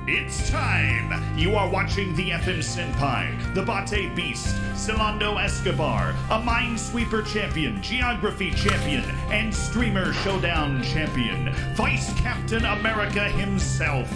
It's time! You are watching the FM Senpai, the Bate Beast, Celando Escobar, a Minesweeper champion, Geography champion, and Streamer Showdown champion, Vice Captain America himself,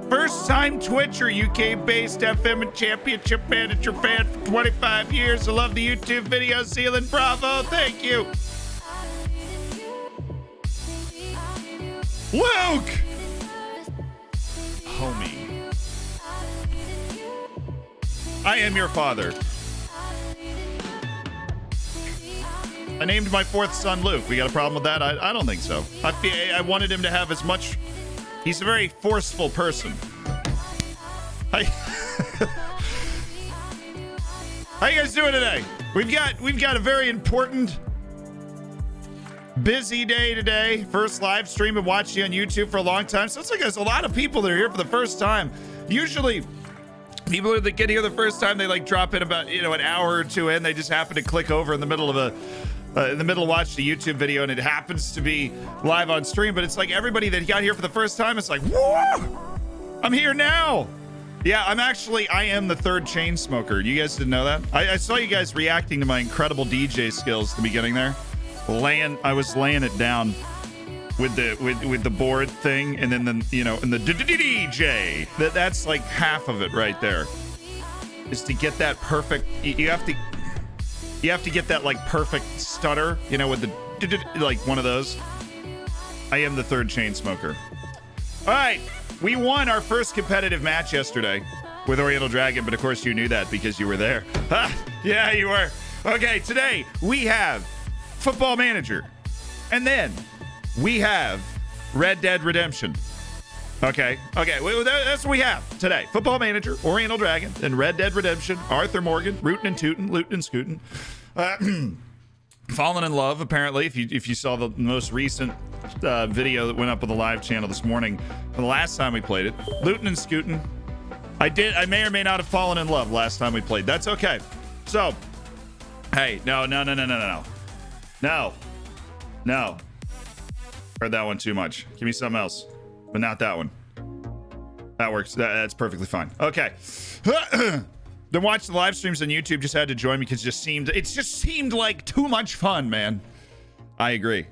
First-time Twitcher, UK-based FM and championship manager fan for 25 years. I love the YouTube videos. Zealand, bravo. Thank you. Luke! Homie. I am your father. I named my fourth son Luke. We got a problem with that? I don't think so. I wanted him to have as much... He's a very forceful person. How you guys doing today? We've got a very important, busy day today. First live stream. Been watching on YouTube for a long time. So it's like there's a lot of people that are here for the first time. Usually, people that get here the first time, they like drop in about an hour or two in. They just happen to click over in the middle of watch the YouTube video, and it happens to be live on stream. But it's like everybody that got here for the first time, it's like, whoa, I'm here now. Yeah, I am the third chain smoker. You guys didn't know that? I saw you guys reacting to my incredible DJ skills at the beginning there. I was laying it down with the board thing, and then and the DJ. That's like half of it right there. Is to get that perfect. You have to get that like perfect stutter, with the like one of those. I am the third chain smoker. All right. We won our first competitive match yesterday with Oriental Dragon, but of course you knew that because you were there. Yeah, you were. Okay, today we have Football Manager, and then we have Red Dead Redemption. Okay, that's what we have today. Football Manager, Oriental Dragon, and Red Dead Redemption, Arthur Morgan, rootin' and tootin', lootin' and scootin'. Fallen in love, apparently, if you saw the most recent video that went up on the live channel this morning, the last time we played it, lootin' and scootin'. I may or may not have fallen in love last time we played. That's okay. So, hey, no. Heard that one too much. Give me something else, but not that one. That works. That's perfectly fine. Okay. Then watch the live streams on YouTube. Just had to join me because it just seemed like too much fun, man. I agree.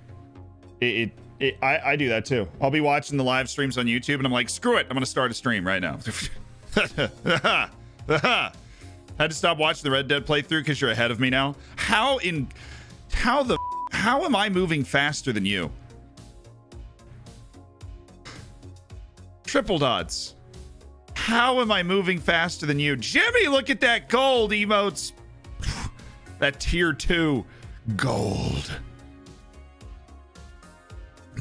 I do that too. I'll be watching the live streams on YouTube and I'm like, screw it. I'm going to start a stream right now. Had to stop watching the Red Dead playthrough because you're ahead of me now. How am I moving faster than you? Triple dots. How am I moving faster than you? Jimmy, look at that gold emotes. That tier 2 gold.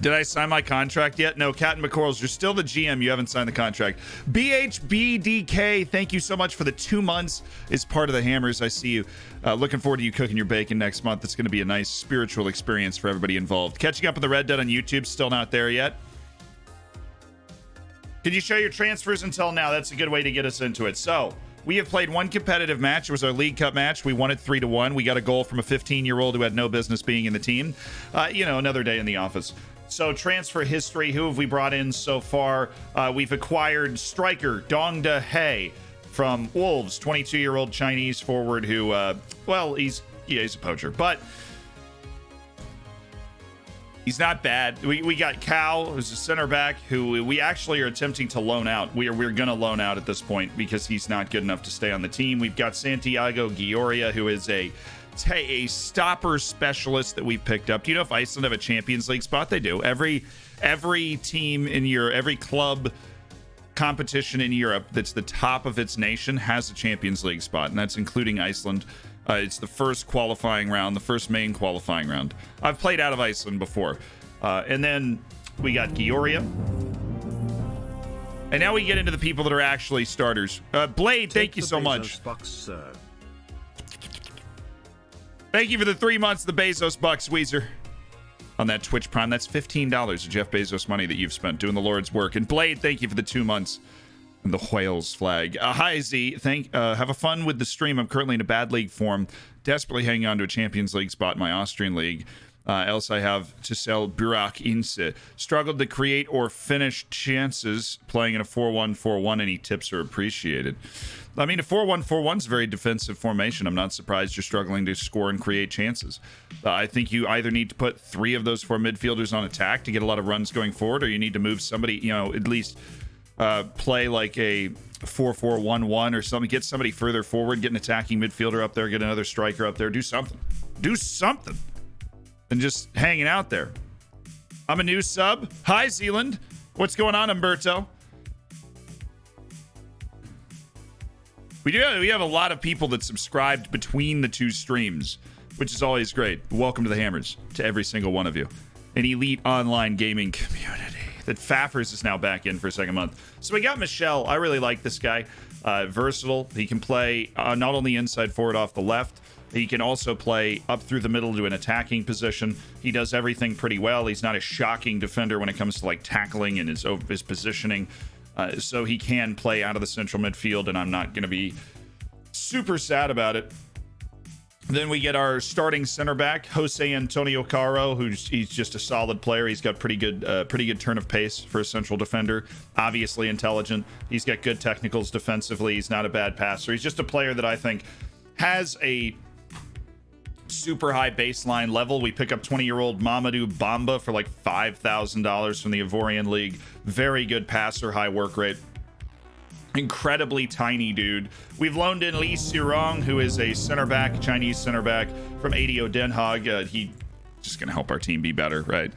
Did I sign my contract yet? No, Captain McCorls, you're still the GM. You haven't signed the contract. BHBDK, thank you so much for the 2 months as part of the Hammers. I see you. Looking forward to you cooking your bacon next month. It's going to be a nice spiritual experience for everybody involved. Catching up with the Red Dead on YouTube. Still not there yet. Could you show your transfers until now? That's a good way to get us into it. So, we have played one competitive match. It was our League Cup match. We won it 3-1. We got a goal from a 15-year-old who had no business being in the team. Another day in the office. So, transfer history. Who have we brought in so far? We've acquired striker Dong Da He from Wolves, 22-year-old Chinese forward who, he's a poacher. But he's not bad. We got Cal, who's a center back, who we actually are attempting to loan out. We're going to loan out at this point because he's not good enough to stay on the team. We've got Santiago Gioria, who is a stopper specialist that we've picked up. Do you know if Iceland have a Champions League spot? They do. Every team in Europe, every club competition in Europe that's the top of its nation has a Champions League spot, and that's including Iceland. It's the first qualifying round, the first main qualifying round. I've played out of Iceland before. And then we got Gioria. And now we get into the people that are actually starters. Blade, thank you so much. Bucks, sir. Thank you for the 3 months, the Bezos Bucks, Weezer. On that Twitch Prime, that's $15 of Jeff Bezos money that you've spent doing the Lord's work. And Blade, thank you for the 2 months. And the whales flag. Hi, Z. Have a fun with the stream. I'm currently in a bad league form. Desperately hanging on to a Champions League spot in my Austrian league. Else I have to sell Burak Ince. Struggled to create or finish chances playing in a 4-1-4-1. Any tips are appreciated. I mean, a 4-1-4-1 is a very defensive formation. I'm not surprised you're struggling to score and create chances. I think you either need to put 3 of those 4 midfielders on attack to get a lot of runs going forward, or you need to move somebody, at least play like a 4-4-1-1 or something. Get somebody further forward, get an attacking midfielder up there, get another striker up there. Do something. Do something. And just hanging out there. I'm a new sub. Hi, Zealand. What's going on, Umberto? We have a lot of people that subscribed between the 2 streams, which is always great. Welcome to the Hammers, to every single one of you. An elite online gaming community. That Faffers is now back in for a second month. So we got Michelle. I really like this guy. Versatile. He can play not only inside forward off the left, he can also play up through the middle to an attacking position. He does everything pretty well. He's not a shocking defender when it comes to like tackling and his positioning. So he can play out of the central midfield, and I'm not going to be super sad about it. Then we get our starting center back, Jose Antonio Caro, he's just a solid player. He's got pretty good turn of pace for a central defender. Obviously intelligent. He's got good technicals defensively. He's not a bad passer. He's just a player that I think has a super high baseline level. We pick up 20-year-old Mamadou Bamba for like $5,000 from the Ivorian League. Very good passer, high work rate. Incredibly tiny dude. We've loaned in Lee Sirong, who is a center back, Chinese center back from ADO Den Haag. He just gonna help our team be better, right?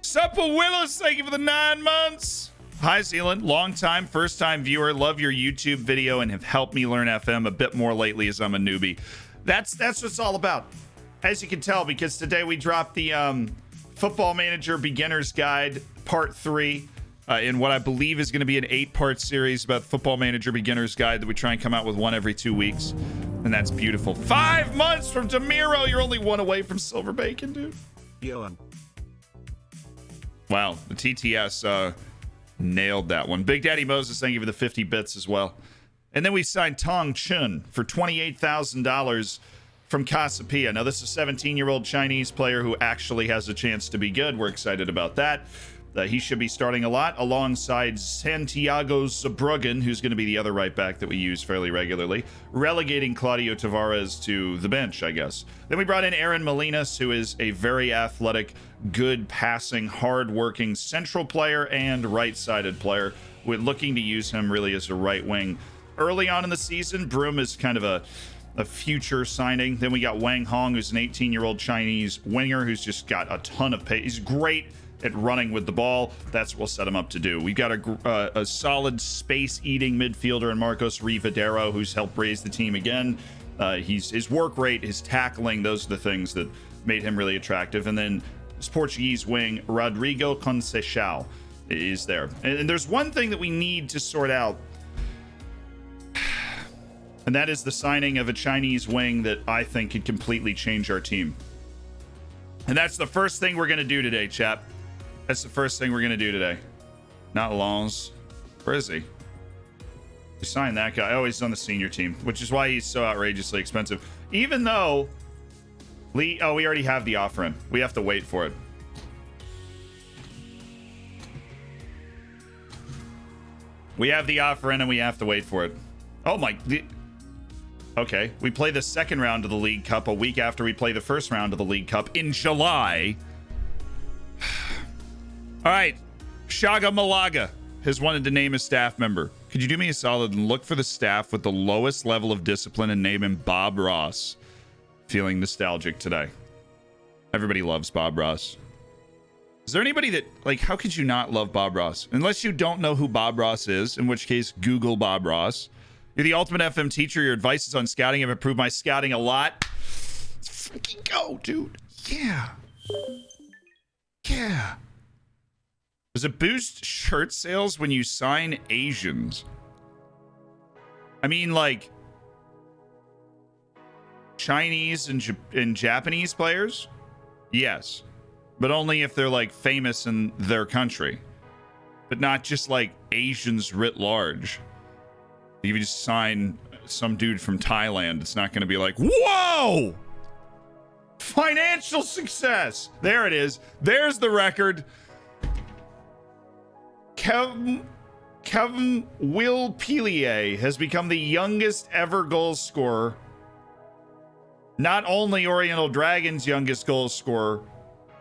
Supple Willis, thank you for the 9 months. Hi, Zealand. Long time, first time viewer. Love your YouTube video and have helped me learn FM a bit more lately as I'm a newbie. That's what it's all about. As you can tell, because today we dropped the Football Manager Beginner's Guide Part 3 in what I believe is going to be an 8-part series about Football Manager Beginner's Guide that we try and come out with one every 2 weeks. And that's beautiful. 5 months from Demiro. You're only 1 away from Silver Bacon, dude. Yo, Wow, the TTS nailed that one. Big Daddy Moses, thank you for the 50 bits as well. And then we signed Tong Chun for $28,000 from Casapia. Now, this is a 17-year-old Chinese player who actually has a chance to be good. We're excited about that. He should be starting a lot alongside Santiago Zabruggen, who's going to be the other right back that we use fairly regularly, relegating Claudio Tavares to the bench, I guess. Then we brought in Aaron Molinas, who is a very athletic, good passing, hard-working central player and right-sided player. We're looking to use him really as a right wing. Early on in the season, Broom is kind of a future signing. Then we got Wang Hong, who's an 18-year-old Chinese winger who's just got a ton of pace. He's great at running with the ball. That's what we'll set him up to do. We've got a solid space-eating midfielder in Marcos Rivadero, who's helped raise the team again. His work rate, his tackling, those are the things that made him really attractive. And then his Portuguese wing, Rodrigo Conceição, is there. And there's one thing that we need to sort out, and that is the signing of a Chinese wing that I think could completely change our team. And that's the first thing we're going to do today, chap. That's the first thing we're going to do today. Not Lons. Where is he? We signed that guy. Oh, he's on the senior team, which is why he's so outrageously expensive. Even though Lee... Oh, we already have the offer in. We have to wait for it. We have the offer in and we have to wait for it. Oh, my... Okay, we play the second round of the League Cup a week after we play the first round of the League Cup in July. All right, Shaga Malaga has wanted to name a staff member. Could you do me a solid and look for the staff with the lowest level of discipline and name him Bob Ross? Feeling nostalgic today. Everybody loves Bob Ross. Is there anybody that, like, how could you not love Bob Ross? Unless you don't know who Bob Ross is, in which case, Google Bob Ross. You're the ultimate FM teacher. Your advice is on scouting. I've improved my scouting a lot. freaking go, dude. Yeah. Yeah. Does it boost shirt sales when you sign Asians? I mean, like, Chinese and Japanese players? Yes. But only if they're, like, famous in their country. But not just, like, Asians writ large. If you just sign some dude from Thailand, it's not going to be like, whoa! Financial success! There it is. There's the record. Kevin Will Pilier has become the youngest ever goal scorer. Not only Oriental Dragons' youngest goal scorer,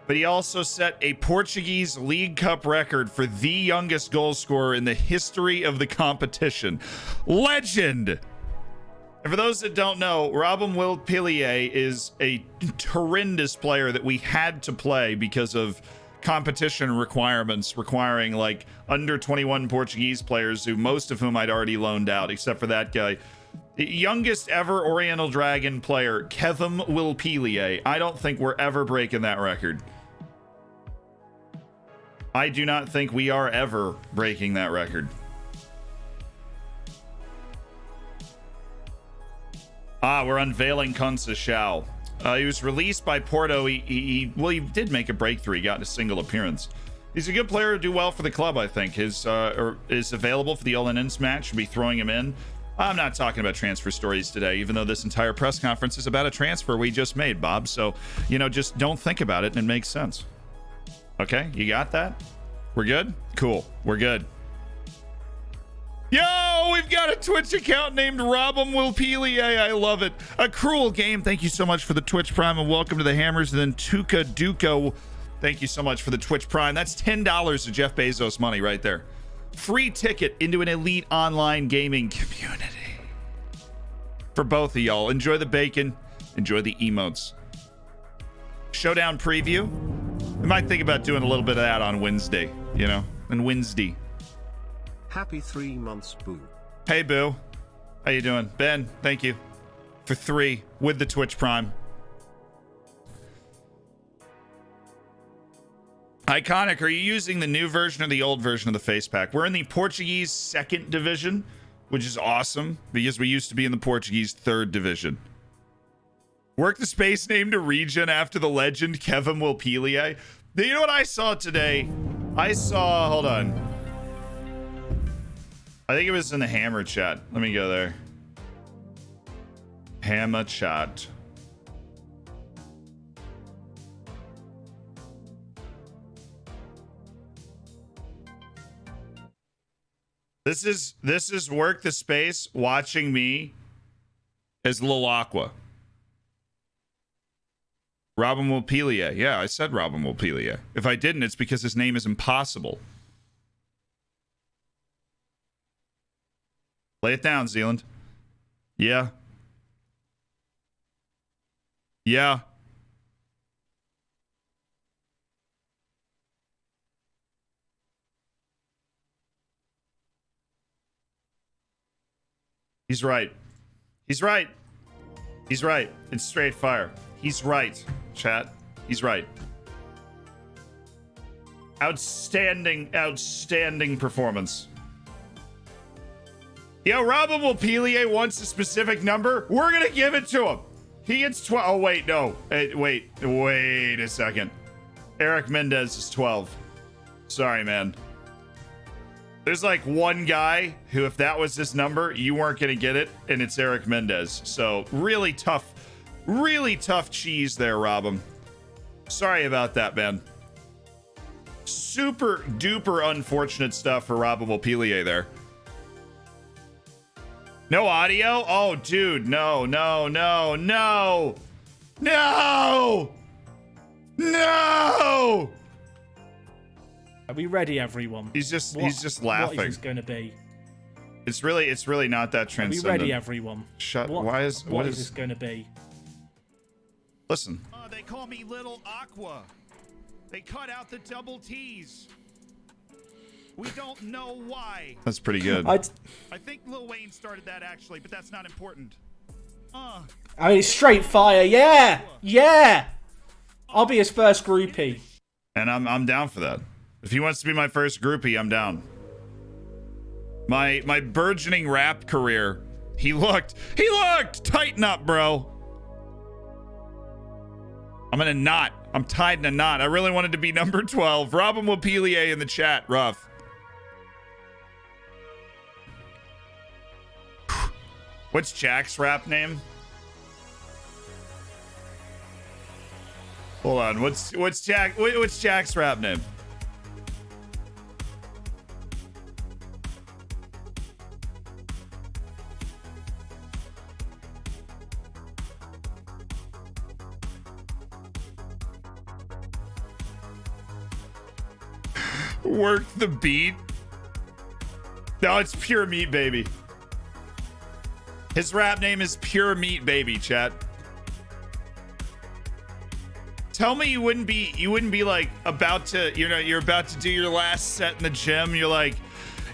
but he also set a Portuguese League Cup record for the youngest goal scorer in the history of the competition. Legend! And for those that don't know, Robin Will Pilier is a horrendous player that we had to play because of competition requirements requiring like under 21 Portuguese players, who most of whom I'd already loaned out, except for that guy. The youngest ever Oriental Dragon player, Kevin Will Pilier. I don't think we're ever breaking that record. I do not think we are ever breaking that record. We're unveiling Conceição. He was released by Porto. He did make a breakthrough. He got a single appearance. He's a good player to do well for the club, I think. His is available for the All-In-Ins match. Should be throwing him in. I'm not talking about transfer stories today, even though this entire press conference is about a transfer we just made, Bob. So, you know, just don't think about it and it makes sense. Okay, you got that? We're good? Cool. We're good. Yo, we've got a Twitch account named Robin Will Pilier. I love it. A Cruel Game. Thank you so much for the Twitch Prime and welcome to the Hammers. And then Tuca Duco. Thank you so much for the Twitch Prime. That's $10 of Jeff Bezos money right there. Free ticket into an elite online gaming community. For both of y'all. Enjoy the bacon. Enjoy the emotes. Showdown preview. We might think about doing a little bit of that on Wednesday, you know, on Wednesday. Happy 3 months, Boo. Hey, Boo. How you doing? Ben, thank you for 3 with the Twitch Prime. Iconic, are you using the new version or the old version of the face pack? We're in the Portuguese 2nd division, which is awesome because we used to be in the Portuguese 3rd division. Work the space name to region after the legend Kevin Will Pilier. You know what I saw today? Hold on. I think it was in the Hammer chat. Let me go there. Hammer chat. This is Work the Space watching me as Lil Aqua. Robin Will Pilier. Yeah, I said Robin Will Pilier. If I didn't, it's because his name is impossible. Lay it down, Zealand. Yeah. Yeah. He's right. He's right. He's right. It's straight fire. He's right, chat. He's right. Outstanding, outstanding performance. Yo, Robin Will Pilier wants a specific number. We're going to give it to him. He gets 12. Oh, wait, no. Wait a second. Eric Mendez is 12. Sorry, man. There's like one guy who, if that was his number, you weren't going to get it, and it's Eric Mendez. So really tough cheese there, Robin. Sorry about that, man. Super duper unfortunate stuff for Robin Will Pilier there. No audio? Oh, dude, no. Are we ready, everyone? He's just laughing. What is this going to be? It's really not that transcendent. Are we ready, everyone? What is this going to be? Listen. They call me Little Aqua. They cut out the double T's. We don't know why. That's pretty good. I think Lil Wayne started that, actually, but that's not important. I mean, it's straight fire. Yeah, yeah. I'll be his first groupie. And I'm down for that. If he wants to be my first groupie, I'm down. My burgeoning rap career. He looked. Tighten up, bro. I'm in a knot. I'm tied in a knot. I really wanted to be number 12. Robin Wapelier in the chat. Rough. What's Jack's rap name? Hold on. What's Jack's rap name? Work the beat. No, it's Pure Meat Baby. His rap name is Pure Meat Baby, chat. Tell me you wouldn't be like about to, you're about to do your last set in the gym. You're like,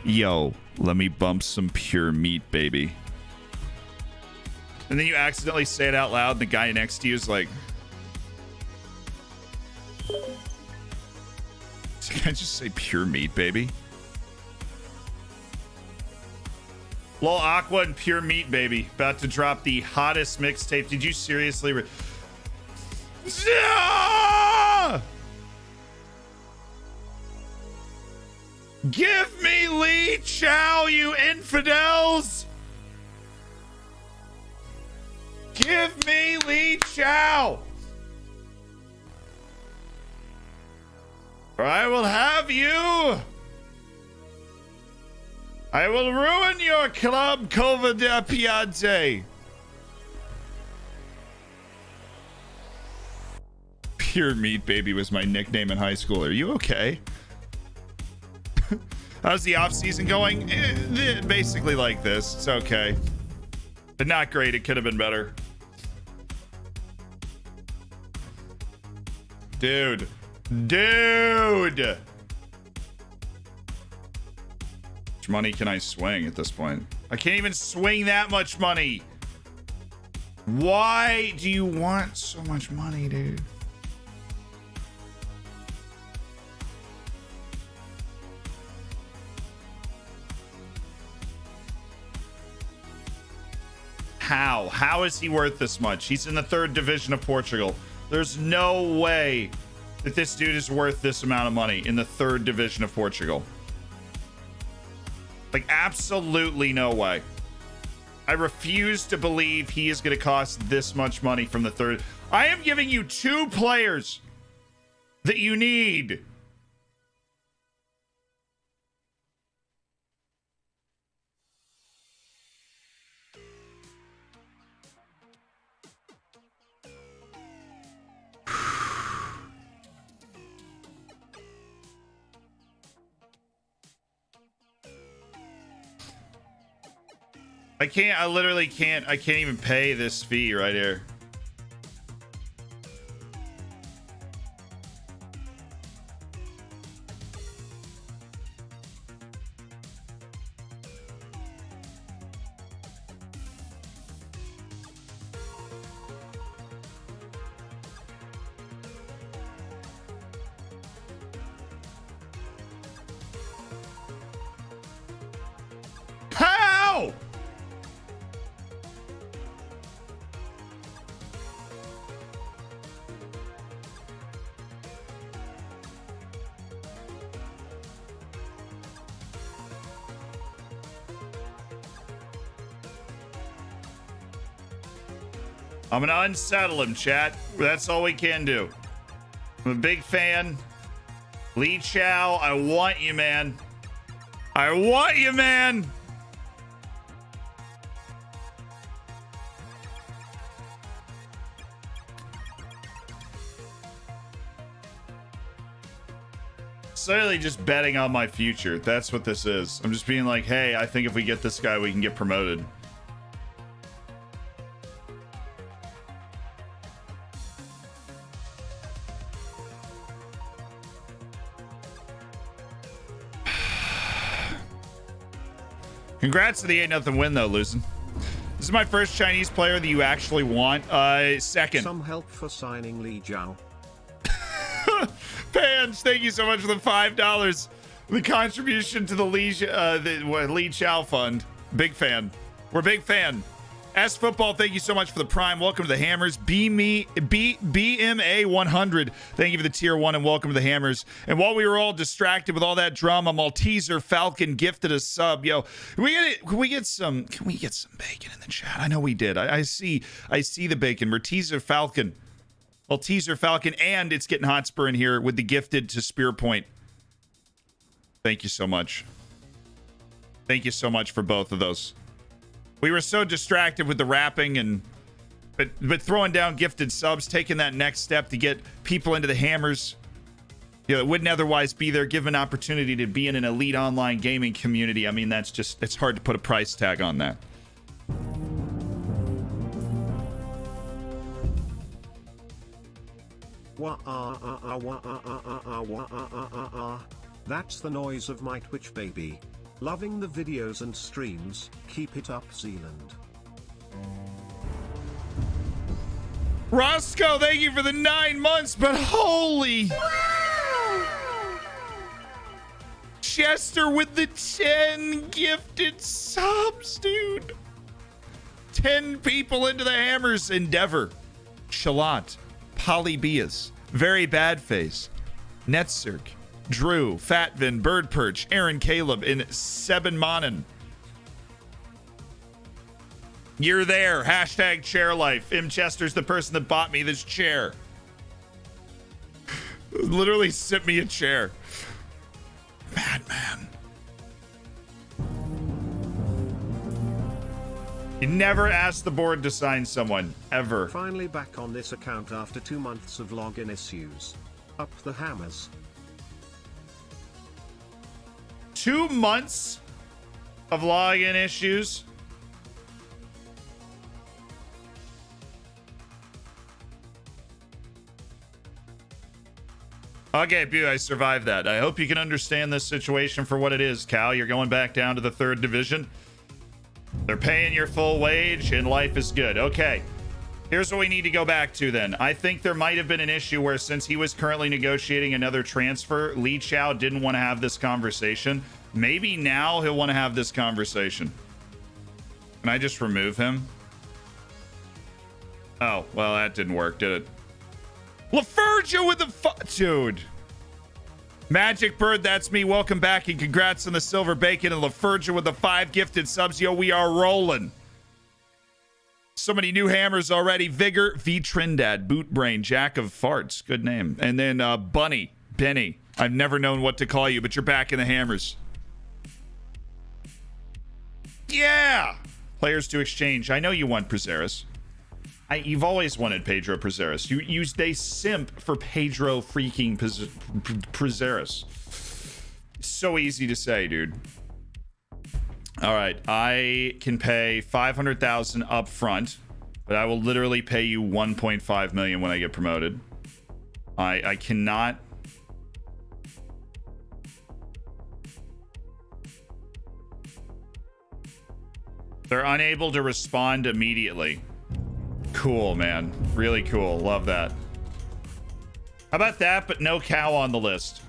yo, let me bump some Pure Meat Baby. And then you accidentally say it out loud and the guy next to you is like, can I just say Pure Meat Baby? Lol Aqua and Pure Meat Baby about to drop the hottest mixtape. Did you seriously? Give me Lee Chow, you infidels! Give me Lee Chow! Or I will have you! I will ruin your club, Cova de Piante! Pure Meat Baby was my nickname in high school. Are you okay? How's the off season going? Basically like this. It's okay. But not great. It could have been better. Dude. How much money can I swing at this point? I can't even swing that much money. Why do you want so much money, dude? How? How is he worth this much? He's in the 3rd division of Portugal. There's no way that this dude is worth this amount of money in the 3rd division of Portugal. Like, absolutely no way. I refuse to believe he is going to cost this much money from the 3rd. I am giving you 2 players that you need. I literally can't. I can't even pay this fee right here. How? I'm gonna unsettle him, chat. That's all we can do. I'm a big fan. Lee Chow, I want you, man. I want you, man. It's literally just betting on my future. That's what this is. I'm just being like, hey, I think if we get this guy, we can get promoted. Congrats to the 8-0 win, though, losing. This is my first Chinese player that you actually want. Second. Some help for signing Li Jiao. Pans, thank you so much for the $5. The contribution to the Li Chow Fund. Big fan. We're big fan. S Football, thank you so much for the Prime. Welcome to the Hammers. BMA 100, thank you for the tier 1 and welcome to the Hammers. And while we were all distracted with all that drama, Malteser Falcon gifted a sub. Yo, can we get some bacon in the chat? I know we did. I see the bacon. Malteser Falcon. Malteser Falcon, and it's getting Hotspur in here with the gifted to Spear Point. Thank you so much. Thank you so much for both of those. We were so distracted with the rapping but throwing down gifted subs, taking that next step to get people into the Hammers, that wouldn't otherwise be there, give an opportunity to be in an elite online gaming community. I mean, it's hard to put a price tag on that. That's the noise of my Twitch baby. Loving the videos and streams, keep it up, Zealand. Roscoe, thank you for the 9 months, but holy... Chester with the 10 gifted subs, dude. 10 people into the Hammers. Endeavor, Shalat, Polybias, Very Bad Face, Netzerk, Drew, Fatvin, Birdperch, Aaron Caleb, and Seben Manen. You're there. Hashtag chair life. M. Chester's the person that bought me this chair. Literally sent me a chair. Madman. You never ask the board to sign someone, ever. Finally back on this account after 2 months of login issues. Up the Hammers. 2 months of login issues. Okay, Pew, I survived that. I hope you can understand this situation for what it is, Cal. You're going back down to the 3rd division. They're paying your full wage and life is good. Okay. Here's what we need to go back to then. I think there might have been an issue where since he was currently negotiating another transfer, Li Chow didn't want to have this conversation. Maybe now he'll want to have this conversation. Can I just remove him? Oh, well, that didn't work, did it? LaFergia with the dude. Magic Bird, that's me. Welcome back and congrats on the silver bacon. And LaFergia with the 5 gifted subs. Yo, we are rolling. So many new Hammers already. Vigor, V Trindad, Boot Brain, Jack of Farts. Good name. And then Bunny, Benny. I've never known what to call you, but you're back in the Hammers. Yeah. Players to exchange. I know you want Prazeres. You've always wanted Pedro Prazeres. They simp for Pedro freaking Prazeres. So easy to say, dude. All right, I can pay 500,000 up front, but I will literally pay you 1.5 million when I get promoted. I cannot. They're unable to respond immediately. Cool, man. Really cool. Love that. How about that, but no cow on the list?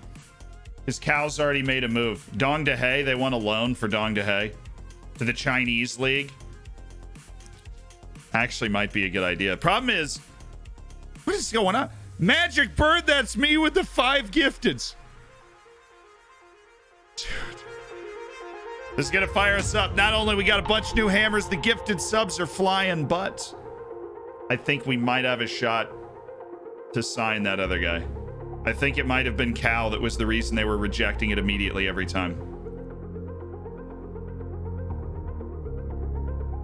His cow's already made a move. Dong Dahe, they want a loan for Dong Dahe to the Chinese league. Actually might be a good idea. Problem is, what is going on? Magic Bird, that's me with the 5 gifteds. Dude. This is gonna fire us up. Not only we got a bunch of new Hammers, the gifted subs are flying, but I think we might have a shot to sign that other guy. I think it might have been Cal that was the reason they were rejecting it immediately every time.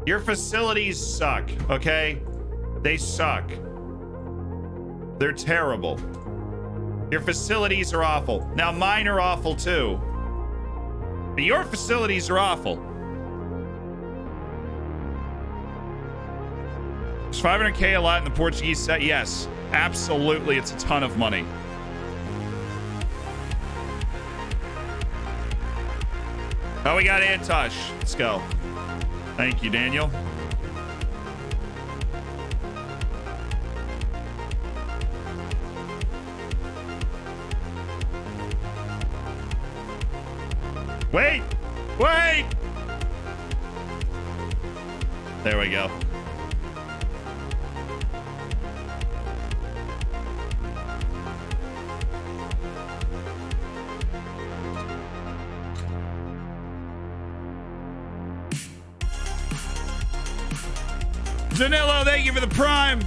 Your facilities suck, okay? They suck. They're terrible. Your facilities are awful. Now mine are awful too. But your facilities are awful. Is 500K a lot in the Portuguese set? Yes, absolutely. It's a ton of money. Oh, we got Antosh. Let's go. Thank you, Daniel. Wait! Wait! There we go. Danilo, thank you for the prime.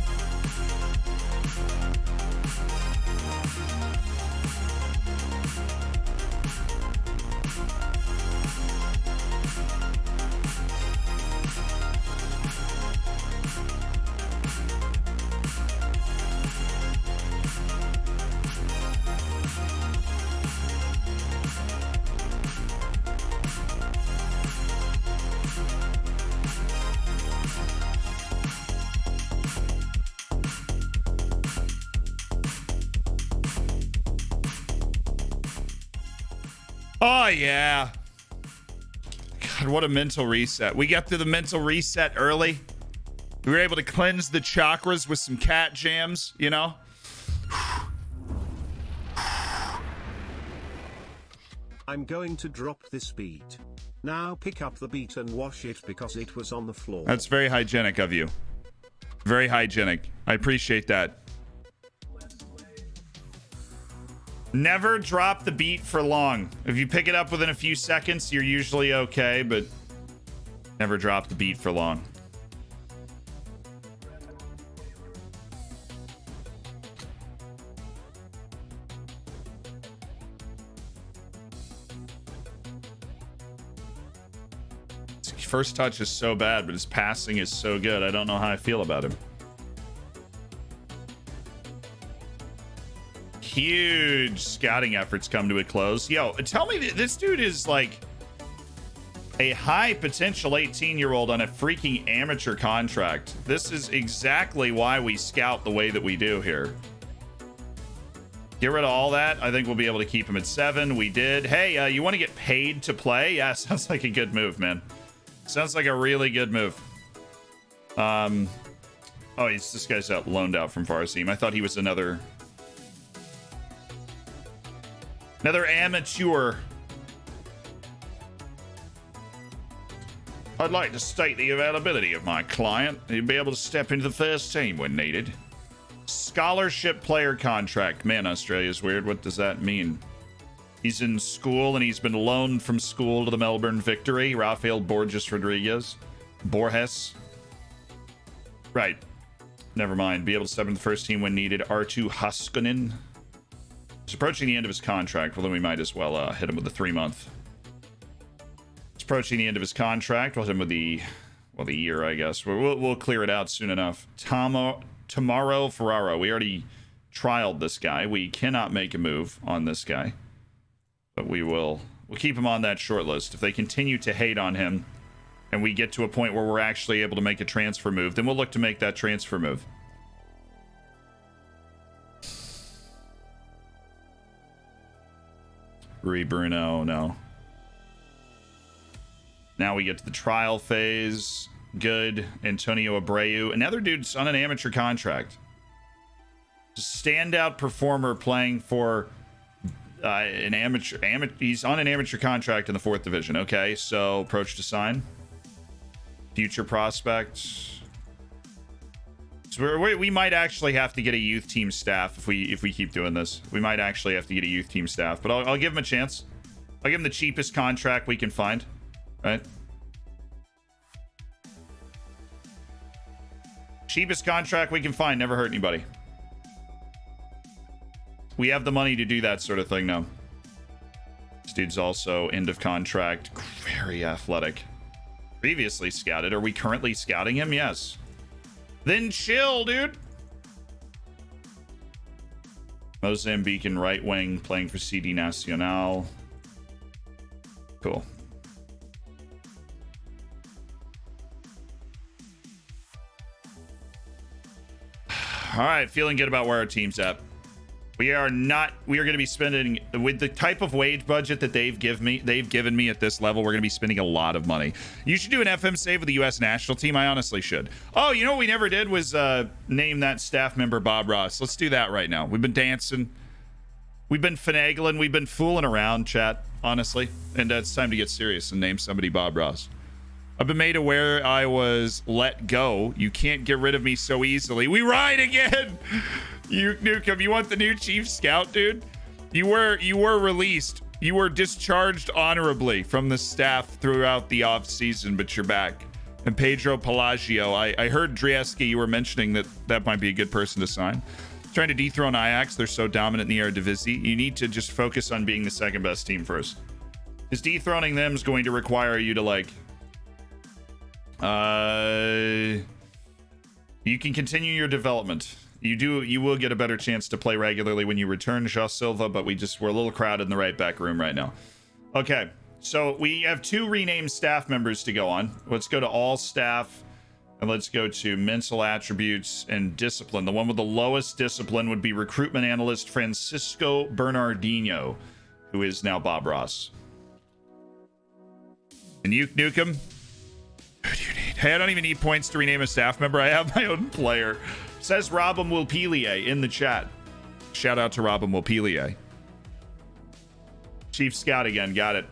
Oh, yeah. God, what a mental reset. We got through the mental reset early. We were able to cleanse the chakras with some cat jams, you know? I'm going to drop this beat. Now pick up the beat and wash it because it was on the floor. That's very hygienic of you. Very hygienic. I appreciate that. Never drop the beat for long. If you pick it up within a few seconds, you're usually okay, but never drop the beat for long. His first touch is so bad, but his passing is so good. I don't know how I feel about him. Huge scouting efforts come to a close. Yo, tell me this dude is like a high potential 18-year-old on a freaking amateur contract. This is exactly why we scout the way that we do here. Get rid of all that. I think we'll be able to keep him at 7. We did. Hey, you want to get paid to play? Yeah, sounds like a good move, man. Sounds like a really good move. Oh, this guy's loaned out from Farseem. I thought he was another amateur. I'd like to state the availability of my client. He'd be able to step into the first team when needed. Scholarship player contract. Man, Australia's weird. What does that mean? He's in school and he's been loaned from school to the Melbourne Victory. Rafael Borges Rodriguez. Borges. Right. Never mind. Be able to step into the first team when needed. R2 Huskonen. He's approaching the end of his contract. Well, then we might as well hit him with the 3-month. It's approaching the end of his contract. We'll hit him with the year, I guess. We'll clear it out soon enough. Tomorrow Ferraro. We already trialed this guy. We cannot make a move on this guy, but we'll keep him on that short list. If they continue to hate on him, and we get to a point where we're actually able to make a transfer move, then we'll look to make that transfer move. Rui Bruno, no. Now we get to the trial phase. Good. Antonio Abreu. Another dude's on an amateur contract. Standout performer playing for an amateur. He's on an amateur contract in the 4th division. Okay, so approach to sign. Future prospects. So we might actually have to get a youth team staff if we keep doing this. We might actually have to get a youth team staff, but I'll give him a chance. I'll give him the cheapest contract we can find. Right? Cheapest contract we can find. Never hurt anybody. We have the money to do that sort of thing now. This dude's also end of contract. Very athletic. Previously scouted. Are we currently scouting him? Yes. Then chill, dude. Mozambican right wing playing for CD Nacional. Cool. All right, feeling good about where our team's at. We are going to be spending, with the type of wage budget that they've given me at this level, we're going to be spending a lot of money. You should do an FM save with the U.S. national team. I honestly should. Oh, you know what we never did was name that staff member Bob Ross. Let's do that right now. We've been dancing. We've been finagling, we've been fooling around, chat, honestly. And it's time to get serious and name somebody Bob Ross. I've been made aware I was let go. You can't get rid of me so easily. We ride again! You, Nukem, you want the new chief scout, dude? You were released. You were discharged honorably from the staff throughout the off season, but you're back. And Pedro Pelagio, I heard Drieski, you were mentioning that might be a good person to sign. Trying to dethrone Ajax, they're so dominant in the Eredivisie. You need to just focus on being the second best team first. Because dethroning them is going to require you to like... you can continue your development. You will get a better chance to play regularly when you return João Silva, but we're a little crowded in the right back room right now. Okay, so we have 2 renamed staff members to go on. Let's go to all staff, and let's go to mental attributes and discipline. The one with the lowest discipline would be recruitment analyst Francisco Bernardino, who is now Bob Ross. And you, Nukem? Who do you need? Hey, I don't even need points to rename a staff member. I have my own player. Says Robin Wilpelier in the chat. Shout out to Robin Wilpelier. Chief Scout again, got it.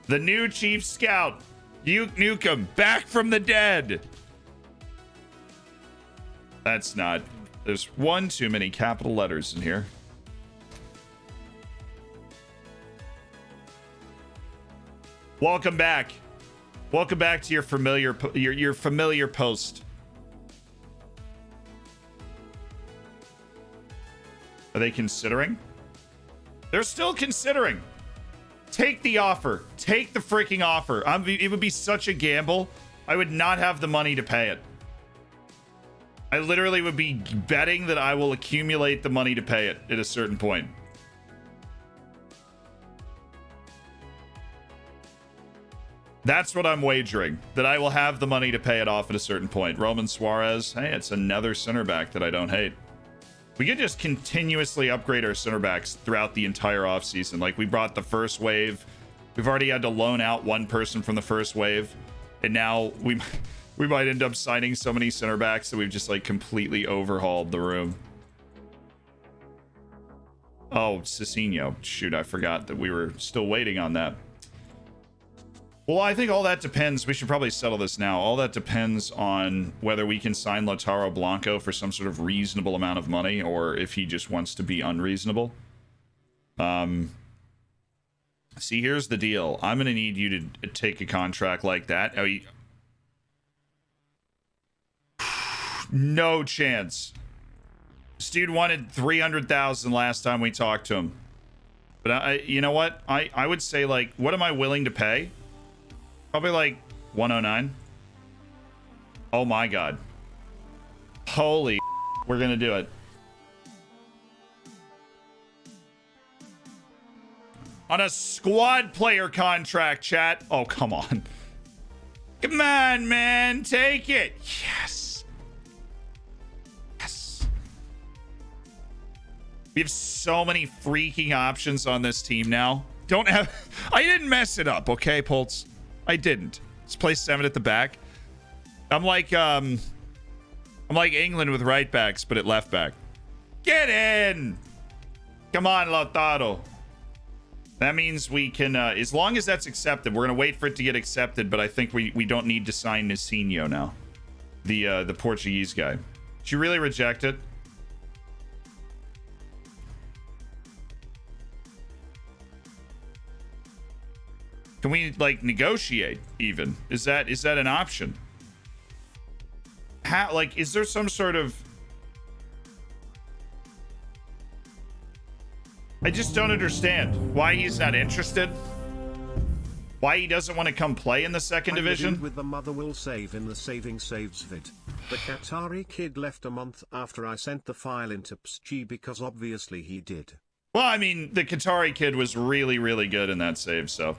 The new Chief Scout, Duke Nukem, back from the dead. That's not. There's one too many capital letters in here. Welcome back. Welcome back to your familiar your familiar post. Are they considering? They're still considering. Take the offer. Take the freaking offer. It would be such a gamble. I would not have the money to pay it. I literally would be betting that I will accumulate the money to pay it at a certain point. That's what I'm wagering. That I will have the money to pay it off at a certain point. Roman Suarez. Hey, it's another center back that I don't hate. We could just continuously upgrade our center backs throughout the entire offseason. Like, we brought the first wave. We've already had to loan out one person from the first wave. And now we might end up signing so many center backs that we've just, like, completely overhauled the room. Oh, Cicinho. Shoot, I forgot that we were still waiting on that. Well, I think all that depends. We should probably settle this now. All that depends on whether we can sign Lautaro Blanco for some sort of reasonable amount of money, or if he just wants to be unreasonable. See, here's the deal. I'm going to need you to take a contract like that. No chance. This dude wanted 300,000 last time we talked to him. But you know what? I would say, like, what am I willing to pay? Probably like 109. Oh my god. Holy we're gonna do it. On a squad player contract, chat. Oh, come on. Come on, man. Take it. Yes. Yes. We have so many freaking options on this team now. I didn't mess it up, okay, Pultz? I didn't. Let's play 7 at the back. I'm like England with right backs, but at left back. Get in! Come on, Lautaro. That means we can, as long as that's accepted, we're going to wait for it to get accepted, but I think we don't need to sign Nicinho now. The Portuguese guy. Did you really reject it? Can we, like, negotiate even? Is that an option? How, like, is there some sort of... I just don't understand why he's not interested. Why he doesn't want to come play in the second division. With the mother will save in the saving saves vid. The Qatari kid left a month after I sent the file into PSG because obviously he did. Well, I mean, the Qatari kid was really, really good in that save, so...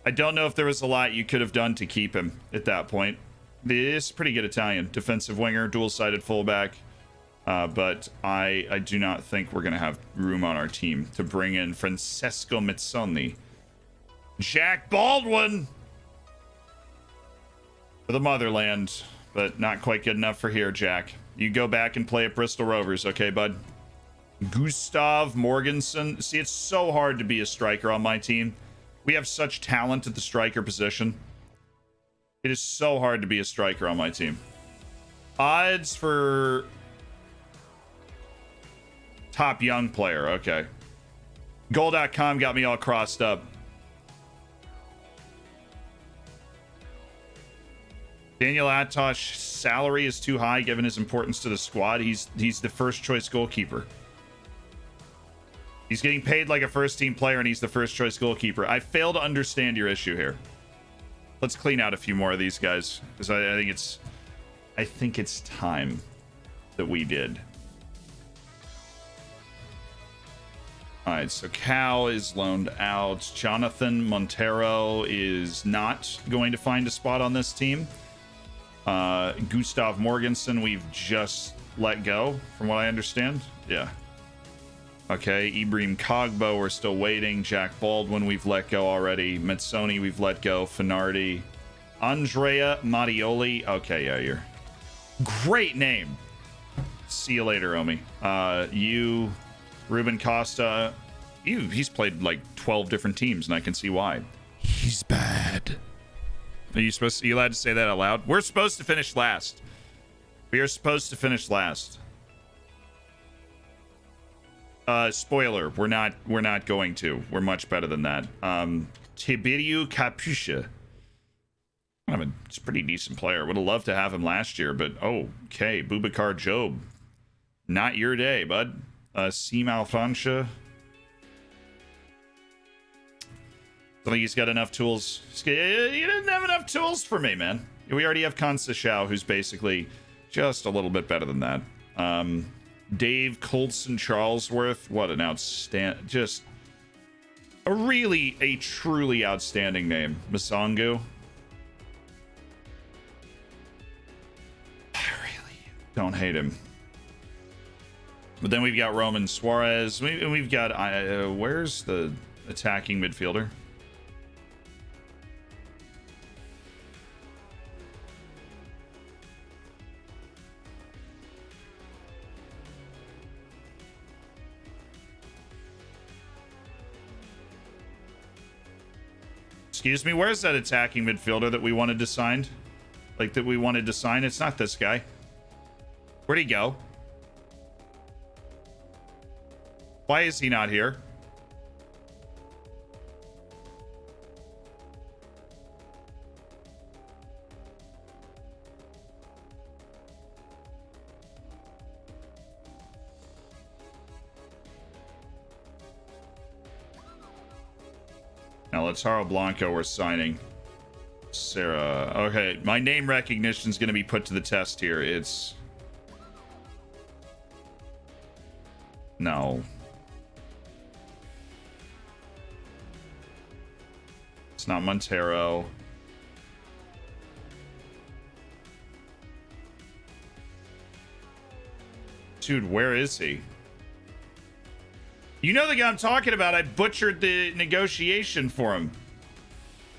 I don't know if there was a lot you could have done to keep him at that point. He is pretty good Italian. Defensive winger, dual-sided fullback. But I do not think we're going to have room on our team to bring in Francesco Mizzoni. Jack Baldwin! For the motherland, but not quite good enough for here, Jack. You go back and play at Bristol Rovers, okay, bud? Gustav Morgensen. See, it's so hard to be a striker on my team. We have such talent at the striker position. It is so hard to be a striker on my team. Odds for top young player. Okay. Goal.com got me all crossed up. Daniel Atosh's salary is too high given his importance to the squad. He's the first choice goalkeeper. He's getting paid like a first team player and he's the first choice goalkeeper. I fail to understand your issue here. Let's clean out a few more of these guys because I think it's time that we did. All right, so Cal is loaned out. Jonathan Montero is not going to find a spot on this team. Gustav Morgensen, we've just let go, from what I understand. Yeah. Okay, Ibrahim Kogbo, we're still waiting. Jack Baldwin, we've let go already. Mitsoni, we've let go. Finardi. Andrea Mattioli. Okay, yeah, you're... Great name. See you later, Omi. You... Ruben Costa, he's played like 12 different teams, and I can see why. He's bad. Are you allowed to say that out loud? We're supposed to finish last. We are supposed to finish last. Spoiler, we're not going to. We're much better than that. Tiberiu Capucha. He's a pretty decent player. Would have loved to have him last year, but okay. Boubacar Job. Not your day, bud. Seamal Francia. I think he's got enough tools. He didn't have enough tools for me, man. We already have Conceição, who's basically just a little bit better than that. Dave Colson Charlesworth. What an outstanding... Just a truly outstanding name. Masangu. I really don't hate him. But then we've got Roman Suarez. We've got... where's the attacking midfielder? Excuse me, where's that attacking midfielder that we wanted to sign? It's not this guy. Where'd he go? Why is he not here? Now, Lautaro Blanco, we're signing. Sarah. Okay, my name recognition is going to be put to the test here. It's... No. It's not Montero. Dude, where is he? You know the guy I'm talking about. I butchered the negotiation for him.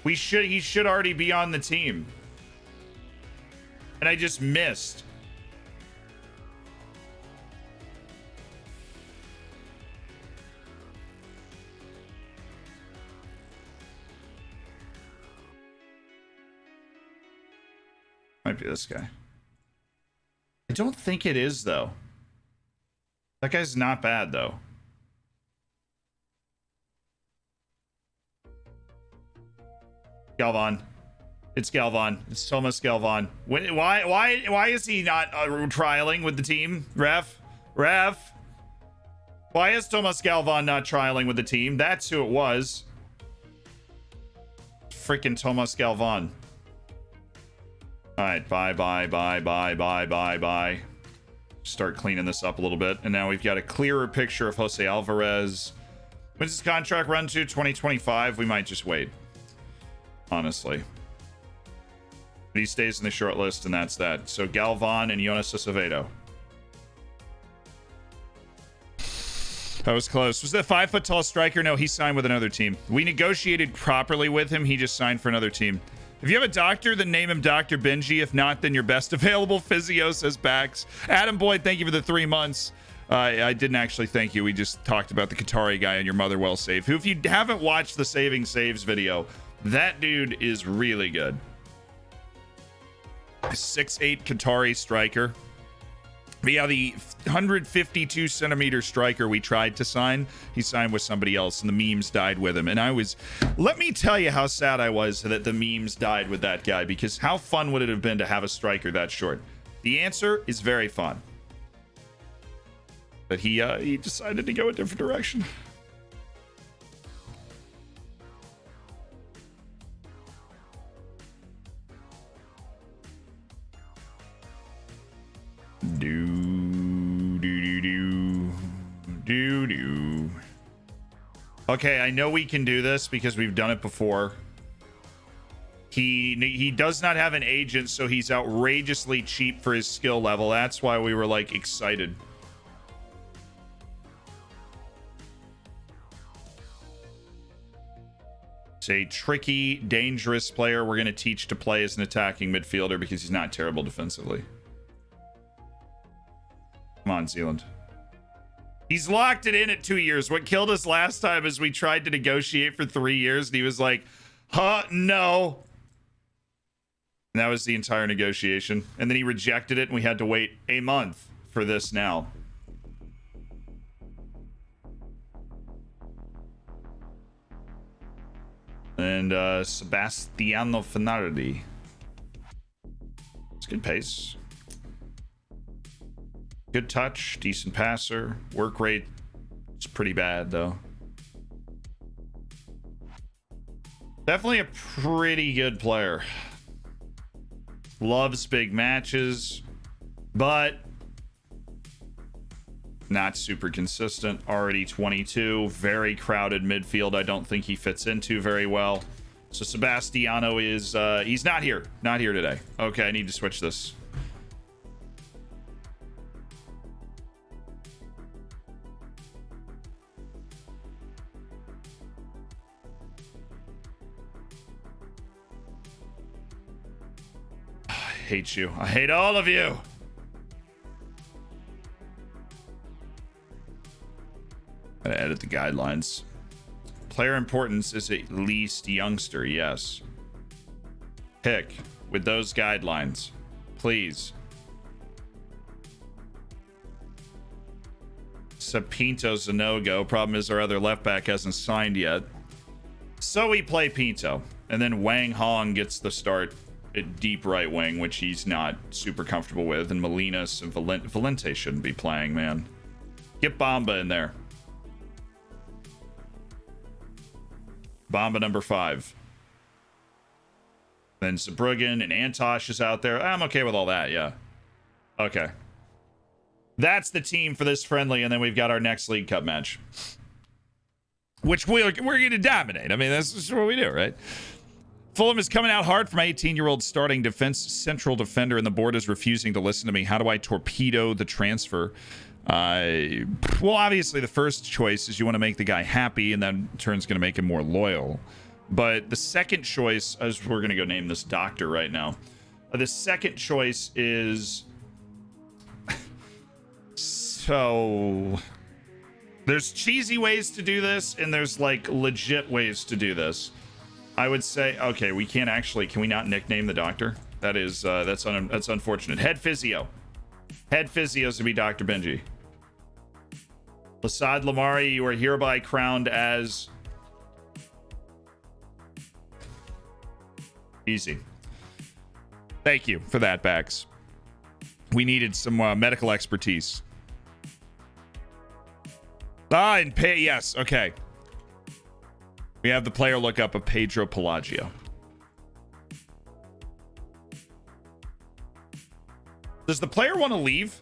He should already be on the team. And I just missed. Might be this guy. I don't think it is, though. That guy's not bad, though. Galvan. It's Galvan. It's Thomas Galvan. Why is he not trialing with the team? Ref? Why is Thomas Galvan not trialing with the team? That's who it was. Freaking Thomas Galvan. Alright, bye. Start cleaning this up a little bit. And now we've got a clearer picture of Jose Alvarez. When's his contract run to? 2025? We might just wait. Honestly. But he stays in the short list, and that's that. So Galvan and Jonas Acevedo. That was close. Was that 5 foot tall striker? No, he signed with another team. We negotiated properly with him. He just signed for another team. If you have a doctor, then name him Dr. Benji. If not, then your best available physio, says Bax. Adam Boyd, thank you for the 3 months. I didn't actually thank you. We just talked about the Qatari guy on your Motherwell save, who, if you haven't watched the Saving Saves video, that dude is really good. 6'8" Qatari striker. But yeah, the 152 centimeter striker we tried to sign, he signed with somebody else, and the memes died with him. And let me tell you how sad I was that the memes died with that guy, because how fun would it have been to have a striker that short? The answer is very fun. But he decided to go a different direction. Do. Okay, I know we can do this because we've done it before. He does not have an agent, so he's outrageously cheap for his skill level. That's why we were like excited. It's a tricky, dangerous player we're going to teach to play as an attacking midfielder because he's not terrible defensively. Come on, Zealand. He's locked it in at 2 years. What killed us last time is we tried to negotiate for 3 years, and he was like, no. And that was the entire negotiation. And then he rejected it, and we had to wait a month for this now. And Sebastiano Finardi. It's good pace. Good touch, decent passer. Work rate is pretty bad, though. Definitely a pretty good player. Loves big matches, but not super consistent. Already 22. Very crowded midfield. I don't think he fits into very well. So Sebastiano is... he's not here. Not here today. Okay, I need to switch this. I hate you. I hate all of you. Gotta edit the guidelines. Player importance is at least youngster, yes. Pick with those guidelines, please. Sapinto's a no-go. Problem is our other left back hasn't signed yet. So we play Pinto. And then Wang Hong gets the start at deep right wing, which he's not super comfortable with. And Molinas and Valente shouldn't be playing, man. Get Bamba in there. Bamba number 5. Then Zabruggen and Antosh is out there. I'm okay with all that, yeah. Okay. That's the team for this friendly, and then we've got our next League Cup match. Which we're going to dominate. I mean, that's just what we do, right? Fulham is coming out hard for my 18-year-old starting defense central defender, and the board is refusing to listen to me. How do I torpedo the transfer? Well, obviously, the first choice is you want to make the guy happy, and that in turn is going to make him more loyal. But the second choice, as we're going to go name this doctor right now, the second choice is... So... There's cheesy ways to do this, and there's, like, legit ways to do this. I would say, okay, we can't actually... Can we not nickname the doctor? That is, that's unfortunate. Head physio. Head physio is to be Dr. Benji. Lasad Lamari, you are hereby crowned as... Easy. Thank you for that, Bax. We needed some medical expertise. And pay, yes, okay. We have the player lookup of Pedro Pelagio. Does the player want to leave?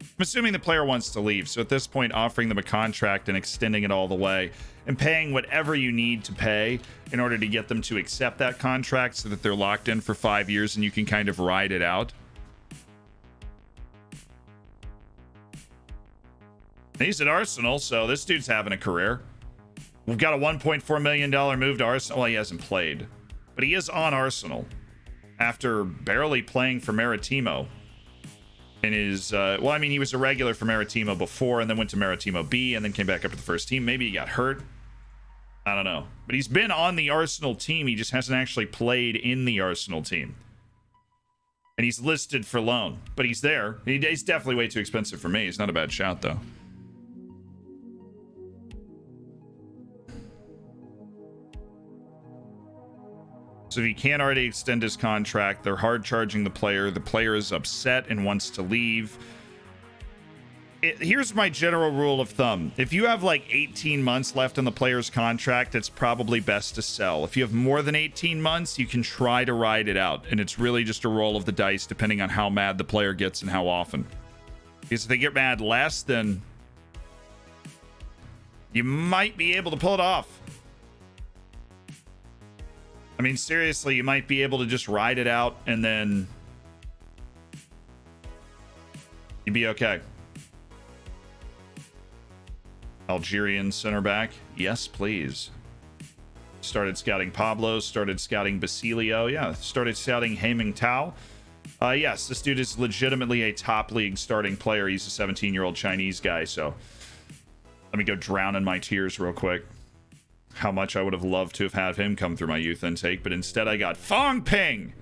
I'm assuming the player wants to leave. So at this point, offering them a contract and extending it all the way and paying whatever you need to pay in order to get them to accept that contract so that they're locked in for 5 years and you can kind of ride it out. He's at Arsenal, so this dude's having a career. We've got a $1.4 million move to Arsenal. Well, he hasn't played, but he is on Arsenal after barely playing for Maritimo. And his, well, I mean, he was a regular for Maritimo before and then went to Maritimo B and then came back up to the first team. Maybe he got hurt. I don't know. But he's been on the Arsenal team. He just hasn't actually played in the Arsenal team. And he's listed for loan. But he's there. He's definitely way too expensive for me. He's not a bad shout, though. So if he can't already extend his contract, they're hard charging the player. The player is upset and wants to leave. Here's my general rule of thumb. If you have like 18 months left on the player's contract, it's probably best to sell. If you have more than 18 months, you can try to ride it out. And it's really just a roll of the dice depending on how mad the player gets and how often. Because if they get mad less, then you might be able to pull it off. I mean, seriously, you might be able to just ride it out and then you'd be okay. Algerian center back. Yes, please. Started scouting Pablo, started scouting Basilio. Yeah, started scouting Heiming Tao. Yes, this dude is legitimately a top league starting player. He's a 17-year-old Chinese guy, so let me go drown in my tears real quick. How much I would have loved to have had him come through my youth intake, but instead I got Fong Ping.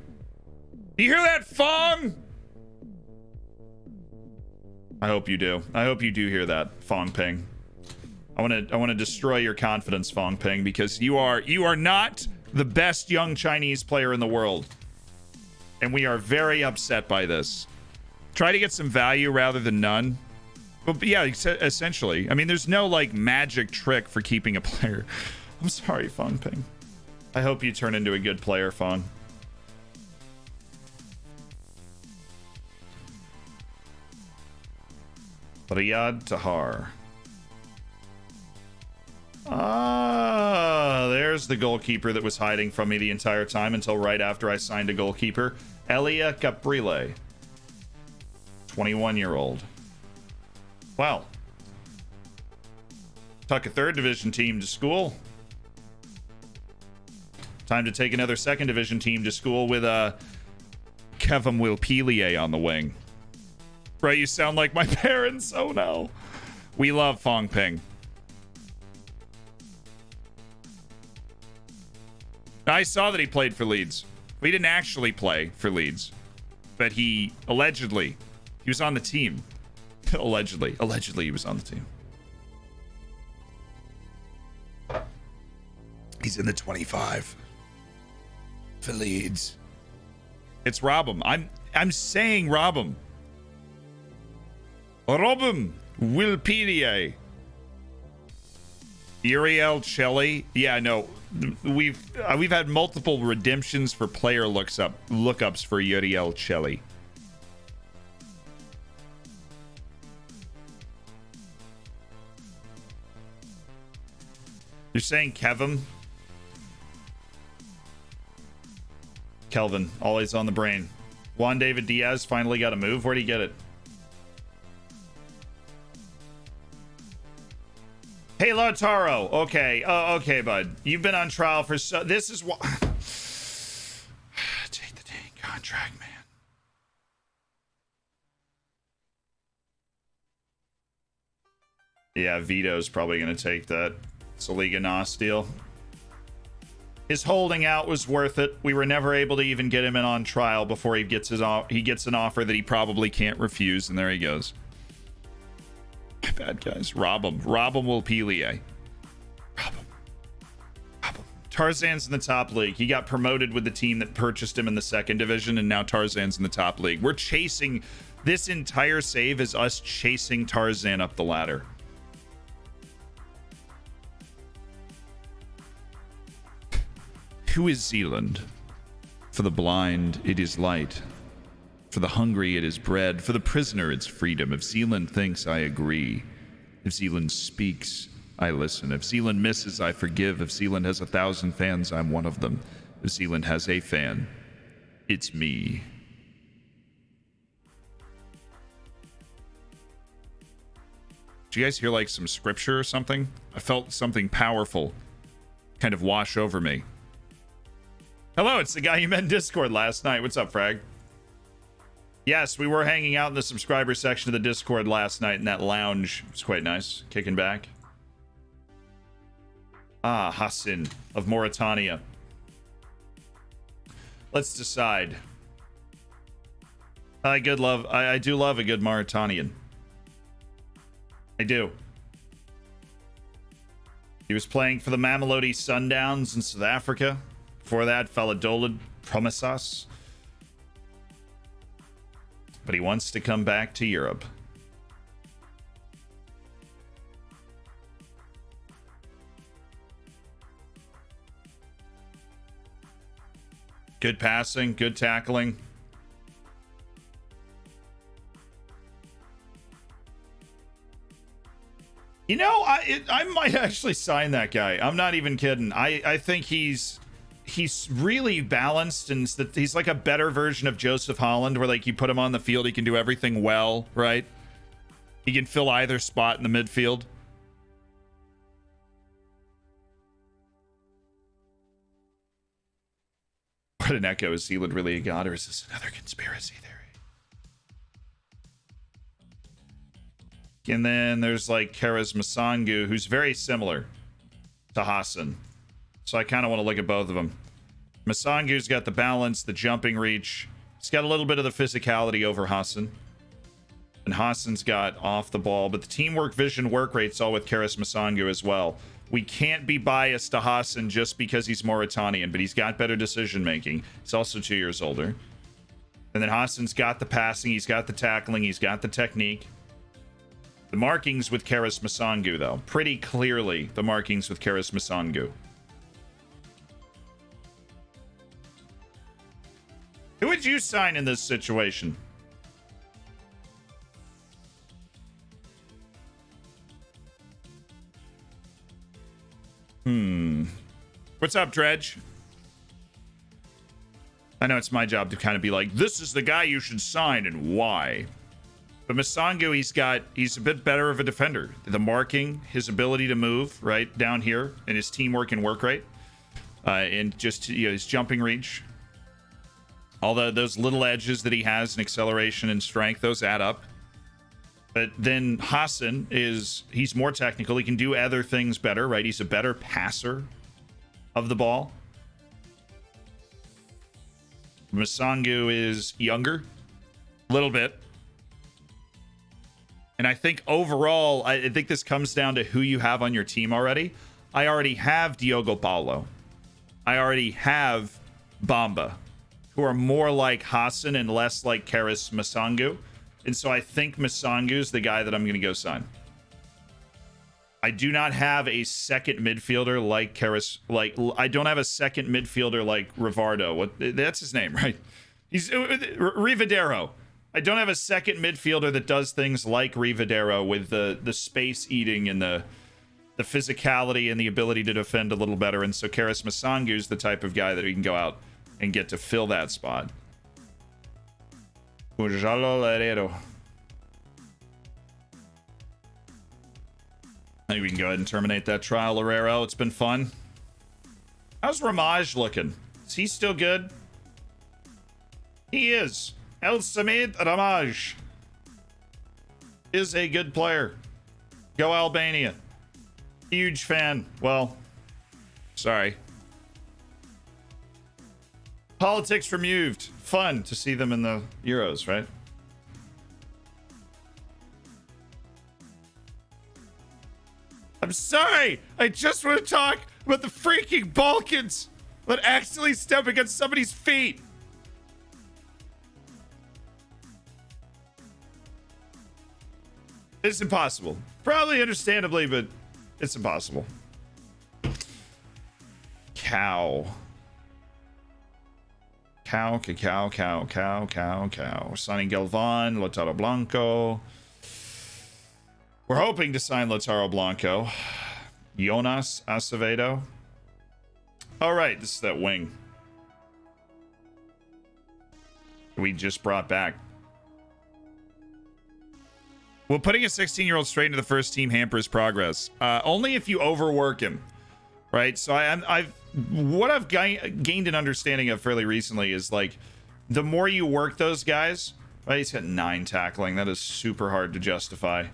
Do you hear that, Fong? I hope you do. I hope you do hear that, Fong Ping. I want to destroy your confidence, Fong Ping, because you are not the best young Chinese player in the world. And we are very upset by this. Try to get some value rather than none. But yeah, essentially. I mean, there's no like magic trick for keeping a player. I'm sorry, Fong Ping. I hope you turn into a good player, Fong. Riyad Tahar. Ah, there's the goalkeeper that was hiding from me the entire time until right after I signed a goalkeeper. Elia Caprile. 21-year-old. Well. Tuck a third division team to school. Time to take another second division team to school with Kevin Wilpelier on the wing. Right, you sound like my parents. Oh no. We love Fong Ping. I saw that he played for Leeds. We didn't actually play for Leeds, but he was on the team. Allegedly he was on the team. He's in the 25 for Leeds. It's rob him. I'm saying rob him. Rob him. Wilpelier. Uriel Chelly. Yeah, no. We've had multiple redemptions for player lookups for Uriel Chelly. You're saying Kevin? Kelvin, always on the brain. Juan David Diaz finally got a move. Where'd he get it? Hey, Lautaro. Okay. Okay, bud. You've been on trial for this is what. Take the dang contract, man. Yeah, Vito's probably going to take that. It's a Liga NOS deal. His holding out was worth it. We were never able to even get him in on trial before he gets an offer that he probably can't refuse, and there he goes. Bad guys. Rob him. Rob him Wilpelier. Rob him. Rob him. Tarzan's in the top league. He got promoted with the team that purchased him in the second division, and now Tarzan's in the top league. We're chasing... This entire save is us chasing Tarzan up the ladder. Who is Zealand? For the blind, it is light. For the hungry, it is bread. For the prisoner, it's freedom. If Zealand thinks, I agree. If Zealand speaks, I listen. If Zealand misses, I forgive. If Zealand has 1,000 fans, I'm one of them. If Zealand has a fan, it's me. Did you guys hear like some scripture or something? I felt something powerful kind of wash over me. Hello, it's the guy you met in Discord last night. What's up, Frag? Yes, we were hanging out in the subscriber section of the Discord last night in that lounge. It was quite nice. Kicking back. Ah, Hassan of Mauritania. Let's decide. I do love a good Mauritanian. I do. He was playing for the Mamelodi Sundowns in South Africa. Before that, Valladolid Promessas. But he wants to come back to Europe. Good passing, good tackling. You know, I might actually sign that guy. I'm not even kidding. I think he's really balanced, and he's like a better version of Joseph Holland, where like you put him on the field, he can do everything well, right? He can fill either spot in the midfield. What an echo. Is Zealand really a god, or is this another conspiracy theory? And then there's like Karas Masangu, who's very similar to Hassan. So I kind of want to look at both of them. Masangu's got the balance, the jumping reach. He's got a little bit of the physicality over Hassan. And Hassan's got off the ball, but the teamwork, vision, work rate's all with Karas Masangu as well. We can't be biased to Hassan just because he's Mauritanian, but he's got better decision making. He's also 2 years older. And then Hassan's got the passing, he's got the tackling, he's got the technique. The markings with Karas Masangu, though. Pretty clearly, the markings with Karas Masangu. Who would you sign in this situation? What's up, Dredge? I know it's my job to kind of be like, this is the guy you should sign and why. But Masangu, he's a bit better of a defender. The marking, his ability to move right down here, and his teamwork and work rate, and just his jumping reach. All those little edges that he has in acceleration and strength, those add up. But then Hassan he's more technical. He can do other things better, right? He's a better passer of the ball. Masangu is younger, a little bit. And I think overall, I think this comes down to who you have on your team already. I already have Diogo Paulo. I already have Bamba, who are more like Hassan and less like Karas Masangu. And so I think Masangu's the guy that I'm going to go sign. I do not have a second midfielder like Karas. I don't have a second midfielder like Rivardo. That's his name, right? He's Rivadero. I don't have a second midfielder that does things like Rivadero with the space eating and the physicality and the ability to defend a little better. And so Karas Masangu's the type of guy that we can go out and get to fill that spot. Ujalo Lerero. I think we can go ahead and terminate that trial, Lerero. It's been fun. How's Ramaj looking? Is he still good? He is. El Samid Ramaj is a good player. Go Albania. Huge fan. Well, sorry. Politics removed. Fun to see them in the Euros, right? I'm sorry. I just want to talk about the freaking Balkans that accidentally step against somebody's feet. It's impossible. Probably understandably, but it's impossible. Cow. Cow. Signing Galvan, Lautaro Blanco. We're hoping to sign Lautaro Blanco. Jonas Acevedo. All right, this is that wing we just brought back. Well, putting a 16-year-old straight into the first team hampers progress. Only if you overwork him, right? So what I've gained an understanding of fairly recently is like the more you work those guys, Right, he's got 9 tackling. That is super hard to justify.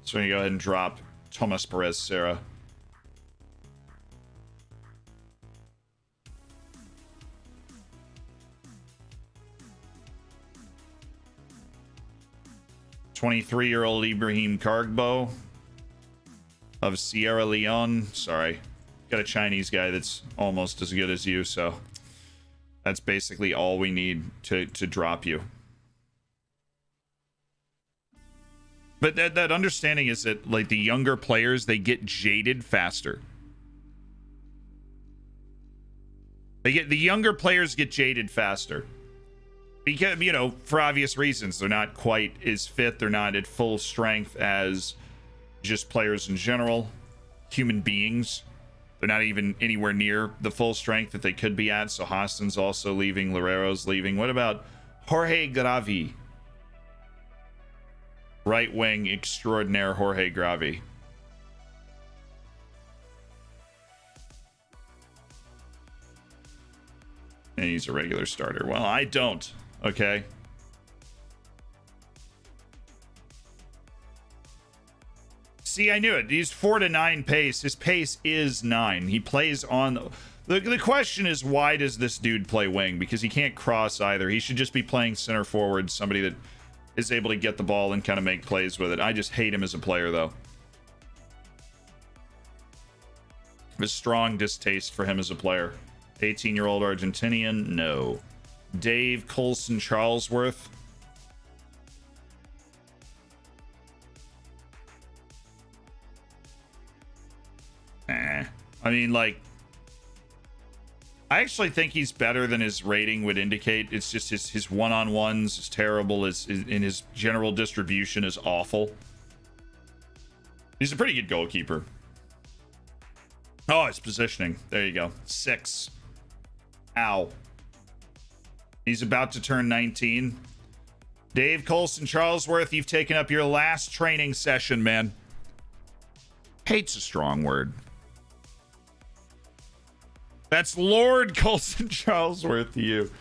So we're going to go ahead and drop Thomas Perez Serra. "23-year-old Ibrahim Kargbo of Sierra Leone." Sorry. Got a Chinese guy that's almost as good as you, so that's basically all we need to drop you. But that understanding is that, like, the younger players, they get jaded faster. The younger players get jaded faster. Because, you know, for obvious reasons. They're not quite as fit. They're not at full strength as just players in general. Human beings. They're not even anywhere near the full strength that they could be at. So Hostin's also leaving. Loureiro's leaving. What about Jorge Gravi? Right wing extraordinaire Jorge Gravi. And he's a regular starter. Well, I don't. Okay. See, I knew it. He's 4 to 9 pace. His pace is 9. He plays on... The question is, why does this dude play wing? Because he can't cross either. He should just be playing center forward. Somebody that is able to get the ball and kind of make plays with it. I just hate him as a player, though. I have a strong distaste for him as a player. 18-year-old Argentinian? No. Dave Colson Charlesworth? I mean, like, I actually think he's better than his rating would indicate. It's just his one-on-ones is terrible. In his general distribution is awful. He's a pretty good goalkeeper. Oh, his positioning. There you go. 6. Ow. He's about to turn 19. Dave Colson Charlesworth, you've taken up your last training session, man. Hate's a strong word. That's Lord Colson Charlesworth to you.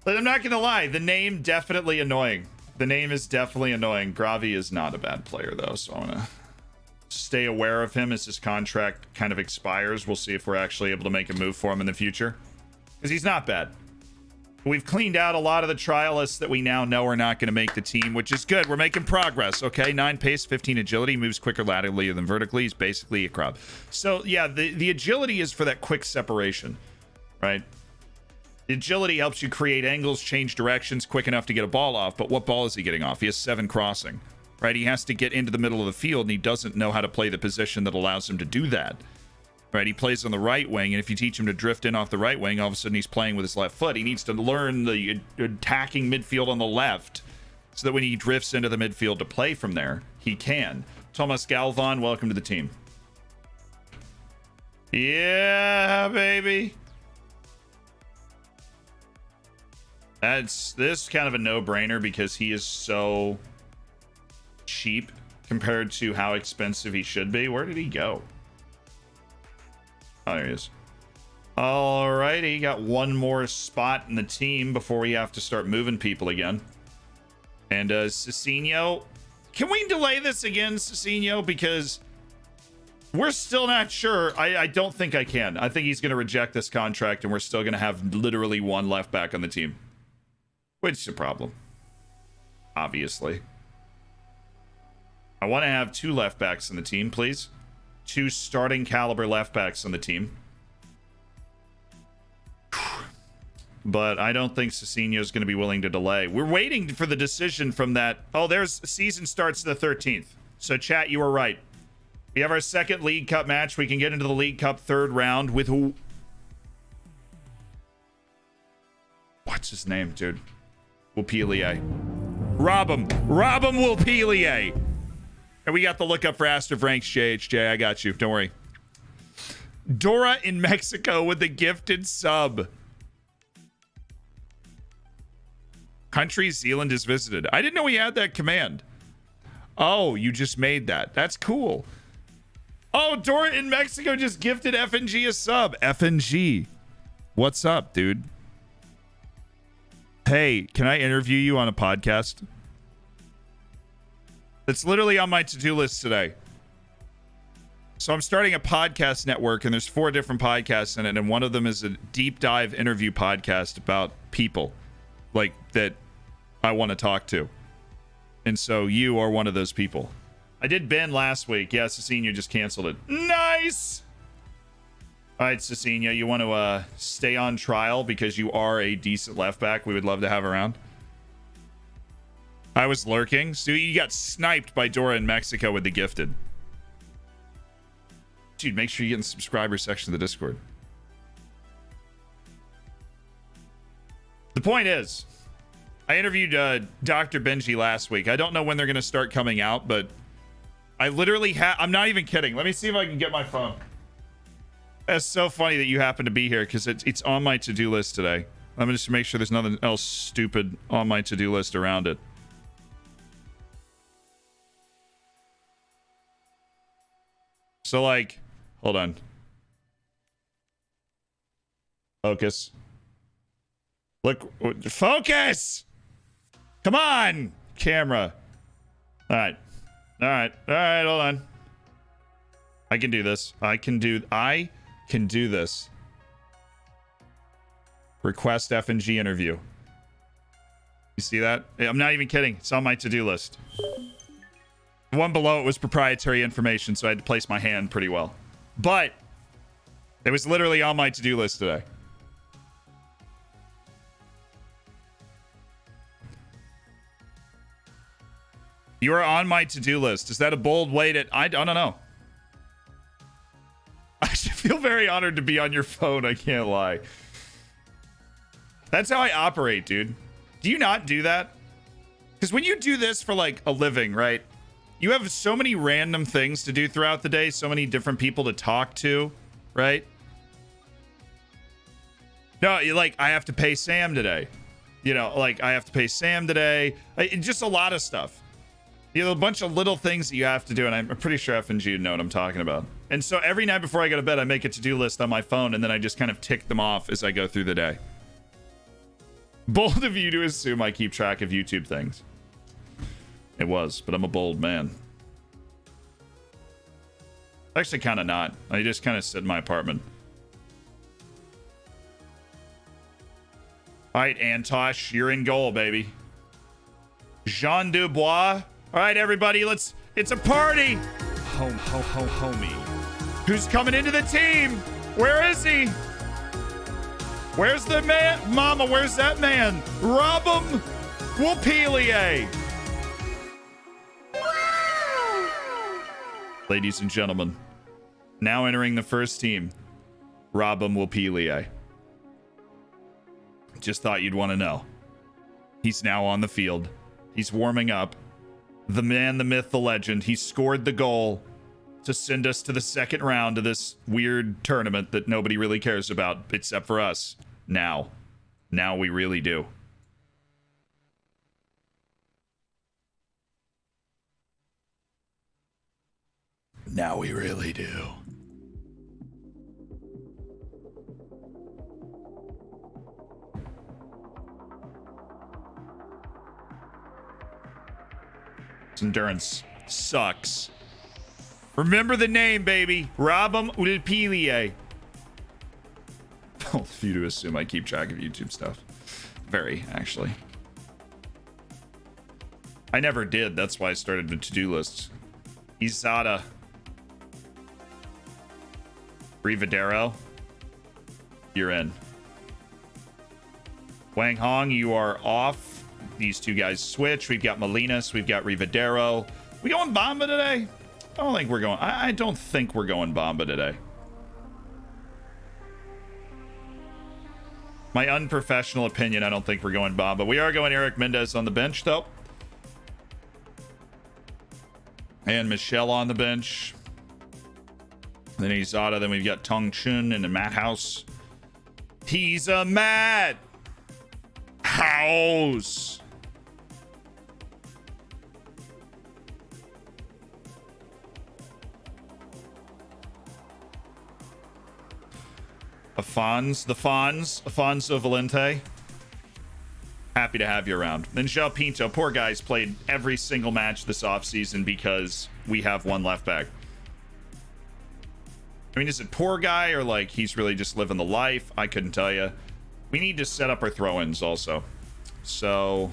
But I'm not going to lie. The name definitely annoying. The name is definitely annoying. Gravi is not a bad player, though, so I'm going to stay aware of him as his contract kind of expires. We'll see if we're actually able to make a move for him in the future. Because he's not bad. We've cleaned out a lot of the trialists that we now know are not going to make the team, which is good. We're making progress, okay? 9 pace, 15 agility, moves quicker laterally than vertically. He's basically a crab. So, yeah, the agility is for that quick separation, right? The agility helps you create angles, change directions quick enough to get a ball off. But what ball is he getting off? He has 7 crossing, right? He has to get into the middle of the field, and he doesn't know how to play the position that allows him to do that. Right, he plays on the right wing, and if you teach him to drift in off the right wing, all of a sudden he's playing with his left foot. He needs to learn the attacking midfield on the left so that when he drifts into the midfield to play from there, he can. Thomas Galvan, welcome to the team. Yeah, baby. This is kind of a no-brainer because he is so cheap compared to how expensive he should be. Where did he go? Oh, there he is. Alrighty, got one more spot in the team before we have to start moving people again. And Cicinho, can we delay this again, Cicinho? Because we're still not sure. I don't think I can. I think he's going to reject this contract, and we're still going to have literally one left back on the team. Which is a problem. Obviously. I want to have 2 left backs on the team, please. 2 starting caliber left backs on the team. But I don't think Cicinho is going to be willing to delay. We're waiting for the decision from that. Oh, there's season starts the 13th. So chat, you were right. We have our second League Cup match. We can get into the League Cup 3rd round with who? What's his name, dude? Wilpelier. Rob him Wilpelier. And we got the lookup for Astor Franks JHJ. I got you. Don't worry. Dora in Mexico with the gifted sub. Country Zealand is visited. I didn't know he had that command. Oh, you just made that. That's cool. Oh, Dora in Mexico just gifted FNG a sub. FNG. What's up, dude? Hey, can I interview you on a podcast? It's literally on my to-do list today. So I'm starting a podcast network, and there's 4 different podcasts in it, and one of them is a deep dive interview podcast about people like that I want to talk to. And so you are one of those people. I did Ben last week. Yeah, Cecilia just canceled it. Nice! All right, Cecilia, you want to stay on trial because you are a decent left back we would love to have around? I was lurking. So you got sniped by Dora in Mexico with the gifted. Dude, make sure you get in the subscriber section of the Discord. The point is, I interviewed Dr. Benji last week. I don't know when they're going to start coming out, but I literally I'm not even kidding. Let me see if I can get my phone. That's so funny that you happen to be here because it's on my to-do list today. I'm just to make sure there's nothing else stupid on my to-do list around it. So, like, hold on. Focus. Look, focus! Come on! Camera. All right, hold on. I can do this. I can do this. Request F&G interview. You see that? I'm not even kidding. It's on my to-do list. The one below it was proprietary information, so I had to place my hand pretty well. But it was literally on my to-do list today. You are on my to-do list. Is that a bold way to... I don't know. I should feel very honored to be on your phone. I can't lie. That's how I operate, dude. Do you not do that? Because when you do this for, like, a living, right? You have so many random things to do throughout the day. So many different people to talk to, right? No, like, I have to pay Sam today. You know, like, I have to pay Sam today. Just a lot of stuff. You know, a bunch of little things that you have to do, and I'm pretty sure F&G would know what I'm talking about. And so every night before I go to bed, I make a to-do list on my phone, and then I just kind of tick them off as I go through the day. Bold of you to assume I keep track of YouTube things. It was, but I'm a bold man. Actually, kind of not. I just kind of sit in my apartment. All right, Antosh, you're in goal, baby. Jean Dubois. All right, everybody, it's a party. Homie. Who's coming into the team? Where is he? Where's the man? Mama, where's that man? Robum Wopelier. Ladies and gentlemen, now entering the first team, Robum Wopelier. Just thought you'd want to know. He's now on the field. He's warming up. The man, the myth, the legend. He scored the goal to send us to the second round of this weird tournament that nobody really cares about except for us. Now we really do. Now we really do. His endurance sucks. Remember the name, baby. Robum Wopelier. Bold of you to assume I keep track of YouTube stuff. Very, actually. I never did. That's why I started the to-do list. Izada. Rivadero. You're in. Wang Hong, you are off. These two guys switch. We've got Molinas. We've got Rivadero. We going Bomba today? I don't think we're going. I don't think we're going Bomba today. My unprofessional opinion, I don't think we're going Bomba. We are going Eric Mendez on the bench, though. And Michelle on the bench. Then Izada. Then we've got Tong Chun and the Matt House. He's a Matt House. Afonso Valente. Happy to have you around. Then João Pinto, poor guy's played every single match this offseason because we have one left back. I mean, is it poor guy or like he's really just living the life? I couldn't tell you. We need to set up our throw-ins also. So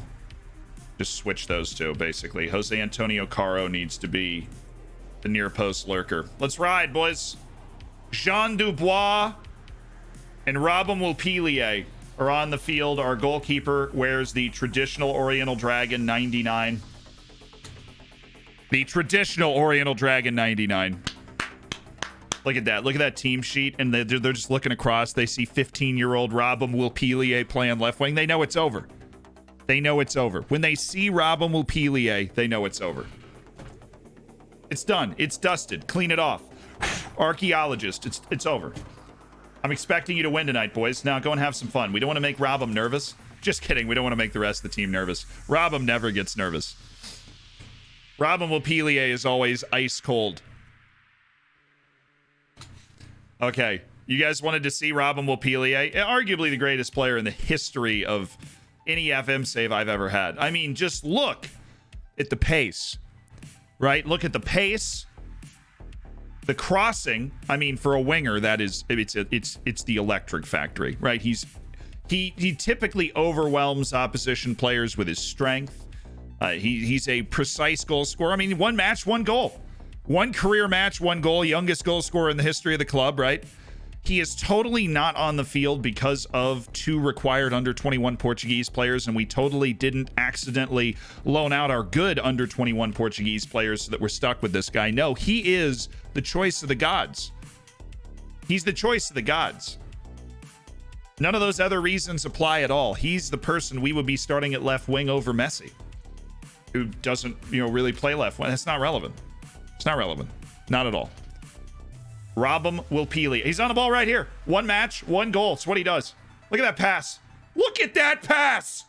just switch those two, basically. Jose Antonio Caro needs to be the near post lurker. Let's ride, boys. Jean Dubois and Robin Wilpilier are on the field. Our goalkeeper wears the traditional Oriental Dragon 99. The traditional Oriental Dragon 99. Look at that. Look at that team sheet. And they're just looking across. They see 15-year-old Robin Wilpilier playing left wing. They know it's over. They know it's over. When they see Robin Wilpilier, they know it's over. It's done. It's dusted. Clean it off. Archaeologist. It's over. I'm expecting you to win tonight, boys. Now go and have some fun. We don't want to make Robin nervous. Just kidding. We don't want to make the rest of the team nervous. Robin never gets nervous. Robin Wilpilier is always ice cold. Okay, you guys wanted to see Robin Wilpilier, arguably the greatest player in the history of any FM save I've ever had. I mean, just look at the pace, right? Look at the pace, the crossing. I mean, for a winger, that is it's the electric factory, right? He typically overwhelms opposition players with his strength. He's a precise goal scorer. I mean, one match, one goal. One career match, one goal, youngest goal scorer in the history of the club, right? He is totally not on the field because of 2 required under-21 Portuguese players, and we totally didn't accidentally loan out our good under-21 Portuguese players so that we're stuck with this guy. No, he is the choice of the gods. He's the choice of the gods. None of those other reasons apply at all. He's the person we would be starting at left wing over Messi, who doesn't, really play left wing. That's not relevant. It's not relevant. Not at all. Robin Wilpilier. He's on the ball right here. One match, one goal. It's what he does. Look at that pass. Look at that pass.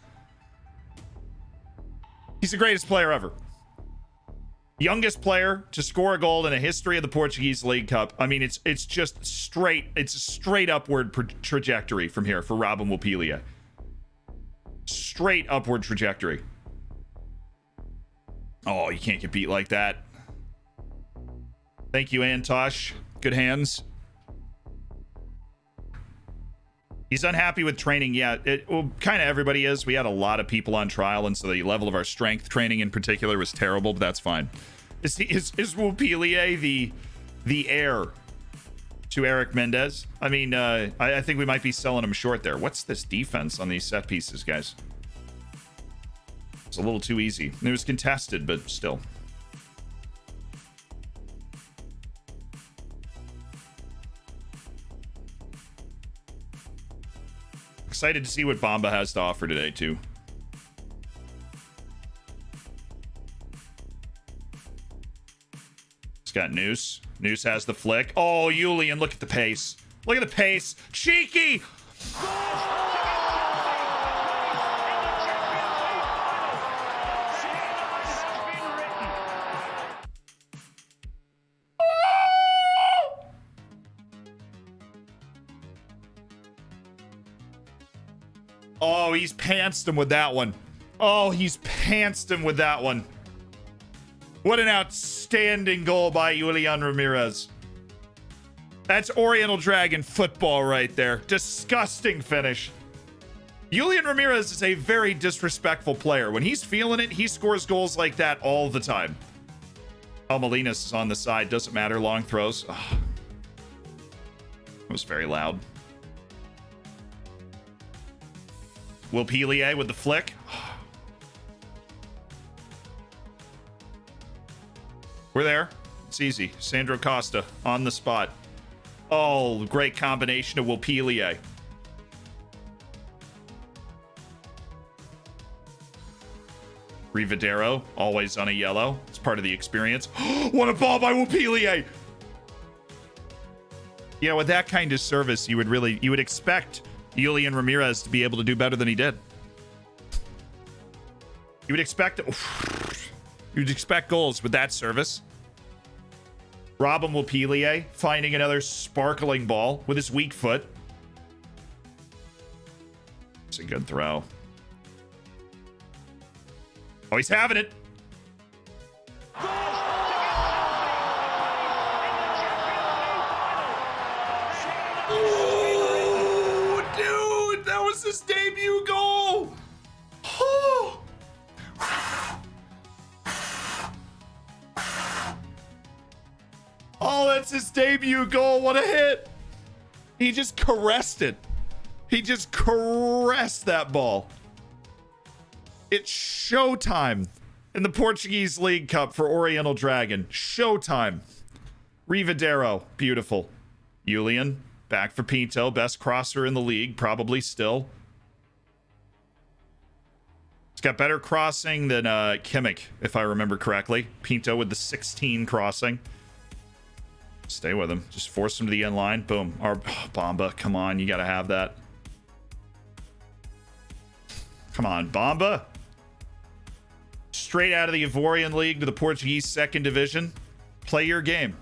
He's the greatest player ever. Youngest player to score a goal in the history of the Portuguese League Cup. I mean, it's just straight. It's a straight upward trajectory from here for Robin Wilpilier. Straight upward trajectory. Oh, you can't get beat like that. Thank you, Antosh. Good hands. He's unhappy with training. Yeah, kind of everybody is. We had a lot of people on trial, and so the level of our strength training in particular was terrible, but that's fine. Is Wilpilier the heir to Eric Mendez? I mean, I think we might be selling him short there. What's this defense on these set pieces, guys? It's a little too easy. It was contested, but still. Excited to see what Bamba has to offer today, too. He's got Noose. Noose has the flick. Oh, Julian, look at the pace. Look at the pace. Cheeky! Oh, he's pantsed him with that one. Oh, he's pantsed him with that one. What an outstanding goal by Julian Ramirez. That's Oriental Dragon football right there. Disgusting finish. Julian Ramirez is a very disrespectful player. When he's feeling it, he scores goals like that all the time. Oh, Molinas is on the side. Doesn't matter. Long throws. Oh. It was very loud. Wilpilier with the flick. We're there. It's easy. Sandro Costa on the spot. Oh, great combination of Wilpilier. Rivadero, always on a yellow. It's part of the experience. What a ball by Wilpilier! You know, with that kind of service, you would expect Julian Ramirez to be able to do better than he did. You would expect goals with that service. Robin Wilpilier finding another sparkling ball with his weak foot. It's a good throw. Oh, he's having it. Oh, dude, that was his debut goal. Oh. Oh, that's his debut goal. What a hit. He just caressed it. He just caressed that ball. It's showtime in the Portuguese League Cup for Oriental Dragon. Showtime. Rivadero, beautiful. Julian, back for Pinto. Best crosser in the league, probably still. He's got better crossing than Kimmich, if I remember correctly. Pinto with the 16 crossing. Stay with him. Just force him to the end line. Boom. Our Bamba, come on. You got to have that. Come on, Bamba. Straight out of the Ivorian League to the Portuguese second division. Play your game.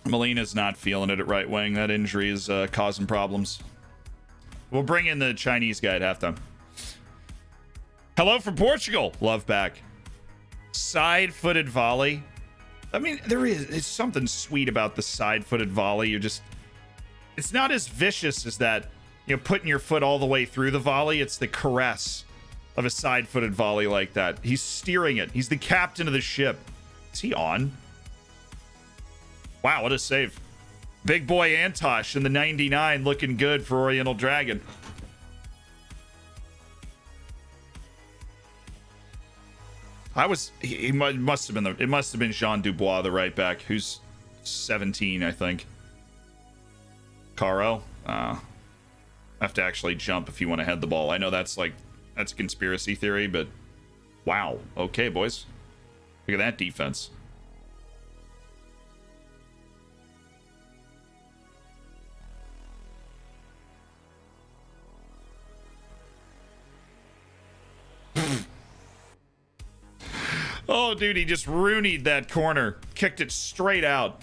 Molina's not feeling it at right wing. That injury is causing problems. We'll bring in the Chinese guy at halftime. Hello from Portugal. Love back. Side-footed volley. I mean, it's something sweet about the side-footed volley. It's not as vicious as that, putting your foot all the way through the volley. It's the caress of a side-footed volley like that. He's steering it. He's the captain of the ship. Is he on? Wow, what a save. Big boy Antosh in the 99 looking good for Oriental Dragon. It must have been Jean Dubois, the right back, who's 17, I think. Caro, I have to actually jump if you want to head the ball. I know that's a conspiracy theory, but wow. Okay, boys. Look at that defense. Oh, dude, he just Rooney'd that corner. Kicked it straight out.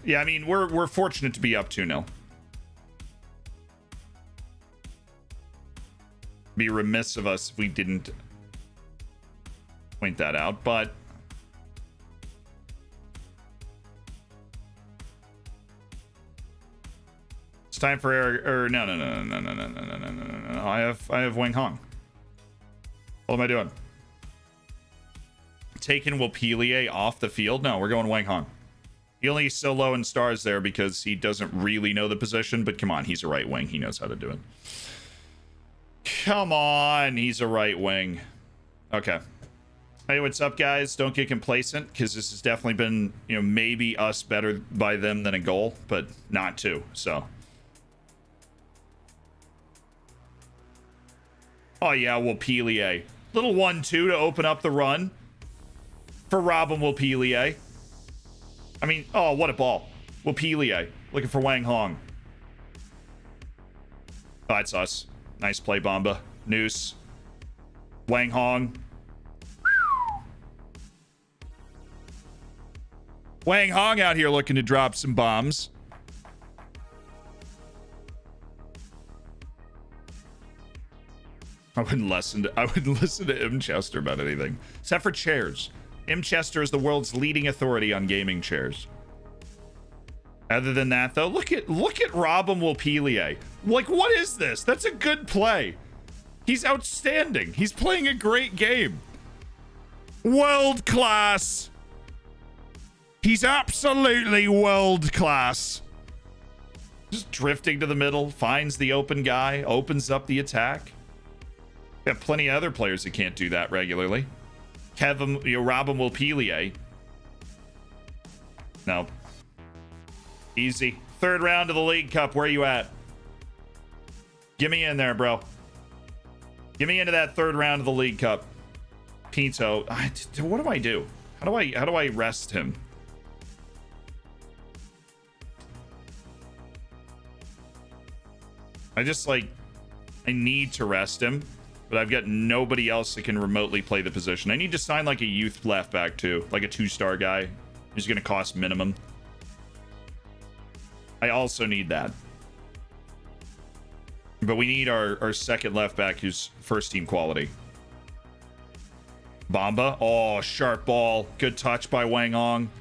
Yeah, I mean, we're fortunate to be up 2-0. Be remiss of us if we didn't point that out, but it's time for Eric. No. I have Wang Hong. What am I doing? Taking Wapilier off the field? No, we're going Wang Hong. He only is so low in stars there because he doesn't really know the position, but come on, he's a right wing. He knows how to do it. Come on, he's a right wing. Okay. Hey, what's up, guys? Don't get complacent, because this has definitely been, maybe us better by them than a goal, but not two, so. Oh, yeah, Wapilier. Little 1-2 to open up the run for Robin Wapilier. I mean, oh, what a ball. Wapilier looking for Wang Hong. Oh, that's us. Nice play, Bamba. Noose. Wang Hong. Wang Hong out here looking to drop some bombs. I wouldn't listen to M. Chester about anything. Except for chairs. M. Chester is the world's leading authority on gaming chairs. Other than that, though, look at Robin Wapilier. What is this? That's a good play. He's outstanding. He's playing a great game. World class. He's absolutely world class. Just drifting to the middle, finds the open guy, opens up the attack. We have plenty of other players that can't do that regularly. Robin Wapilier. No. Easy. Third round of the League Cup. Where are you at? Get me in there, bro. Get me into that third round of the League Cup. Pinto. What do I do? How do I rest him? I need to rest him, but I've got nobody else that can remotely play the position. I need to sign like a youth left back too, like a 2-star guy who's going to cost minimum. I also need that. But we need our second left back who's first team quality. Bamba. Oh, sharp ball. Good touch by Wang Hong.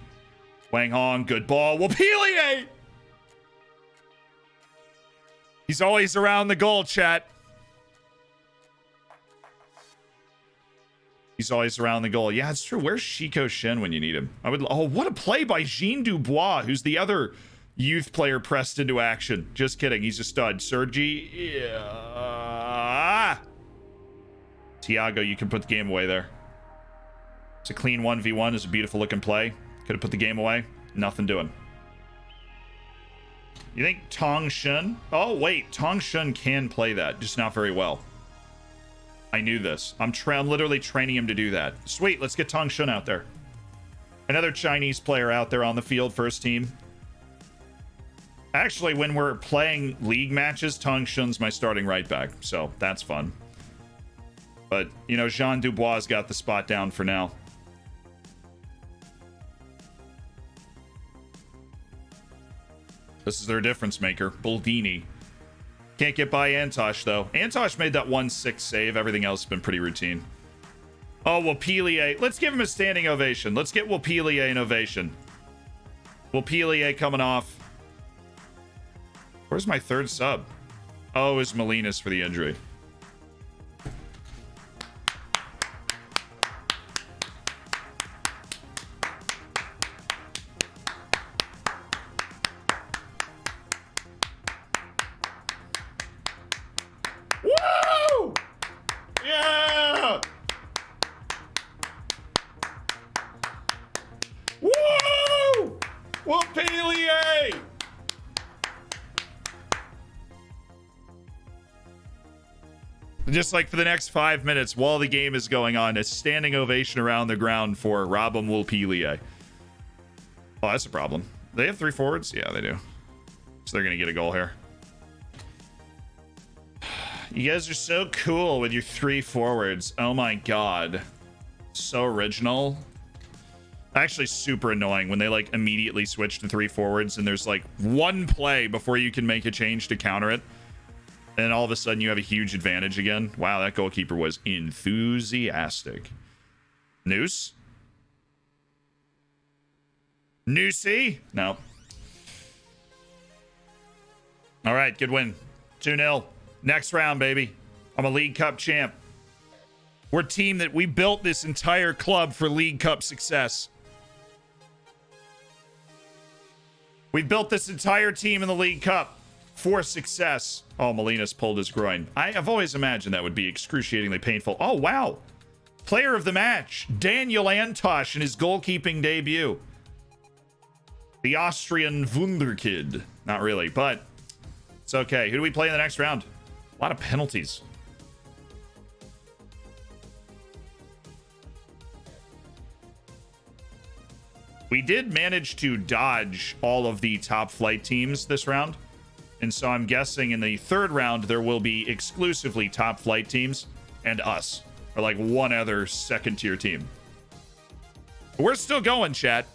Wang Hong, good ball. Wapilier! He's always around the goal, chat. He's always around the goal. Yeah, it's true. Where's Shiko Shin when you need him? Oh, what a play by Jean Dubois, who's the other youth player pressed into action. Just kidding. He's a stud. Sergi. Yeah. Thiago, you can put the game away there. It's a clean 1v1. It's a beautiful looking play. Could have put the game away. Nothing doing. You think Tong Shun? Oh, wait. Tong Shun can play that, just not very well. I knew this. I'm literally training him to do that. Sweet. Let's get Tong Shun out there. Another Chinese player out there on the field, first team. Actually, when we're playing league matches, Tong Shun's my starting right back, so that's fun. But, you know, Jean Dubois got the spot down for now. This is their difference maker, Boldini. Can't get by Antosh, though. Antosh made that 1-6 save. Everything else has been pretty routine. Oh, Wapilier. Let's give him a standing ovation. Let's get Wapilier an ovation. Wapilier coming off. Where's my third sub? Oh, is Molinas for the injury. Woo! Yeah! Woo! Wapilier! Just like for the next 5 minutes while the game is going on, a standing ovation around the ground for Robin Wapilier. Oh, that's a problem. They have 3 forwards? Yeah, they do. So they're going to get a goal here. You guys are so cool with your 3 forwards. Oh my god. So original. Actually super annoying when they like immediately switch to 3 forwards and there's like one play before you can make a change to counter it. And all of a sudden you have a huge advantage again. Wow, that goalkeeper was enthusiastic. Noose? Noosey? No. All right, good win. 2-0. Next round, baby. I'm a League Cup champ. We're a team that we built this entire club for League Cup success. We built this entire team in the League Cup for success. Oh, Molinas pulled his groin. I've always imagined that would be excruciatingly painful. Oh, wow. Player of the match, Daniel Antosh in his goalkeeping debut. The Austrian Wunderkid. Not really, but it's okay. Who do we play in the next round? A lot of penalties. We did manage to dodge all of the top flight teams this round. And so I'm guessing in the third round, there will be exclusively top flight teams and us, or like one other second tier team. We're still going, chat.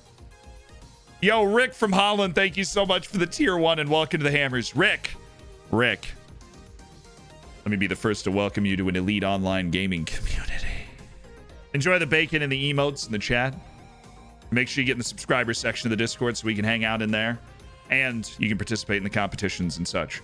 Yo, Rick from Holland, thank you so much for the tier 1 and welcome to the Hammers. Rick. Let me be the first to welcome you to an elite online gaming community. Enjoy the bacon and the emotes in the chat. Make sure you get in the subscriber section of the Discord so we can hang out in there. And you can participate in the competitions and such.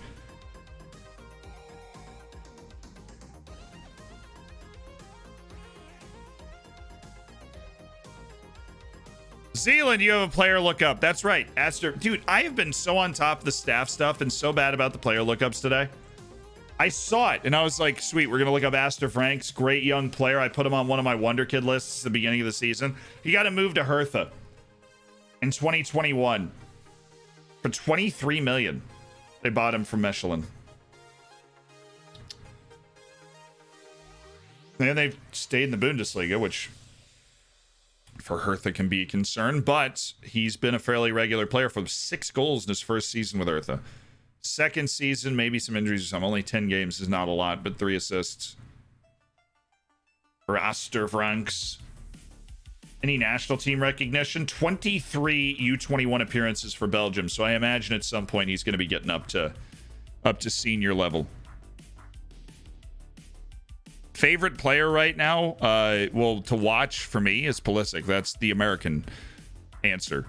Zealand, you have a player lookup. That's right. Aster. Dude, I have been so on top of the staff stuff and so bad about the player lookups today. I saw it and I was like, sweet, we're going to look up Aster Franks. Great young player. I put him on one of my Wonder Kid lists at the beginning of the season. He got to move to Hertha in 2021 for 23 million. They bought him from Michelin. And they've stayed in the Bundesliga, which for Hertha can be a concern, but he's been a fairly regular player for 6 goals in his first season with Hertha. Second season, maybe some injuries or something. Only 10 games is not a lot, but 3 assists. For Aster Franks. Any national team recognition? 23 U21 appearances for Belgium, so I imagine at some point he's going to be getting up to senior level. Favorite player right now, well, to watch for me is Pulisic. That's the American answer.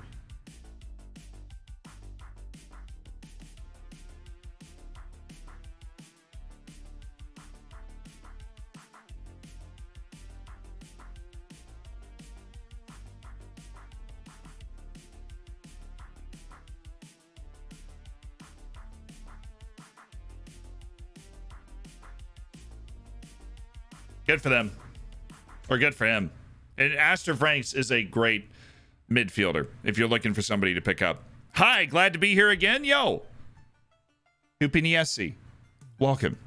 Good for them. Or good for him. And Astor Franks is a great midfielder if you're looking for somebody to pick up. Hi, glad to be here again. Yo. Upiniesi. Welcome.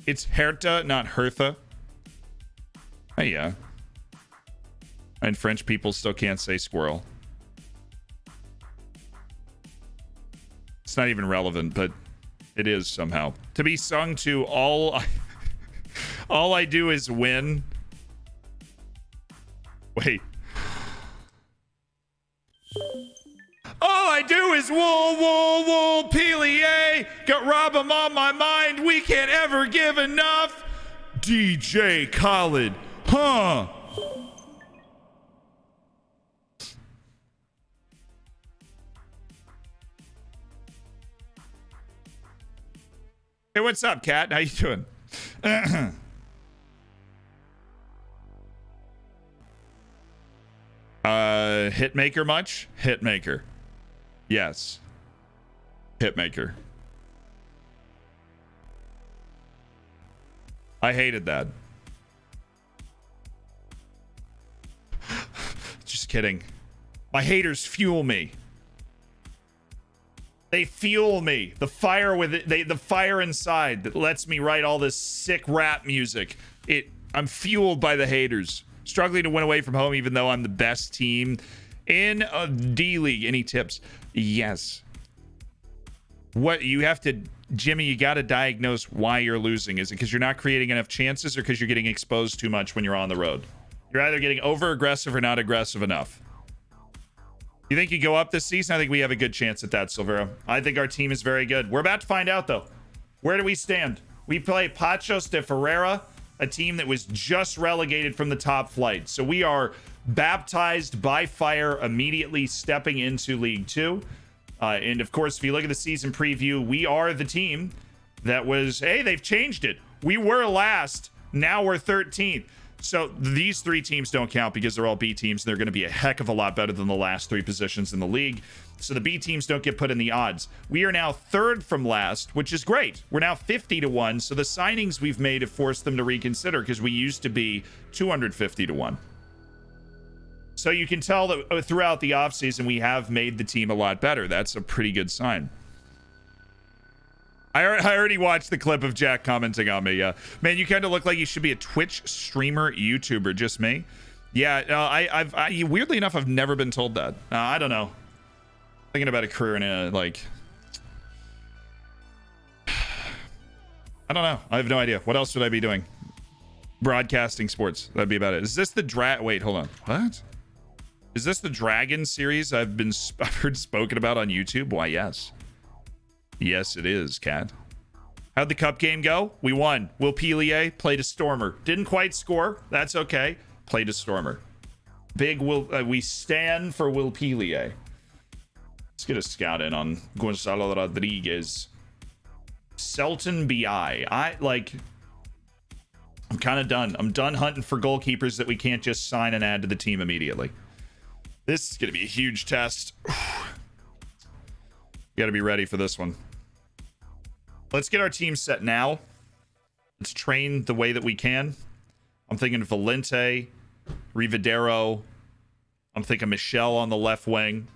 It's Hertha, not Hertha. Oh, yeah. And French people still can't say squirrel. It's not even relevant, but it is somehow. To be sung to all I do is win. Wait. All I do is wool, Pilier. Got Rob 'em on my mind. We can't ever give enough. DJ Khaled. Huh. Hey, what's up, Kat? How you doing? Hitmaker much? Hitmaker. Yes. Hitmaker. I hated that. Just kidding. My haters fuel me. They fuel me. The fire with it, the fire inside that lets me write all this sick rap music. I'm fueled by the haters. Struggling to win away from home, even though I'm the best team in a D League. Any tips? Yes. What you have to, Jimmy, you got to diagnose why you're losing. Is it because you're not creating enough chances, or because you're getting exposed too much when you're on the road? You're either getting over aggressive or not aggressive enough. You think you go up this season? I think we have a good chance at that, Silvero. I think our team is very good. We're about to find out, though. Where do we stand? We play Pachos de Ferreira, a team that was just relegated from the top flight. So we are baptized by fire, immediately stepping into League 2. And of course, if you look at the season preview, we are the team that was, hey, they've changed it. We were last. Now we're 13th. So these three teams don't count because they're all B teams. They're going to be a heck of a lot better than the last three positions in the league. So the B teams don't get put in the odds. We are now third from last, which is great. We're now 50-1. So the signings we've made have forced them to reconsider, because we used to be 250-1. So you can tell that throughout the offseason, we have made the team a lot better. That's a pretty good sign. I already watched the clip of Jack commenting on me. Yeah, man, you kind of look like you should be a Twitch streamer, YouTuber. Just me. Yeah, I weirdly enough, I've never been told that. I don't know. Thinking about a career in a, like, I don't know. I have no idea. What else would I be doing? Broadcasting sports. That'd be about it. Is this the wait, hold on. What? Is this the Dragon series I've heard spoken about on YouTube? Why, yes. Yes, it is, Kat. How'd the cup game go? We won. Will Pilier played a Stormer. Didn't quite score. That's okay. Played a Stormer. Big Will. We stand for Will Pilier. Let's get a scout in on Gonzalo Rodriguez. Selton BI. I'm kind of done. I'm done hunting for goalkeepers that we can't just sign and add to the team immediately. This is going to be a huge test. You got to be ready for this one. Let's get our team set now. Let's train the way that we can. I'm thinking Valente, Rivadero. I'm thinking Michelle on the left wing.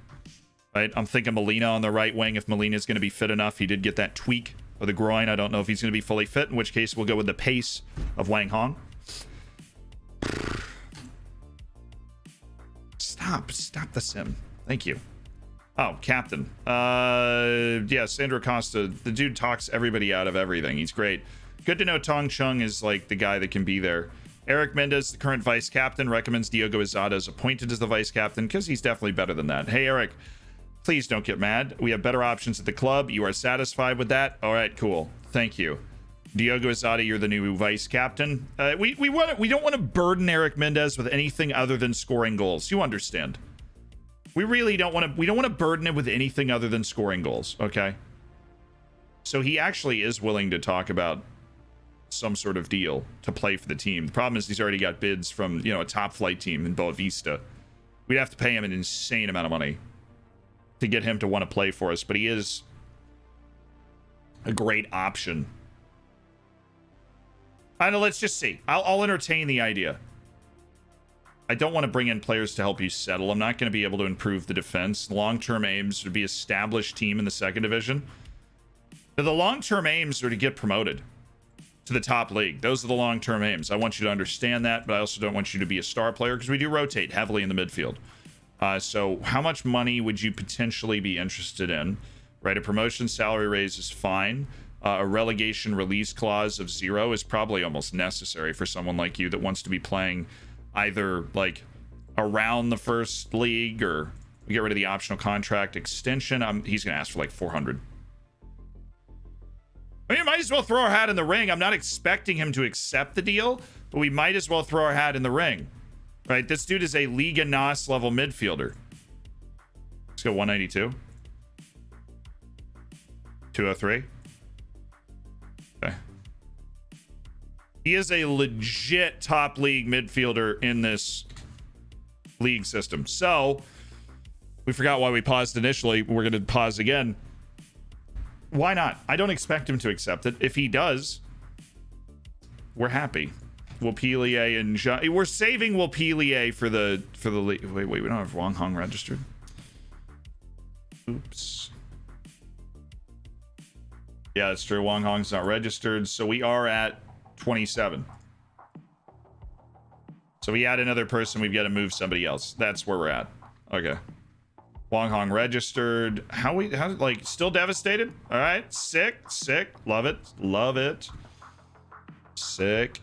Right? I'm thinking Molina on the right wing if Molina's going to be fit enough. He did get that tweak of the groin. I don't know if he's going to be fully fit, in which case we'll go with the pace of Wang Hong. Stop the sim. Thank you. Oh, captain. Yeah, Sandro Costa. The dude talks everybody out of everything. He's great. Good to know Tong Chung is like the guy that can be there. Eric Mendez, the current vice captain, recommends Diogo Izada is appointed as the vice captain because he's definitely better than that. Hey, Eric, please don't get mad. We have better options at the club. You are satisfied with that? All right, cool. Thank you. Diogo Azadi, you're the new vice captain. We don't want to burden Eric Mendez with anything other than scoring goals. You understand? We really don't want to. We don't want to burden him with anything other than scoring goals. Okay. So he actually is willing to talk about some sort of deal to play for the team. The problem is he's already got bids from, you know, a top flight team in Boa Vista. We'd have to pay him an insane amount of money to get him to want to play for us, but he is a great option. I know, let's just see. I'll entertain the idea. I don't want to bring in players to help you settle. I'm not going to be able to improve the defense. Long-term aims would be established team in the second division. But the long-term aims are to get promoted to the top league. Those are the long-term aims. I want you to understand that, but I also don't want you to be a star player because we do rotate heavily in the midfield. So how much money would you potentially be interested in? Right, a promotion salary raise is fine. A relegation release clause of 0 is probably almost necessary for someone like you that wants to be playing either like around the first league, or we get rid of the optional contract extension. He's going to ask for like 400. I mean, might as well throw our hat in the ring. I'm not expecting him to accept the deal, but we might as well throw our hat in the ring. Right? This dude is a Liga NOS level midfielder. Let's go 192. 203. Okay. He is a legit top league midfielder in this league system. So, we forgot why we paused initially. We're going to pause again. Why not? I don't expect him to accept it. If he does, we're happy. Wapilier and Jean. We're saving Wapilier for the league. Wait, we don't have Wang Hong registered. Oops. Yeah, that's true. Wang Hong's not registered, so we are at 27. So we add another person, we've got to move somebody else. That's where we're at. Okay. Wang Hong registered. How like still devastated? All right. Sick. Love it. Sick.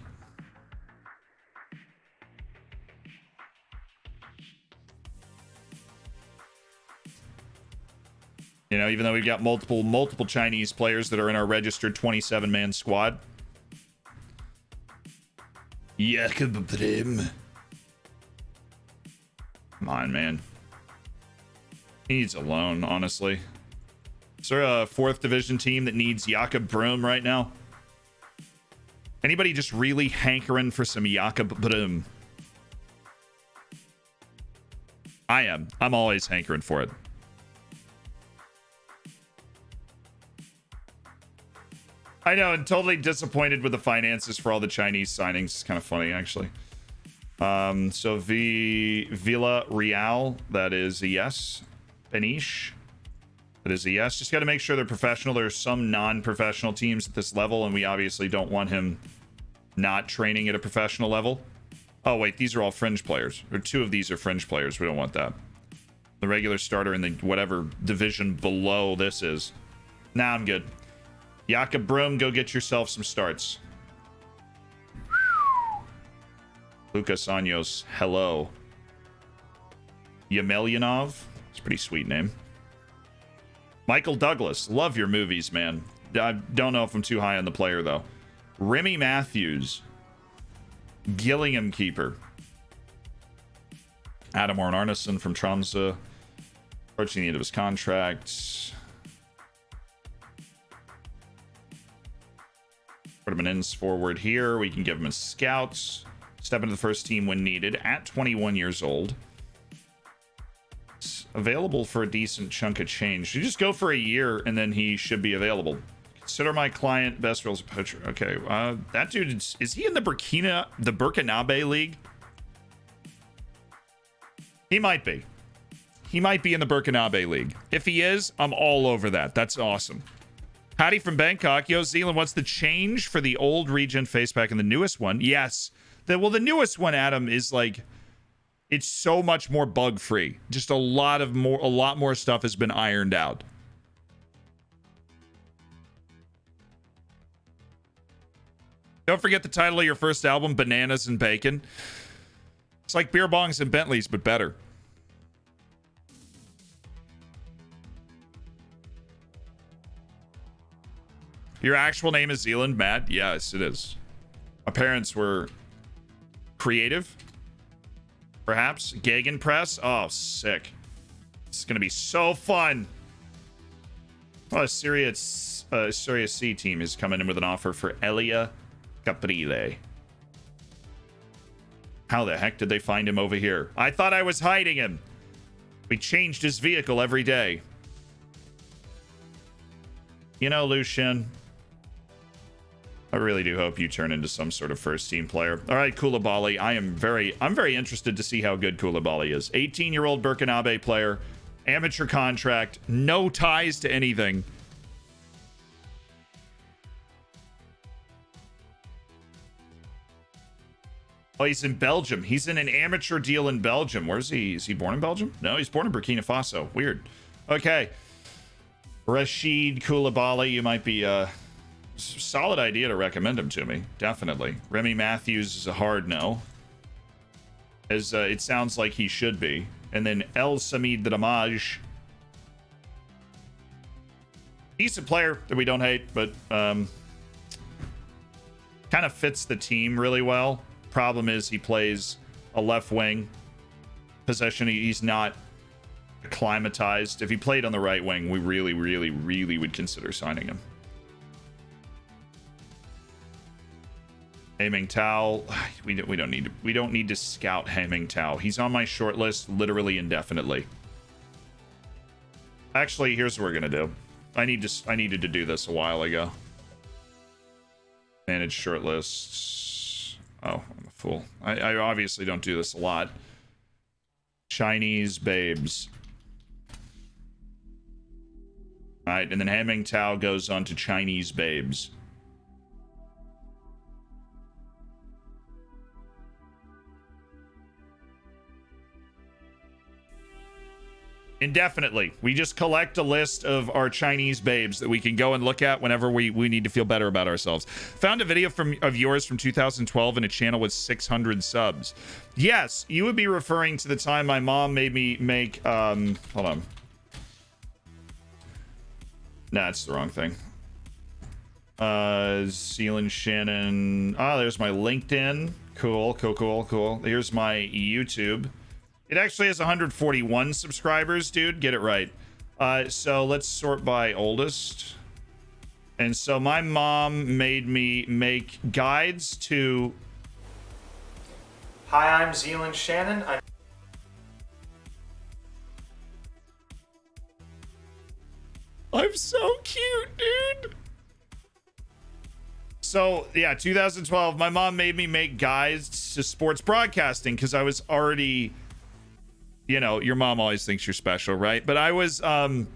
You know, even though we've got multiple Chinese players that are in our registered 27-man squad. Come on, man. He needs a loan, honestly. Is there a 4th division team that needs Jakob Broom right now? Anybody just really hankering for some Jakob Broom? I am. I'm always hankering for it. I know, and totally disappointed with the finances for all the Chinese signings. It's kind of funny, actually. So Villa Real, that is a yes. Peniche, that is a yes. Just got to make sure they're professional. There are some non-professional teams at this level, and we obviously don't want him not training at a professional level. Oh, wait, these are all fringe players. Or 2 of these are fringe players. We don't want that. The regular starter in the whatever division below this is. Nah, I'm good. Jakob Broom, go get yourself some starts. Lucas Anyos, hello. Yemelyanov, it's a pretty sweet name. Michael Douglas, love your movies, man. I don't know if I'm too high on the player, though. Remy Matthews, Gillingham keeper. Adam Arnason from Tromsø, approaching the end of his contract. Put him an ends forward here. We can give him a scouts. Step into the first team when needed. At 21 years old. It's available for a decent chunk of change. You just go for a year and then he should be available. Consider my client best roles poacher. Okay, that dude is he in the Burkinabe League? He might be. He might be in the Burkinabe League. If he is, I'm all over that. That's awesome. Howdy from Bangkok. Yo, Zealand, what's the change for the old regen facepack and the newest one? Yes. The newest one, Adam, is like, it's so much more bug free. Just a lot more stuff has been ironed out. Don't forget the title of your first album, Bananas and Bacon. It's like beer bongs and Bentleys, but better. Your actual name is Zealand, Matt? Yes, it is. My parents were creative, perhaps. Gegenpress. Oh, sick. This is gonna be so fun. Oh, Syria C team is coming in with an offer for Elia Caprile. How the heck did they find him over here? I thought I was hiding him. We changed his vehicle every day. You know, Lucian, I really do hope you turn into some sort of first team player. All right, Koulibaly. I'm very interested to see how good Koulibaly is. 18-year-old Burkinabe player, amateur contract, no ties to anything. Oh, he's in Belgium. He's in an amateur deal in Belgium. Where's he? Is he born in Belgium? No, he's born in Burkina Faso. Weird. Okay. Rashid Koulibaly, you might be a solid idea to recommend him to me. Definitely. Remy Matthews is a hard no, as it sounds like he should be. And then El Samid Dramaj. Decent player that we don't hate, but kind of fits the team really well. Problem is he plays a left wing possession. He's not acclimatized. If he played on the right wing, we really would consider signing him. Haeming Tao, we don't need to scout Haeming Tao. He's on my short list literally indefinitely. Actually, here's what we're gonna do. I needed to do this a while ago. Manage short lists. Oh, I'm a fool. I obviously don't do this a lot. Chinese babes. All right, and then Haeming Tao goes on to Chinese babes. Indefinitely. We just collect a list of our Chinese babes that we can go and look at whenever we need to feel better about ourselves. Found a video of yours from 2012 in a channel with 600 subs. Yes, you would be referring to the time my mom made me make hold on. Nah, it's the wrong thing. Zealand Shannon. Ah, there's my LinkedIn. Cool. Here's my YouTube. It actually has 141 subscribers, dude. Get it right. So let's sort by oldest. And so my mom made me make guides to... Hi, I'm Zealand Shannon. I'm so cute, dude. So, yeah, 2012, my mom made me make guides to sports broadcasting because I was already... You know, your mom always thinks you're special, right? But so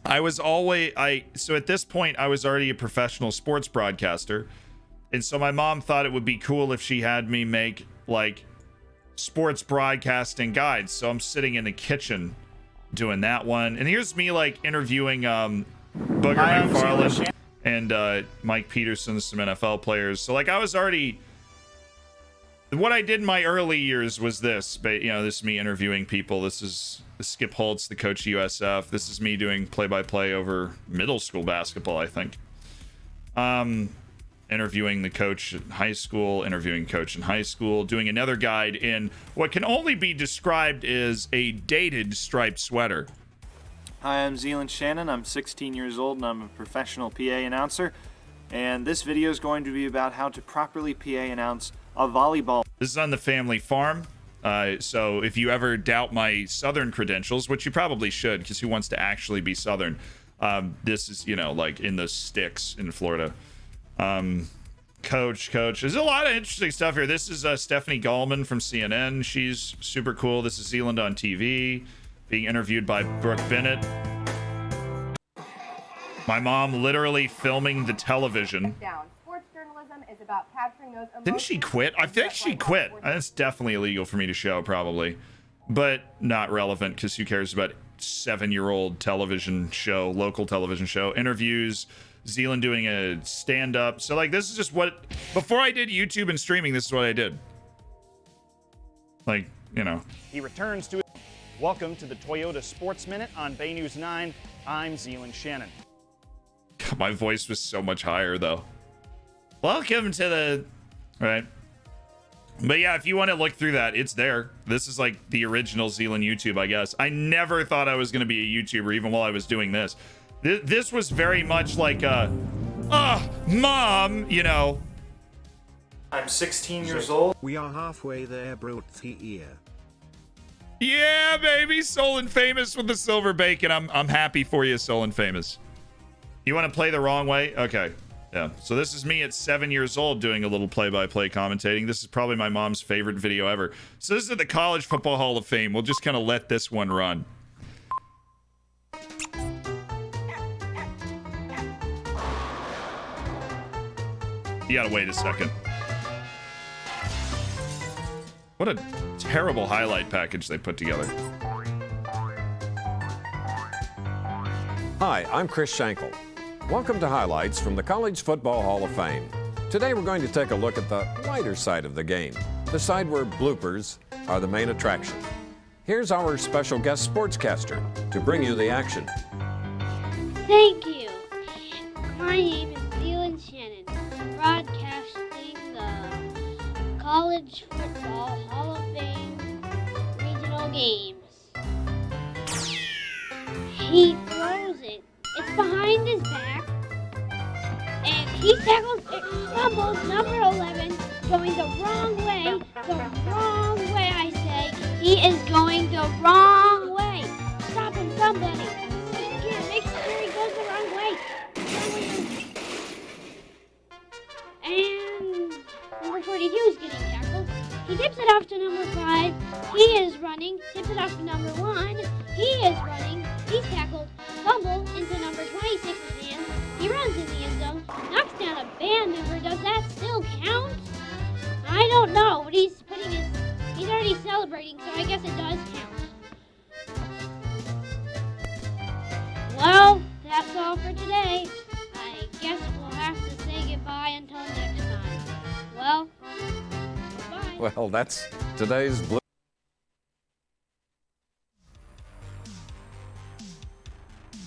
at this point, I was already a professional sports broadcaster. And so my mom thought it would be cool if she had me make, like, sports broadcasting guides. So I'm sitting in the kitchen doing that one. And here's me, like, interviewing Booger McFarland and Mike Peterson, some NFL players. So, like, I was already... What I did in my early years was this, but you know, this is me interviewing people. This is Skip Holtz, the coach of USF. This is me doing play-by-play over middle school basketball, I think. Interviewing the coach in high school, interviewing coach in high school, doing another guide in what can only be described as a dated striped sweater. Hi, I'm Zealand Shannon. I'm 16 years old and I'm a professional PA announcer. And this video is going to be about how to properly PA announce a volleyball. This is on the family farm. So if you ever doubt my Southern credentials, which you probably should, because who wants to actually be Southern? This is, you know, like in the sticks in Florida. Coach. There's a lot of interesting stuff here. This is Stephanie Gallman from CNN. She's super cool. This is Zealand on TV, being interviewed by Brooke Bennett. My mom literally filming the television. Sports journalism is about capturing those emotions. Didn't she quit? I think she quit. That's definitely illegal for me to show, probably. But not relevant, because who cares about 7-year-old television show, local television show. Interviews, Zealand doing a stand-up. So, like, this is just what... Before I did YouTube and streaming, this is what I did. Like, you know. He returns to it. Welcome to the Toyota Sports Minute on Bay News 9. I'm Zealand Shannon. My voice was so much higher though. Welcome to the right. But yeah, if you want to look through that, it's there. This is like the original Zealand YouTube, I guess. I never thought I was going to be a YouTuber even while I was doing this. This was very much like a, mom, you know. I'm 16 years old. We are halfway there, bro. Here. Yeah, baby, Soul and Famous with the silver bacon. I'm happy for you, Soul and Famous. You want to play the wrong way? Okay. Yeah. So this is me at 7 years old doing a little play-by-play commentating. This is probably my mom's favorite video ever. So this is at the College Football Hall of Fame. We'll just kind of let this one run. You gotta wait a second. What a terrible highlight package they put together. Hi, I'm Chris Schenkel. Welcome to highlights from the College Football Hall of Fame. Today we're going to take a look at the lighter side of the game, the side where bloopers are the main attraction. Here's our special guest sportscaster to bring you the action. Thank you. My name is Zealand Shannon, broadcasting the College Football Hall of Fame regional games. He throws it. It's behind his back. And he tackles it, fumbles, number 11, going the wrong way. The wrong way, I say. He is going the wrong way. Stop him, somebody. Make sure he goes the wrong way. And number 42 is getting tackled. He tips it off to number 5. He is running. Tips it off to number 1. He is running. He's tackled. Fumble into number 26's hands. He runs in the end zone. Knocks down a band member. Does that still count? I don't know, but he's already celebrating, so I guess it does count. Well, that's all for today. I guess we'll have to say goodbye until next time. Well, bye. Well, that's today's blue.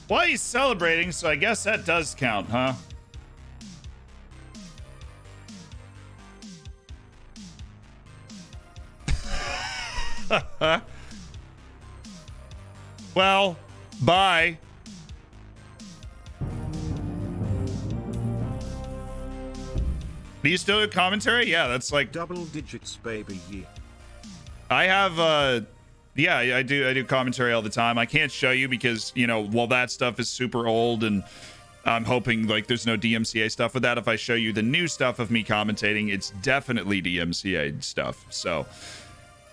Well, he's celebrating, so I guess that does count, huh? Well, bye. Do you still do commentary? Yeah, that's like Double digits, baby. I have yeah, I do commentary all the time. I can't show you because, you know, well, that stuff is super old and I'm hoping like there's no DMCA stuff with that. If I show you the new stuff of me commentating, it's definitely DMCA stuff. So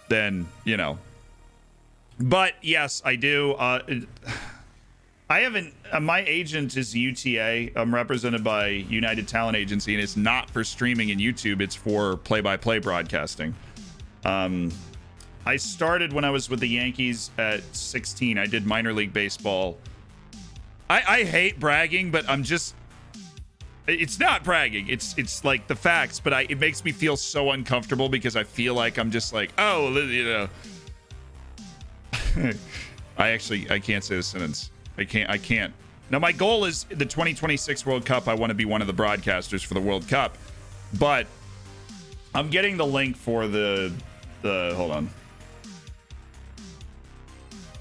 then, you know, but yes, I do. I haven't, my agent is UTA. I'm represented by United Talent Agency, and it's not for streaming in YouTube. It's for play-by-play broadcasting. I started when I was with the Yankees at 16. I did minor league baseball. I hate bragging, but I'm just, it's not bragging. It's like the facts, but it makes me feel so uncomfortable because I feel like I'm just like, oh, you know. I can't say this sentence. I can't. Now, my goal is the 2026 World Cup. I want to be one of the broadcasters for the World Cup, but I'm getting the link for the hold on.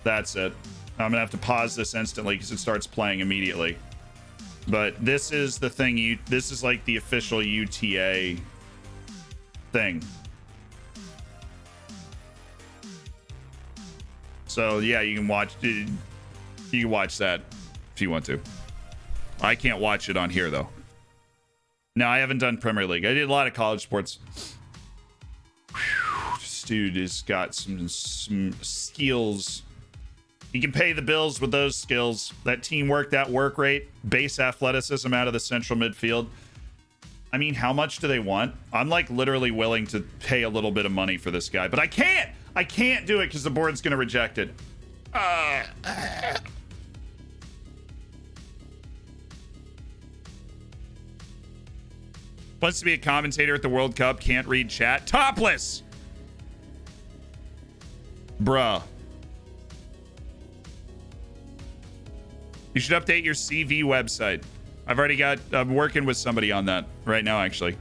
That's it. I'm gonna have to pause this instantly because it starts playing immediately. But this is the thing. This is like the official UTA thing. So yeah, you can watch that if you want to. I can't watch it on here though. No, I haven't done Premier League. I did a lot of college sports. Whew, this dude has got some skills. He can pay the bills with those skills. That teamwork, that work rate, base athleticism out of the central midfield. I mean, how much do they want? I'm like literally willing to pay a little bit of money for this guy, but I can't. I can't do it because the board's going to reject it. Wants to be a commentator at the World Cup, can't read chat. Topless! Bruh. You should update your CV website. I'm working with somebody on that right now, actually.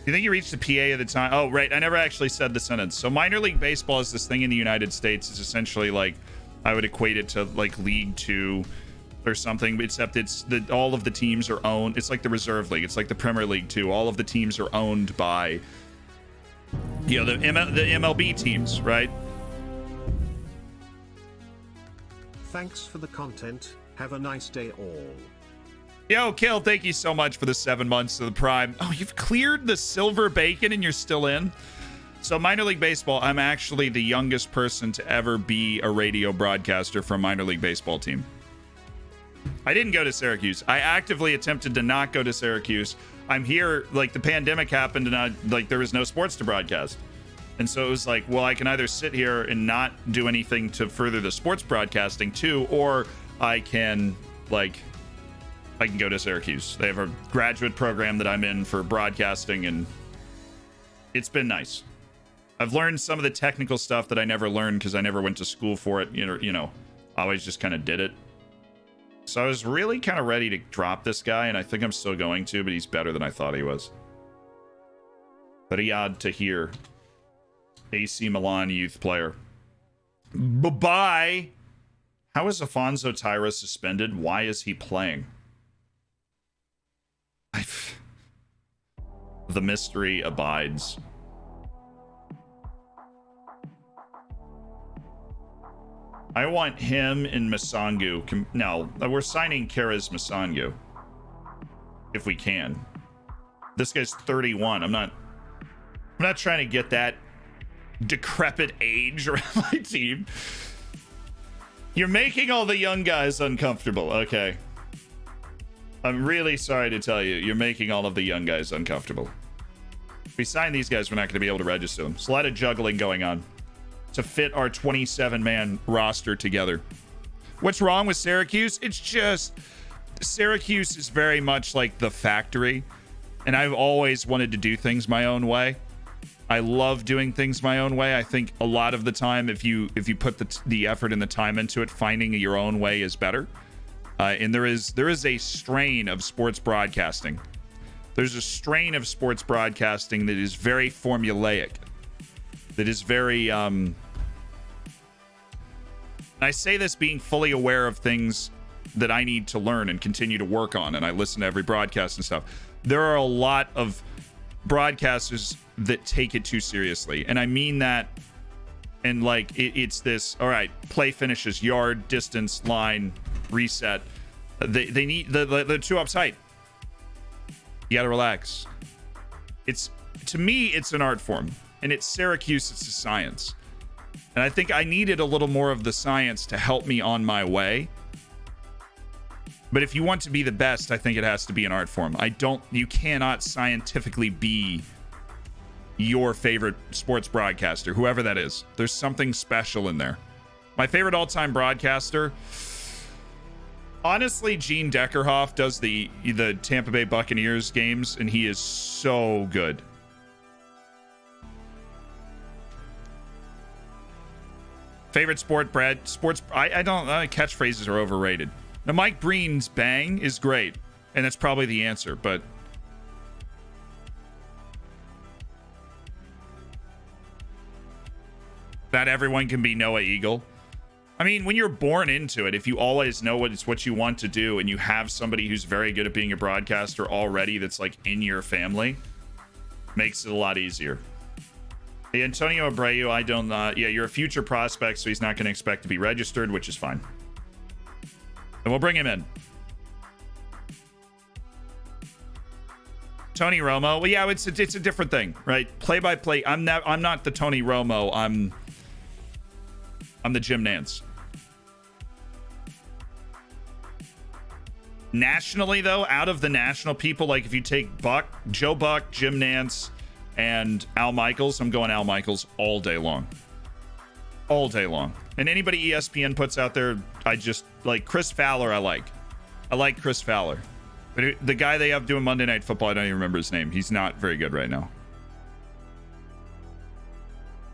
You think you reached the PA at the time? Oh, right. I never actually said the sentence. So minor league baseball is this thing in the United States. It's essentially like, I would equate it to like League 2 or something, except it's all of the teams are owned. It's like the Reserve League. It's like the Premier League 2. All of the teams are owned by, you know, the MLB teams, right? Thanks for the content. Have a nice day all. Yo, Kill, thank you so much for the 7 months of the Prime. Oh, you've cleared the silver bacon and you're still in? So minor league baseball, I'm actually the youngest person to ever be a radio broadcaster for a minor league baseball team. I didn't go to Syracuse. I actively attempted to not go to Syracuse. I'm here, like the pandemic happened and there was no sports to broadcast. And so it was like, well, I can either sit here and not do anything to further the sports broadcasting too, or I can go to Syracuse. They have a graduate program that I'm in for broadcasting, and it's been nice. I've learned some of the technical stuff that I never learned because I never went to school for it. You know, I always just kind of did it. So I was really kind of ready to drop this guy, and I think I'm still going to, but he's better than I thought he was. Riyad Tahir, AC Milan youth player. Bye-bye. How is Afonso Tyra suspended? Why is he playing? The mystery abides. I want him and Masangu. No, we're signing Kara's Masangu. If we can. This guy's 31. I'm not trying to get that decrepit age around my team. You're making all the young guys uncomfortable. Okay. I'm really sorry to tell you, you're making all of the young guys uncomfortable. If we sign these guys, we're not going to be able to register them. There's a lot of juggling going on to fit our 27-man roster together. What's wrong with Syracuse? It's just Syracuse is very much like the factory, and I've always wanted to do things my own way. I love doing things my own way. I think a lot of the time, if you put the effort and the time into it, finding your own way is better. And there is a strain of sports broadcasting. There's a strain of sports broadcasting that is very formulaic. That is very and I say this being fully aware of things that I need to learn and continue to work on, and I listen to every broadcast and stuff. There are a lot of broadcasters that take it too seriously, and I mean that. And like it's this, all right, play finishes, yard, distance, line, reset. They need the two up tight. You gotta relax. To me, it's an art form, and it's Syracuse. It's a science, and I think I needed a little more of the science to help me on my way. But if you want to be the best, I think it has to be an art form. You cannot scientifically be your favorite sports broadcaster, whoever that is. There's something special in there. My favorite all-time broadcaster, honestly, Gene Deckerhoff does the Tampa Bay Buccaneers games, and he is so good. Favorite sport, Brad? Sports, I don't, catchphrases are overrated. Now, Mike Breen's bang is great, and that's probably the answer, but not everyone can be Noah Eagle. I mean, when you're born into it, if you always know what you want to do, and you have somebody who's very good at being a broadcaster already that's like in your family, makes it a lot easier. Hey, Antonio Abreu, I don't, you're a future prospect, so he's not going to expect to be registered, which is fine. And we'll bring him in. Tony Romo, well, yeah, it's a different thing, right? Play by play. I'm not the Tony Romo. I'm the Jim Nance. Nationally, though, out of the national people, like if you take Joe Buck, Jim Nance, and Al Michaels, I'm going Al Michaels all day long. All day long. And anybody ESPN puts out there, I just like Chris Fowler. I like Chris Fowler. But the guy they have doing Monday Night Football, I don't even remember his name. He's not very good right now.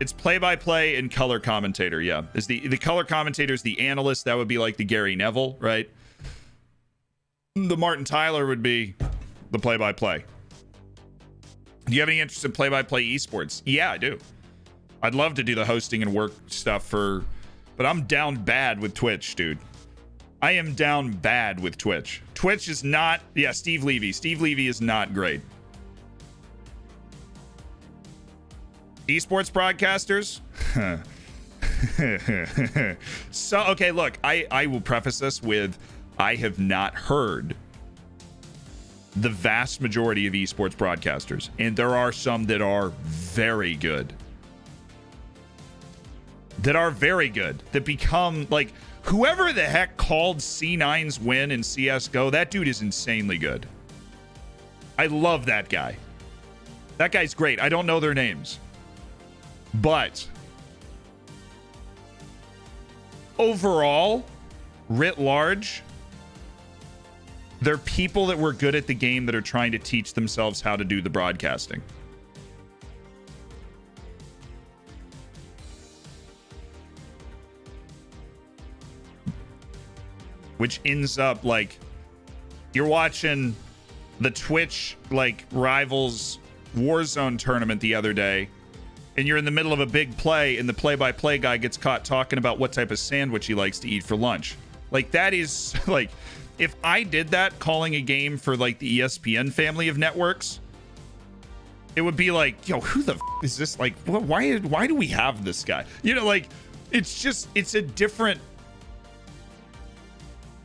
It's play-by-play and color commentator, yeah. Is the color commentator is the analyst. That would be like the Gary Neville, right? the Martin Tyler would be the play-by-play. Do you have any interest in play-by-play esports? Yeah, I do. I'd love to do the hosting and work stuff but I'm down bad with Twitch, dude. I am down bad with Twitch. Twitch is not, yeah, Steve Levy. Steve Levy is not great. Esports broadcasters? So, okay, look, I will preface this with, I have not heard the vast majority of esports broadcasters, and there are some that are very good. That become, like, whoever the heck called C9's win in CSGO, that dude is insanely good. I love that guy. That guy's great. I don't know their names. But overall, writ large, they're people that were good at the game that are trying to teach themselves how to do the broadcasting. Which ends up, like, you're watching the Twitch, like, Rivals Warzone tournament the other day, and you're in the middle of a big play, and the play-by-play guy gets caught talking about what type of sandwich he likes to eat for lunch. Like, that is, like, if I did that calling a game for, like, the ESPN family of networks, it would be like, yo, who the is this? Like, why do we have this guy? You know, like, it's just, it's a different,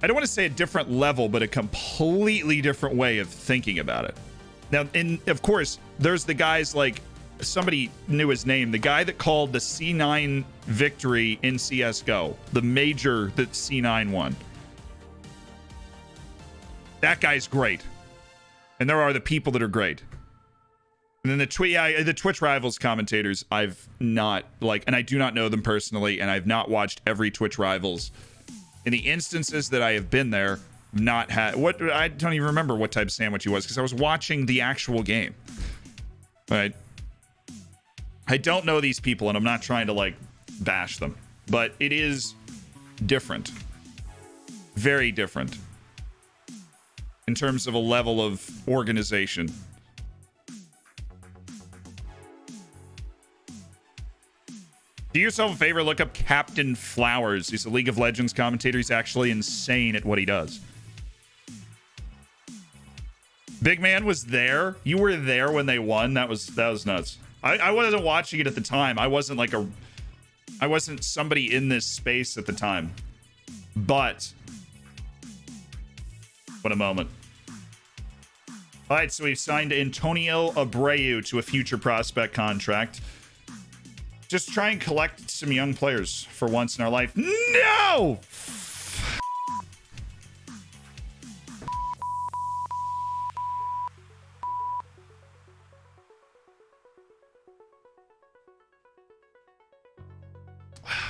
I don't want to say a different level, but a completely different way of thinking about it. Now, and of course, there's the guys like, somebody knew his name, the guy that called the C9 victory in CSGO, the major that C9 won. That guy's great. And there are the people that are great. And then the Twitch Rivals commentators, I've not, like, and I do not know them personally, and I've not watched every Twitch Rivals. In the instances that I have been there, not had, what, I don't even remember what type of sandwich he was, because I was watching the actual game. Right? I don't know these people, and I'm not trying to, like, bash them, but it is different. Very different. In terms of a level of organization. Do yourself a favor, look up Captain Flowers. He's a League of Legends commentator. He's actually insane at what he does. Big Man was there. You were there when they won. That was nuts. I wasn't watching it at the time. I wasn't like I wasn't somebody in this space at the time. But what a moment. All right, so we've signed Antonio Abreu to a future prospect contract. Just try and collect some young players for once in our life. No!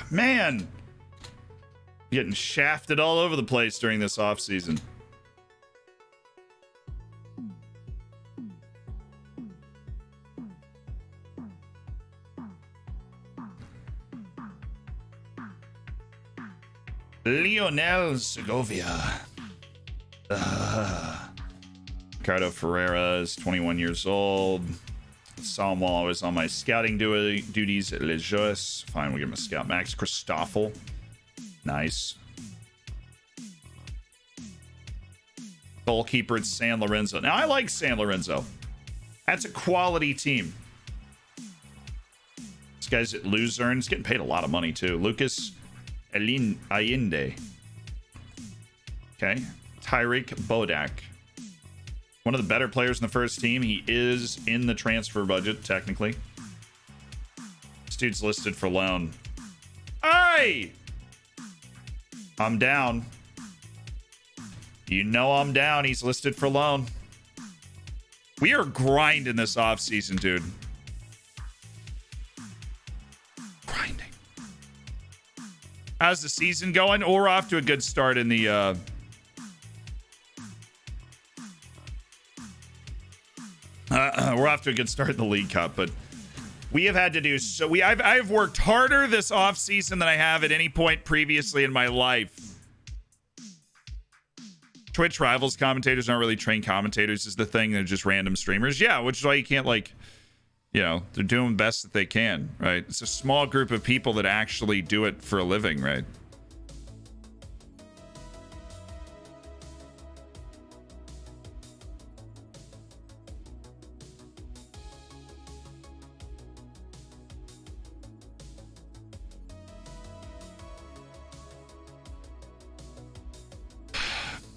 Man! Getting shafted all over the place during this offseason. Lionel Segovia. Ricardo Ferreira is 21 years old. Saw him while I was on my scouting duties at Les Jeux. Fine, we'll give him a scout. Max Christoffel. Nice. Goalkeeper at San Lorenzo. Now, I like San Lorenzo. That's a quality team. This guy's at Luzerne. He's getting paid a lot of money, too. Lucas Allende. Okay. Tyreek Bodak. One of the better players in the first team. He is in the transfer budget, technically. This dude's listed for loan. Hey! I'm down. You know I'm down. He's listed for loan. We are grinding this offseason, dude. Grinding. How's the season going? We're off to a good start in the we're off to a good start in the League Cup, but we have had to do so. I've worked harder this offseason than I have at any point previously in my life Twitch rivals commentators aren't really trained commentators is the thing. They're just random streamers. Yeah, which is why you can't, like, you know, they're doing the best that they can, right? It's a small group of people that actually do it for a living, right?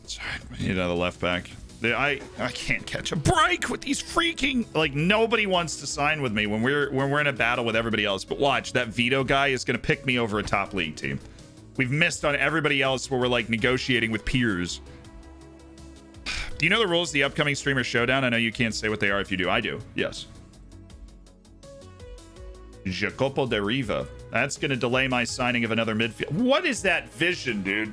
Sorry, I need another left back. I can't catch a break with these freaking, like, nobody wants to sign with me when we're in a battle with everybody else. But watch, that Vito guy is gonna pick me over a top league team. We've missed on everybody else where we're like negotiating with peers. Do you know the rules of the upcoming streamer showdown? I know you can't say what they are. If you do, I do. Yes. Jacopo de Riva. That's gonna delay my signing of another midfield. What is that vision, dude?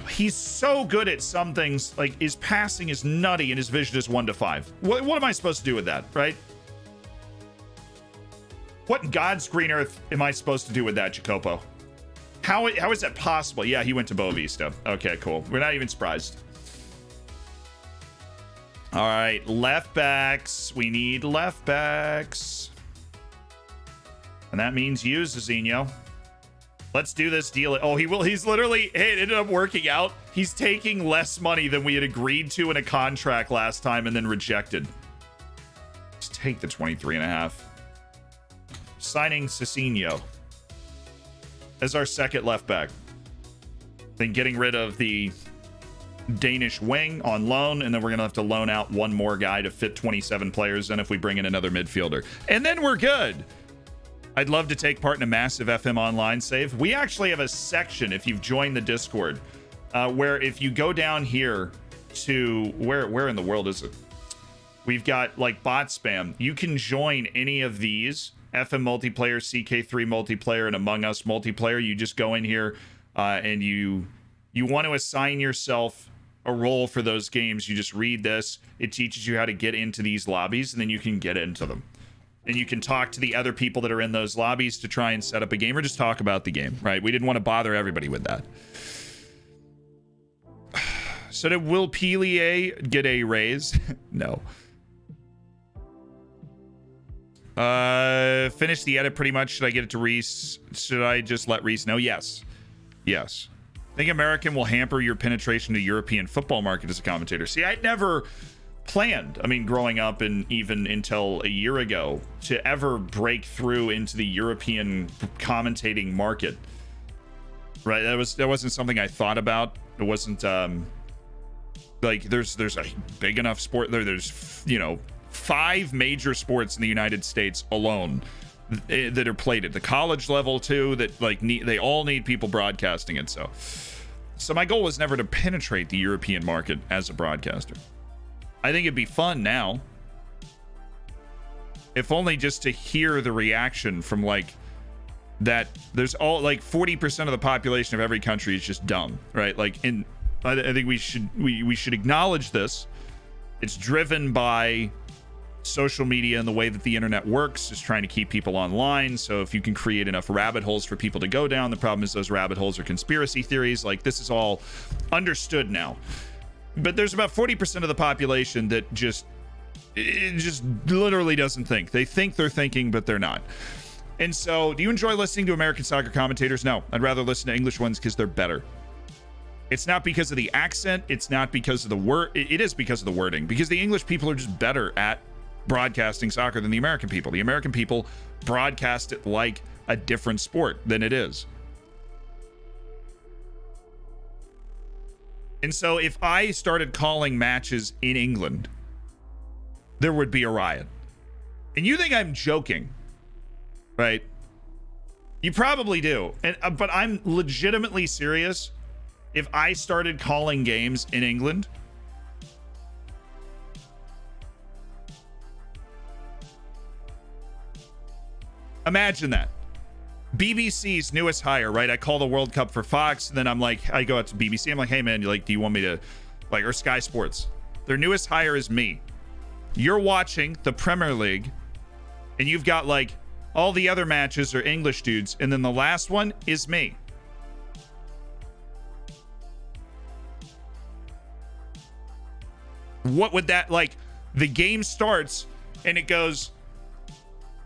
He's so good at some things, like his passing is nutty and his vision is 1 to 5. What am I supposed to do with that, right? What in God's green earth am I supposed to do with that, Jacopo? How is that possible? Yeah, he went to Boa Vista. Okay, cool. We're not even surprised. All right, left backs. We need left backs. And that means you, Zizinho. Let's do this deal. Oh, he will. He's literally, hey, it ended up working out. He's taking less money than we had agreed to in a contract last time and then rejected. Just take the 23.5. Signing Cicinho as our second left back. Then getting rid of the Danish wing on loan, and then we're going to have to loan out one more guy to fit 27 players in if we bring in another midfielder. And then we're good. I'd love to take part in a massive FM online save. We actually have a section, if you've joined the Discord, where if you go down here to where in the world is it? We've got like bot spam. You can join any of these FM multiplayer, CK3 multiplayer, and Among Us multiplayer. You just go in here and you want to assign yourself a role for those games. You just read this. It teaches you how to get into these lobbies, and then you can get into them. And you can talk to the other people that are in those lobbies to try and set up a game or just talk about the game, right? We didn't want to bother everybody with that. So did Will Pelier get a raise? No. Finish the edit pretty much. Should I get it to Reece? Should I just let Reece know? Yes. Yes. I think American will hamper your penetration to European football market as a commentator. See, I never planned, I mean, growing up and even until a year ago, to ever break through into the European commentating market, right? That wasn't something I thought about. It wasn't like there's a big enough sport there's, you know, 5 major sports in the United States alone that are played at the college level too, that like they all need people broadcasting it. So my goal was never to penetrate the European market as a broadcaster. I think it'd be fun now, if only just to hear the reaction from like that. There's all like 40% of the population of every country is just dumb, right? Like, I think we should acknowledge this. It's driven by social media and the way that the internet works is trying to keep people online. So if you can create enough rabbit holes for people to go down, the problem is those rabbit holes are conspiracy theories. Like, this is all understood now. But there's about 40% of the population that just literally doesn't think. They think they're thinking, but they're not. And so, do you enjoy listening to American soccer commentators? No, I'd rather listen to English ones because they're better. It's not because of the accent. It's not because of the word. It is because of the wording. Because the English people are just better at broadcasting soccer than the American people. The American people broadcast it like a different sport than it is. And so if I started calling matches in England, there would be a riot. And you think I'm joking, right? You probably do. But I'm legitimately serious. If I started calling games in England, imagine that. BBC's newest hire, right? I call the World Cup for Fox, and then I'm like, I go out to BBC. I'm like, hey man, do you want me to, like, or Sky Sports? Their newest hire is me. You're watching the Premier League, and you've got like all the other matches are English dudes, and then the last one is me. What would that, like, the game starts and it goes,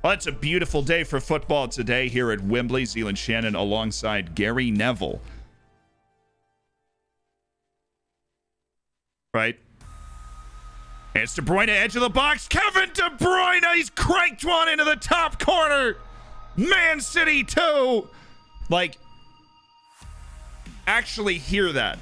well, it's a beautiful day for football today here at Wembley. Zealand Shannon alongside Gary Neville. Right? And it's De Bruyne, edge of the box. Kevin De Bruyne, he's cranked one into the top corner. Man City 2. Like, actually hear that.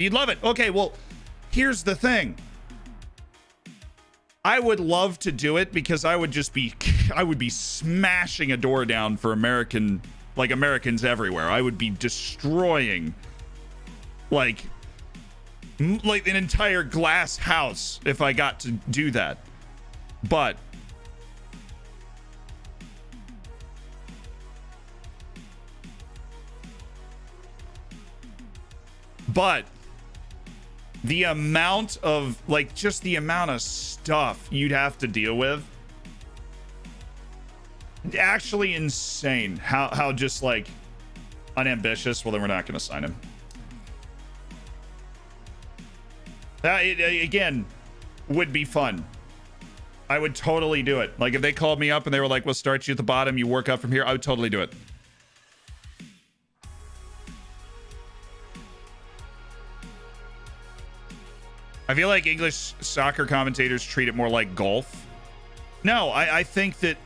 You'd love it. Okay, well, here's the thing. I would love to do it because I would be smashing a door down for Americans everywhere. I would be destroying like an entire glass house if I got to do that. But the amount of, like, just the amount of stuff you'd have to deal with, actually insane. How just, like, unambitious. Well, then we're not going to sign him. Again, would be fun. I would totally do it. Like, if they called me up and they were like, we'll start you at the bottom, you work up from here, I would totally do it. I feel like English soccer commentators treat it more like golf. No, I think that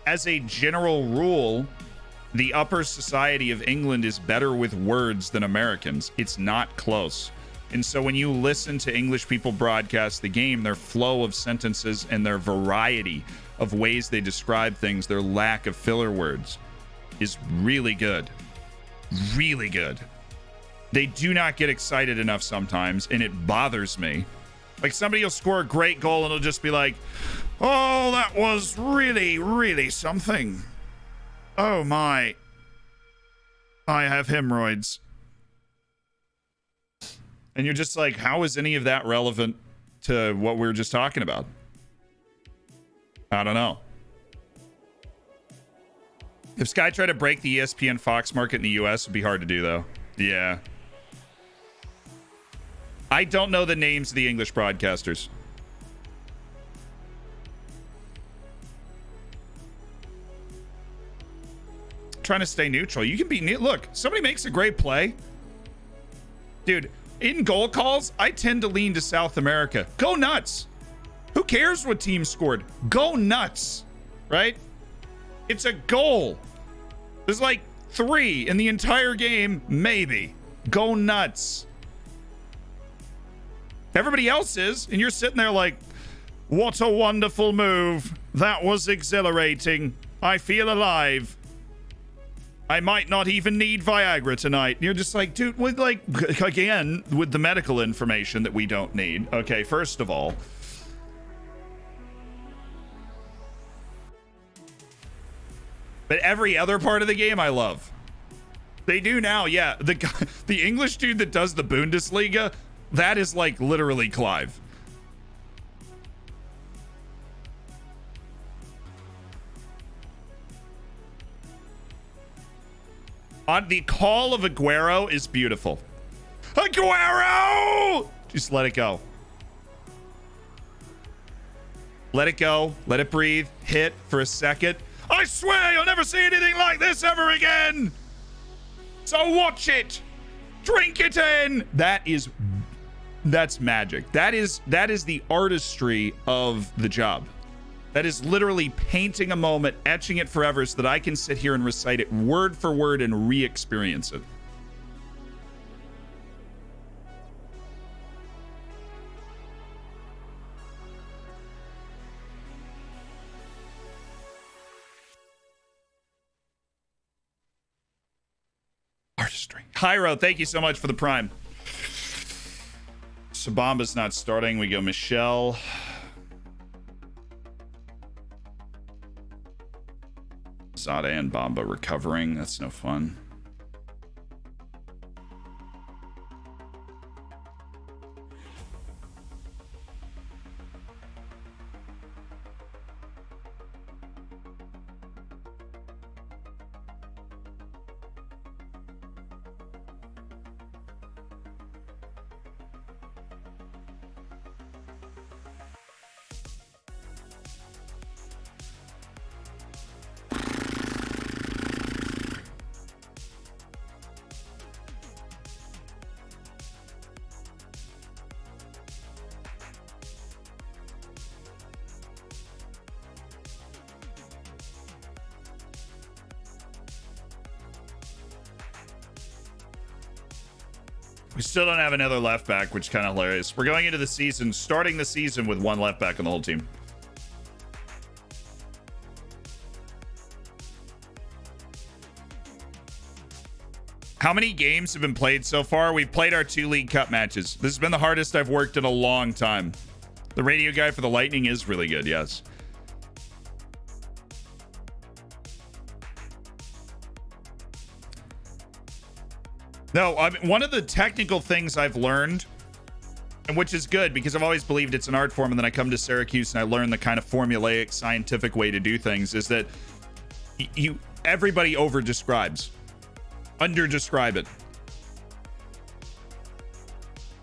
as a general rule, the upper society of England is better with words than Americans. It's not close. And so when you listen to English people broadcast the game, their flow of sentences and their variety of ways they describe things, their lack of filler words is really good. Really good. They do not get excited enough sometimes, and it bothers me. Like, somebody will score a great goal, and it'll just be like, oh, that was really, really something. Oh, my. I have hemorrhoids. And you're just like, how is any of that relevant to what we were just talking about? I don't know. If Sky tried to break the ESPN Fox market in the US, it'd be hard to do, though. Yeah. I don't know the names of the English broadcasters. Trying to stay neutral. You can be look, somebody makes a great play. Dude, in goal calls, I tend to lean to South America. Go nuts. Who cares what team scored? Go nuts. Right? It's a goal. There's like 3 in the entire game, maybe. Go nuts. Everybody else is, and you're sitting there like, what a wonderful move. That was exhilarating. I feel alive. I might not even need Viagra tonight. And you're just like, dude, with like, again, with the medical information that we don't need. Okay, first of all. But every other part of the game, I love. They do now, yeah. The English dude that does the Bundesliga, that is like literally Clive. On the call of Aguero is beautiful. Aguero! Just let it go. Let it go. Let it breathe. Hit for a second. I swear you'll never see anything like this ever again. So watch it. Drink it in. That's magic. That is the artistry of the job. That is literally painting a moment, etching it forever so that I can sit here and recite it word for word and re-experience it. Artistry. Hyro, thank you so much for the prime. Sabamba's not starting. We go Michelle. Zada and Bamba recovering. That's no fun. We still don't have another left back, which is kind of hilarious. We're going into the season, starting the season with one left back on the whole team. How many games have been played so far? We've played our 2 League Cup matches. This has been the hardest I've worked in a long time. The radio guy for the Lightning is really good, yes. No, I mean, one of the technical things I've learned, and which is good because I've always believed it's an art form, and then I come to Syracuse and I learn the kind of formulaic scientific way to do things, is that everybody over describes. Under describe it.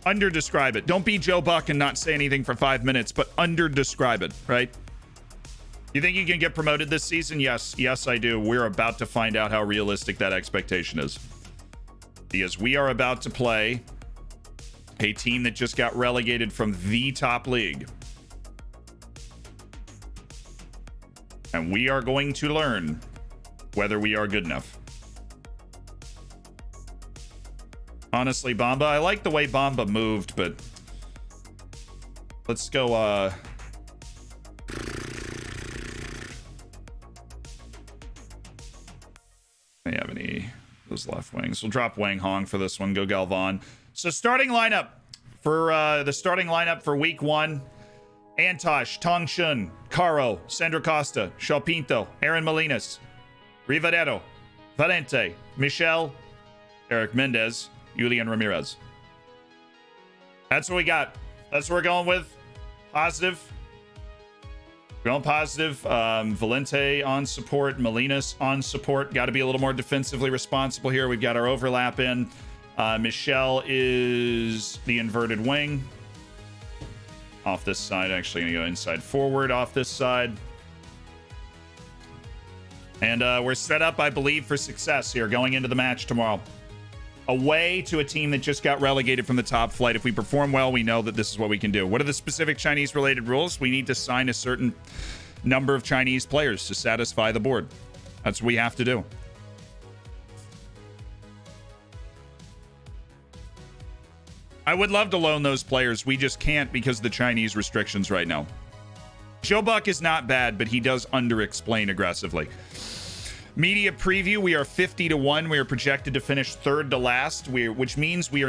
Under describe it. Don't be Joe Buck and not say anything for 5 minutes, but under describe it, right? You think you can get promoted this season? Yes. Yes, I do. We're about to find out how realistic that expectation is. Because we are about to play a team that just got relegated from the top league. And we are going to learn whether we are good enough. Honestly, Bamba, I like the way Bamba moved, but let's go, May have any those left wings. We'll drop Wang Hong for this one. Go Galvan. So starting lineup for the starting lineup for week 1. Antosh, Tong Shun, Caro, Sandro Costa, Shalpinto, Aaron Molinas, Rivadero, Valente, Michel, Eric Mendez, Julian Ramirez. That's what we got. That's what we're going with. Positive. Going positive. Valente on support. Molinas on support. Got to be a little more defensively responsible here. We've got our overlap in. Michelle is the inverted wing. Off this side. Actually going to go inside forward off this side. And we're set up, I believe, for success here going into the match tomorrow. Away to a team that just got relegated from the top flight. If we perform well, we know that this is what we can do. What are the specific Chinese-related rules? We need to sign a certain number of Chinese players to satisfy the board. That's what we have to do. I would love to loan those players. We just can't because of the Chinese restrictions right now. Joe Buck is not bad, but he does under-explain aggressively. Media preview, we are 50-1. We are projected to finish third to last, which means we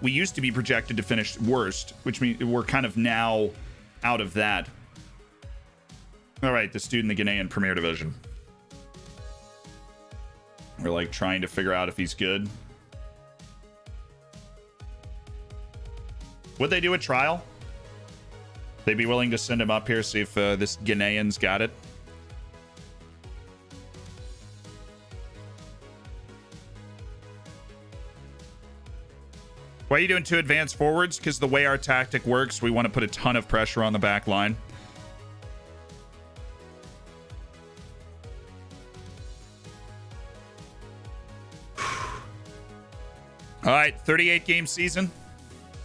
used to be projected to finish worst, which means we're kind of now out of that. All right, the student, the Ghanaian Premier Division. We're like trying to figure out if he's good. Would they do a trial? They'd be willing to send him up here, see if this Ghanaian's got it. Why are you doing 2 advanced forwards? Because the way our tactic works, we want to put a ton of pressure on the back line. All right, 38-game season.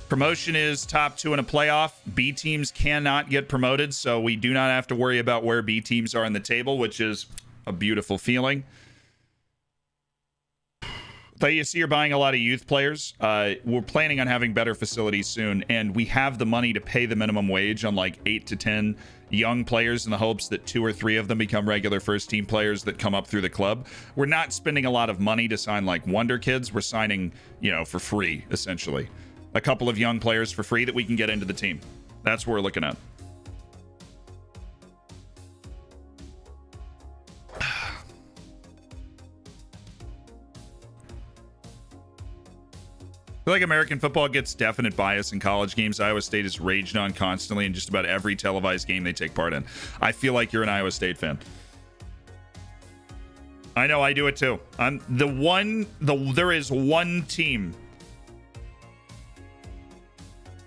Promotion is top 2 in a playoff. B teams cannot get promoted, so we do not have to worry about where B teams are in the table, which is a beautiful feeling. Though you see you're buying a lot of youth players. We're planning on having better facilities soon, and we have the money to pay the minimum wage on like 8 to 10 young players in the hopes that 2 or 3 of them become regular first team players that come up through the club. We're not spending a lot of money to sign like wonder kids. We're signing, for free, essentially. A couple of young players for free that we can get into the team. That's what we're looking at. I feel like American football gets definite bias in college games. Iowa State is raged on constantly in just about every televised game they take part in. I feel like you're an Iowa State fan. I know, I do it too. There is one team.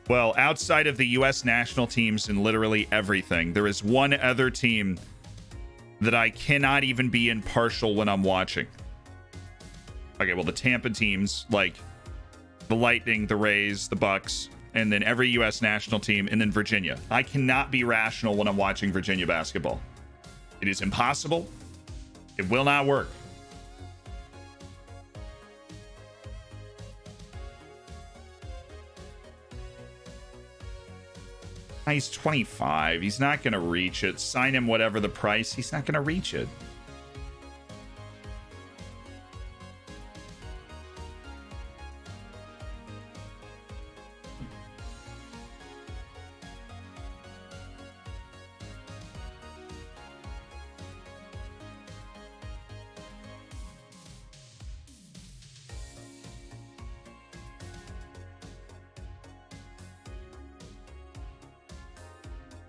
Well, outside of the U.S. national teams and literally everything, there is one other team that I cannot even be impartial when I'm watching. Okay, well, the Tampa teams, like the Lightning, the Rays, the Bucks, and then every U.S. national team, and then Virginia. I cannot be rational when I'm watching Virginia basketball. It is impossible. It will not work. He's 25. He's not going to reach it. Sign him whatever the price. He's not going to reach it.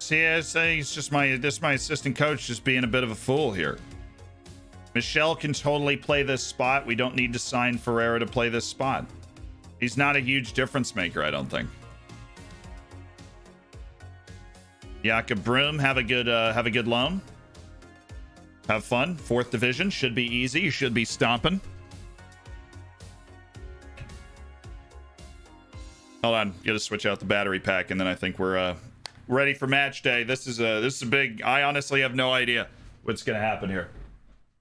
See, I say he's just my assistant coach just being a bit of a fool here. Michelle can totally play this spot. We don't need to sign Ferreira to play this spot. He's not a huge difference maker, I don't think. Jakob Broom, have a good loan. Have fun. 4th division should be easy. You should be stomping. Hold on, gotta switch out the battery pack, and then I think we're ready for match day. This is a big. I honestly have no idea what's gonna happen here.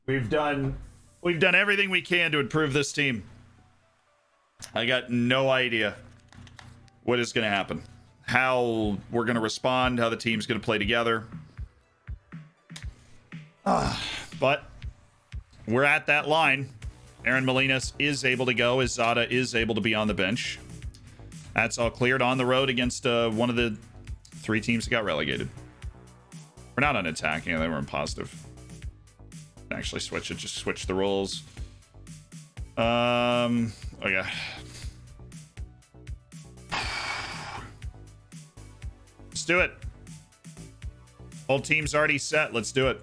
We've done everything we can to improve this team. I got no idea what is gonna happen, how we're gonna respond, how the team's gonna play together. But we're at that line. Aaron Molinas is able to go. Izada is able to be on the bench. That's all cleared on the road against one of the 3 teams that got relegated. We're not on attacking, they were in positive. Actually switch it, just switch the roles. Okay. Let's do it. Whole team's already set, let's do it.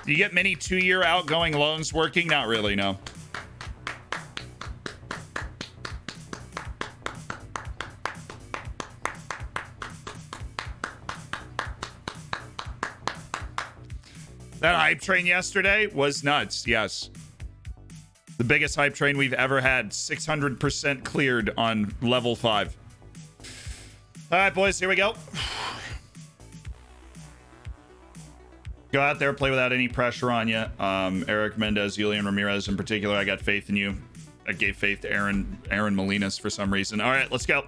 Do you get many 2-year outgoing loans working? Not really, no. That hype train yesterday was nuts, yes. The biggest hype train we've ever had. 600% cleared on level 5. All right, boys, here we go. Go out there, play without any pressure on you. Eric Mendez, Julian Ramirez in particular, I got faith in you. I gave faith to Aaron Molinas for some reason. All right, let's go.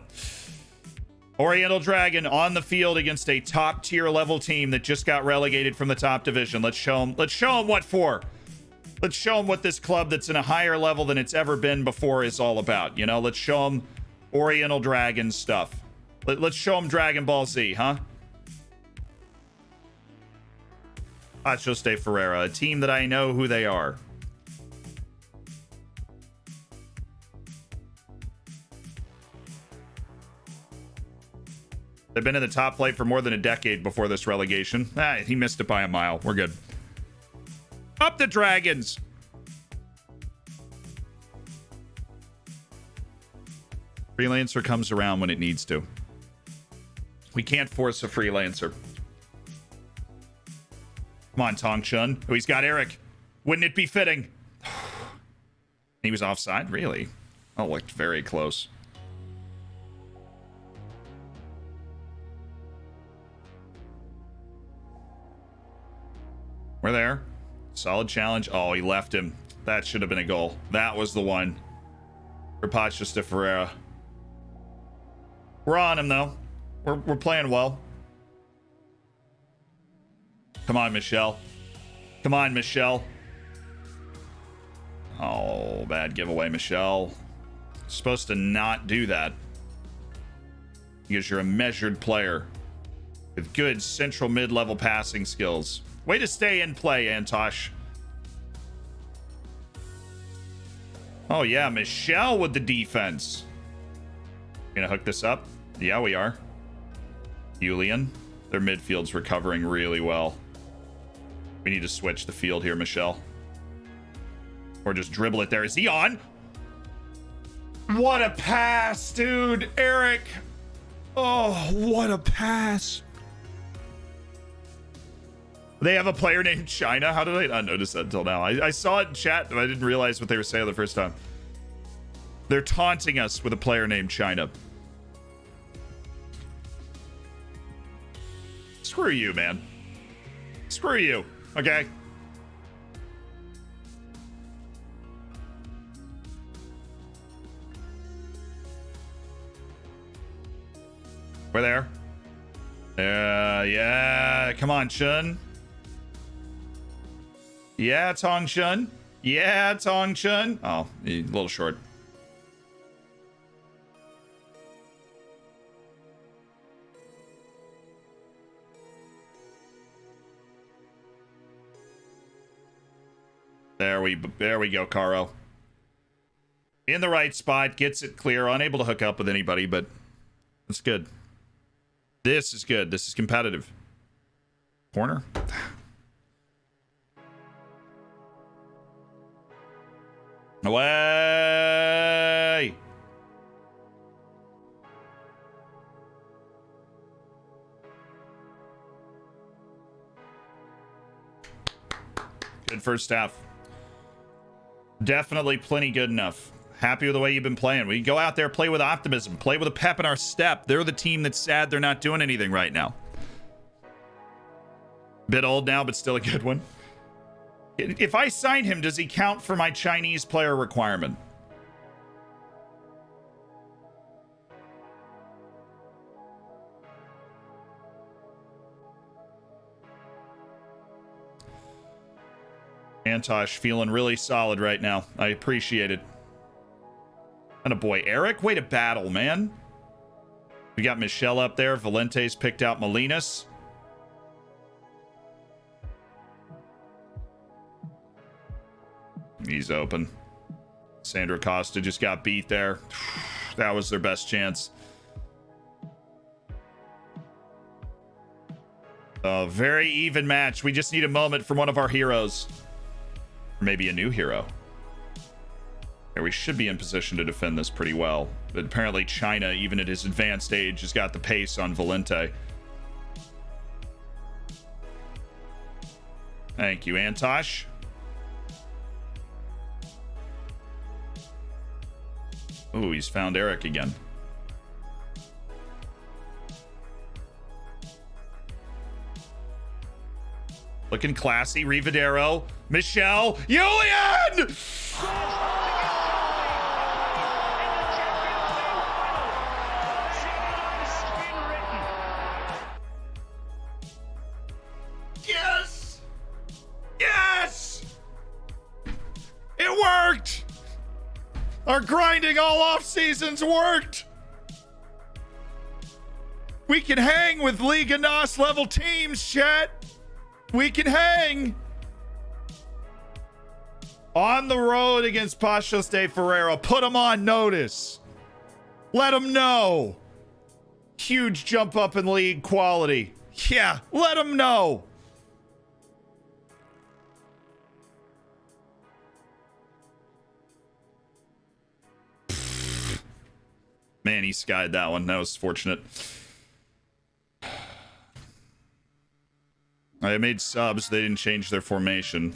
Oriental Dragon on the field against a top tier level team that just got relegated from the top division. Let's show them what for. Let's show them what this club that's in a higher level than it's ever been before is all about. You know, let's show them Oriental Dragon stuff. Let's show them Dragon Ball Z, huh? Pacho State Ferreira, a team that I know who they are. They've been in the top flight for more than a decade before this relegation. He missed it by a mile. We're good. Up the Dragons! Freelancer comes around when it needs to. We can't force a freelancer. Come on, Tong Chun. Oh, he's got Eric. Wouldn't it be fitting? He was offside? Really? Oh, looked very close. We're there. Solid challenge. Oh, he left him. That should have been a goal. That was the one. For Pacho de Ferreira. We're on him, though. We're playing well. Come on, Michelle. Come on, Michelle. Oh, bad giveaway, Michelle. Supposed to not do that. Because you're a measured player with good central mid-level passing skills. Way to stay in play, Antosh. Oh, yeah, Michelle with the defense. Gonna hook this up? Yeah, we are. Julian. Their midfield's recovering really well. We need to switch the field here, Michelle. Or just dribble it there. Is he on? What a pass, dude. Eric. Oh, what a pass. They have a player named China. How did I not notice that until now? I saw it in chat, but I didn't realize what they were saying the first time. They're taunting us with a player named China. Screw you, man. Screw you. Okay. We're there. Yeah. Come on, Chun. Yeah, Tong Chun. Yeah, Tong Chun. Oh, a little short. There we go, Caro. In the right spot, gets it clear, unable to hook up with anybody, but it's good. This is good. This is competitive. Corner. Away! Good first half. Definitely plenty good enough. Happy with the way you've been playing. We go out there, play with optimism, play with a pep in our step. They're the team that's sad they're not doing anything right now. Bit old now, but still a good one. If I sign him, does he count for my Chinese player requirement? Antosh feeling really solid right now. I appreciate it. And a boy, Eric. Way to battle, man. We got Michelle up there. Valente's picked out Molinas. He's open. Sandra Costa just got beat there. That was their best chance. A very even match. We just need a moment from one of our heroes. Or maybe a new hero. Yeah, we should be in position to defend this pretty well. But apparently China, even at his advanced age, has got the pace on Valente. Thank you, Antosh. Oh, he's found Eric again. Looking classy. Rivadero. Michelle. Julian! Yes! Yes! It worked! Our grinding all off seasons worked! We can hang with Liga NOS level teams, chat! We can hang! On the road against Pachos de Ferreira. Put them on notice. Let them know. Huge jump up in league quality. Yeah, let them know. Man, he skied that one. That was fortunate. I made subs. They didn't change their formation.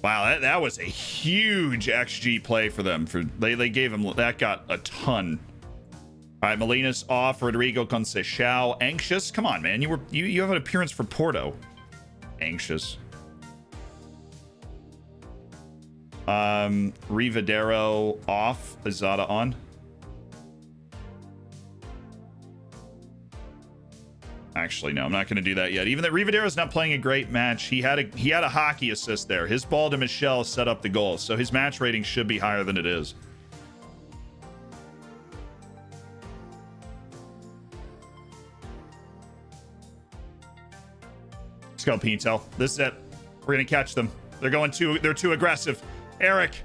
Wow, that was a huge XG play for them. They gave him that, got a ton. All right, Molina's off. Rodrigo Conceição. Anxious. Come on, man. You have an appearance for Porto. Anxious. Rivadero off. Azada on. Actually, no, I'm not going to do that yet. Even though Rivadero's not playing a great match, he had a hockey assist there. His ball to Michelle set up the goal, so his match rating should be higher than it is. Let's go, Pinto. This is it. We're going to catch them. They're too aggressive. Eric.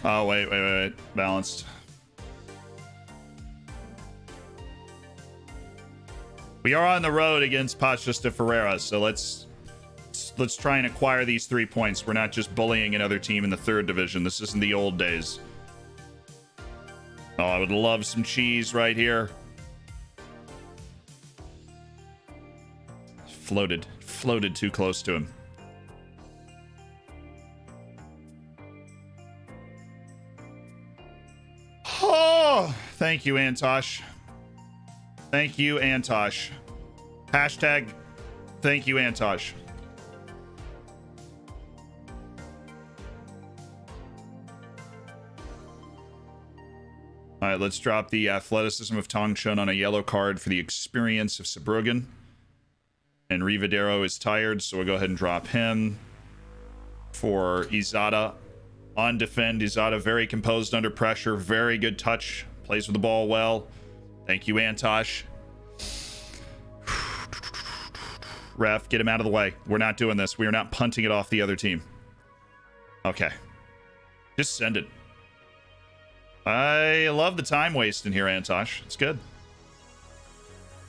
Oh, wait. Balanced. We are on the road against Pachos de Ferreira, so let's try and acquire these 3 points. We're not just bullying another team in the 3rd division. This isn't the old days. Oh, I would love some cheese right here. Floated too close to him. Oh, thank you, Antosh. Thank you, Antosh. Hashtag thank you, Antosh. All right, let's drop the athleticism of Tongshun on a yellow card for the experience of Saarbrücken. And Rivadero is tired, so we'll go ahead and drop him. For Izada on defend. Izada very composed under pressure. Very good touch. Plays with the ball well. Thank you, Antosh. Ref, get him out of the way. We're not doing this. We are not punting it off the other team. Okay. Just send it. I love the time waste in here, Antosh. It's good.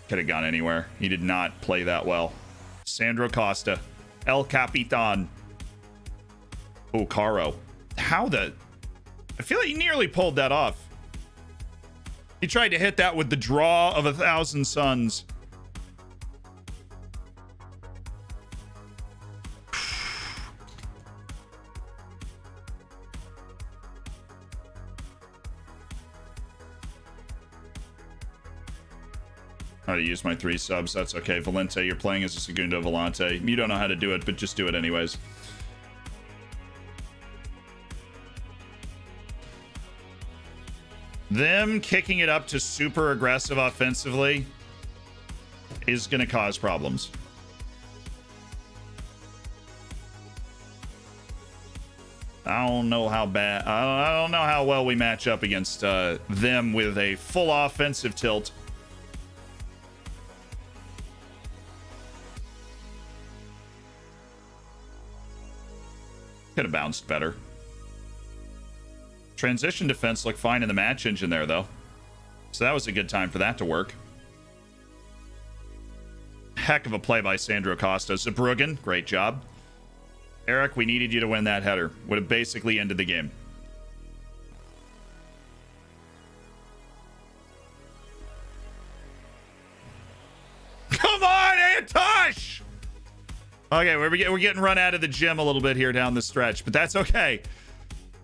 Could have gone anywhere. He did not play that well. Sandro Costa. El Capitan. Oh, Caro. How the... I feel like he nearly pulled that off. He tried to hit that with the draw of 1,000 suns. How to use my 3 subs. That's okay. Valente, you're playing as a Segundo Volante. You don't know how to do it, but just do it anyways. Them kicking it up to super aggressive offensively is going to cause problems. I don't know how bad. I don't know how well we match up against them with a full offensive tilt. Could have bounced better. Transition defense looked fine in the match engine there, though. So that was a good time for that to work. Heck of a play by Sandro Costa. Saarbrücken, great job. Eric, we needed you to win that header. Would have basically ended the game. Come on, Antosh! Okay, we're getting run out of the gym a little bit here down the stretch, but that's okay.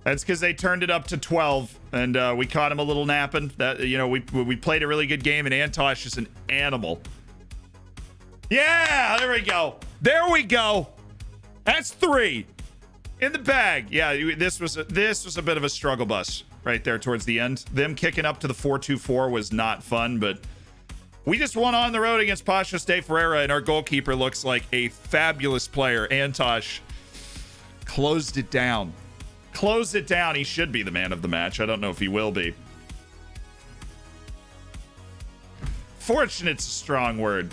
That's because they turned it up to 12, and we caught him a little napping. That, you know, we played a really good game, and Antosh is an animal. Yeah, there we go. There we go. That's 3 in the bag. Yeah, this was a bit of a struggle bus right there towards the end. Them kicking up to the 4-2-4 was not fun, but we just won on the road against Pasha de Ferreira, and our goalkeeper looks like a fabulous player. Antosh closed it down. Closed it down. He should be the man of the match. I don't know if he will be. Fortunate's a strong word.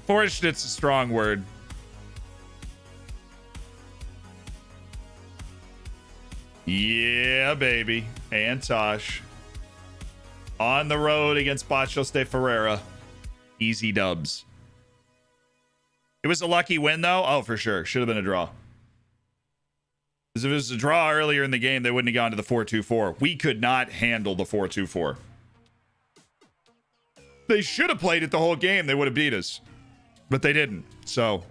Fortunate's a strong word. Yeah, baby. Antosh. On the road against Bachos de Ferreira. Easy dubs. It was a lucky win, though. Oh, for sure. Should have been a draw. Because if it was a draw earlier in the game, they wouldn't have gone to the 4-2-4. We could not handle the 4-2-4. They should have played it the whole game. They would have beat us. But they didn't. So...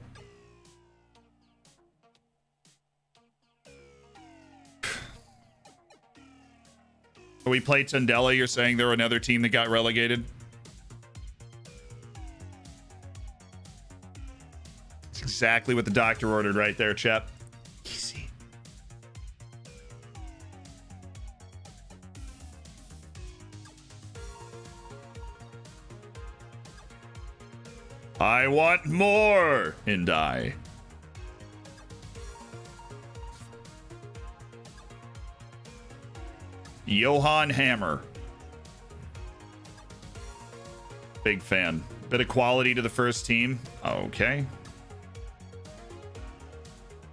we played Tondella. You're saying there were another team that got relegated? That's exactly what the doctor ordered right there, Chep. Easy. I want more, and I. Johan Hammer. Big fan. Bit of quality to the first team. Okay.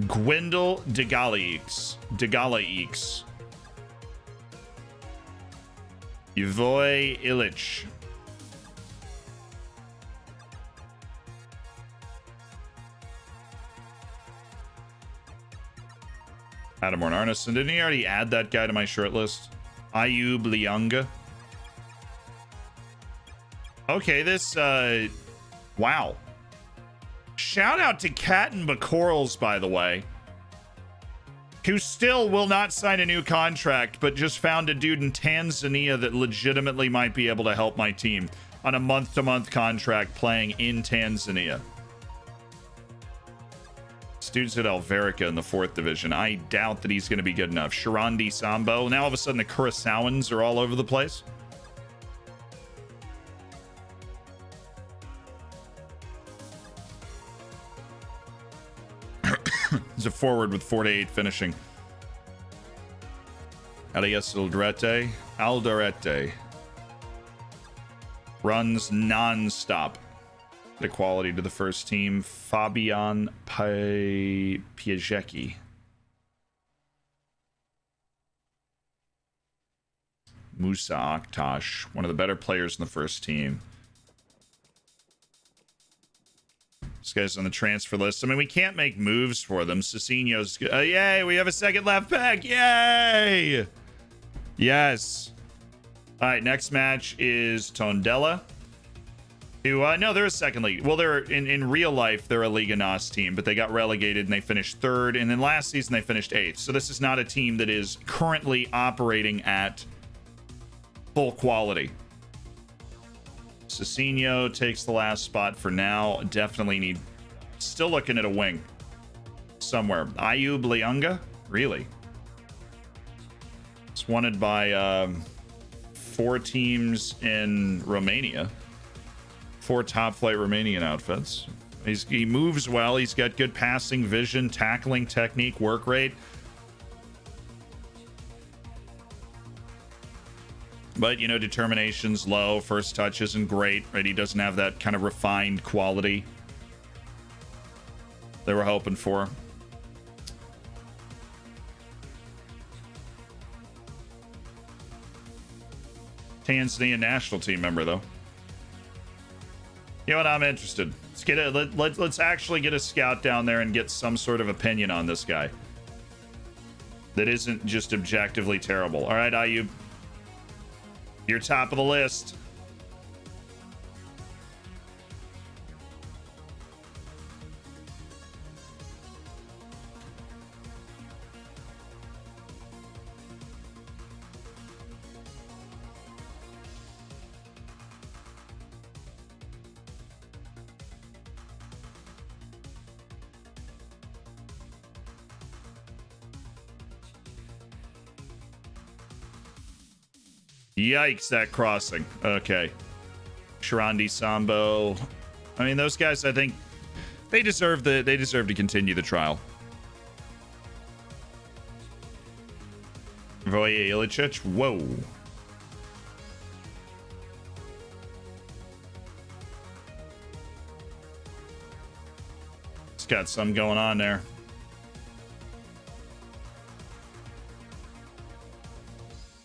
Gwendal Degalix. Yvoy Illich. Adam Arneson. Didn't he already add that guy to my short list? Ayub Lianga. Okay, this Wow. Shout out to Cat and McCorls, by the way, who still will not sign a new contract, but just found a dude in Tanzania that legitimately might be able to help my team on a month-to-month contract playing in Tanzania. This dude's at Alverica in the 4th division. I doubt that he's going to be good enough. Sharandi Sambo. Now all of a sudden the Curaçaoans are all over the place. He's a forward with 4 to 8 finishing. Arias Alderete runs non-stop. The quality to the first team. Fabian Piajecki. Musa Aktash, one of the better players in the first team. This guy's on the transfer list. I mean, we can't make moves for them. Cecino's... yay, we have a second left back. Yay! Yes. All right, next match is Tondella. Who, no, they're a second league. Well, they're in real life, they're a Liga NOS team, but they got relegated and they finished 3rd. And then last season, they finished 8th. So this is not a team that is currently operating at full quality. Cecino takes the last spot for now. Definitely need... Still looking at a wing. Somewhere. Ayub Liunga? Really? It's wanted by 4 teams in Romania. 4 top-flight Romanian outfits. He moves well. He's got good passing vision, tackling technique, work rate. But, you know, determination's low. First touch isn't great, right? He doesn't have that kind of refined quality they were hoping for. Tanzania national team member, though. You know what? I'm interested. Let's get let's actually get a scout down there and get some sort of opinion on this guy that isn't just objectively terrible. All right, Ayub. You're top of the list. Yikes, that crossing. Okay. Sharandi Sambo. I mean, those guys, I think they deserve to continue the trial. Voye Ilicic. Whoa. It's got some going on there.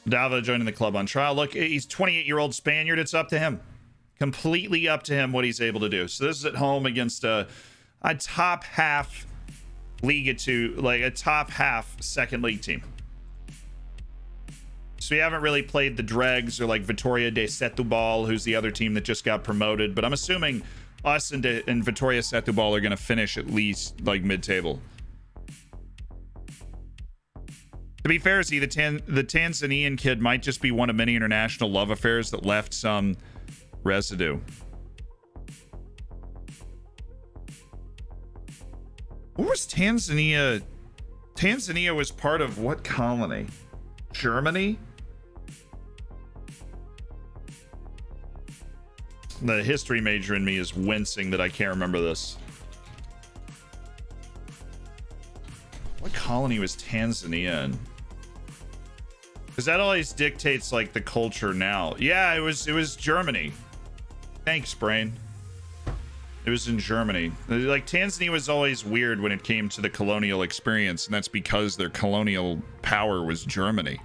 Dava joining the club on trial. Look, he's 28-year-old Spaniard. It's up to him. Completely up to him what he's able to do. So this is at home against a top half Liga 2, like a top half second league team. So we haven't really played the Dregs or like Vitória de Setúbal, who's the other team that just got promoted. But I'm assuming us and Vitória Setúbal are going to finish at least like mid-table. To be fair, see, the Tanzanian kid might just be one of many international love affairs that left some residue. What was Tanzania? Tanzania was part of what colony? Germany? The history major in me is wincing that I can't remember this. What colony was Tanzania in? Because that always dictates like the culture now. Yeah, it was Germany. Thanks, brain. It was in Germany. Like Tanzania was always weird when it came to the colonial experience, and that's because their colonial power was Germany.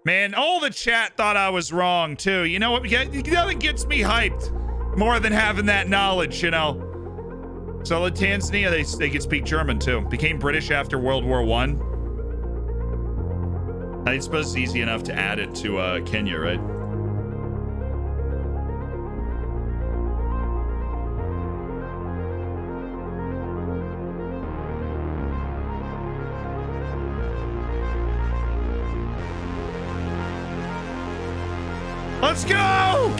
Man, all the chat thought I was wrong too. You know what? Nothing gets me hyped more than having that knowledge, you know. So in Tanzania, they could speak German too. Became British after World War I. I suppose it's easy enough to add it to Kenya, right? Let's go!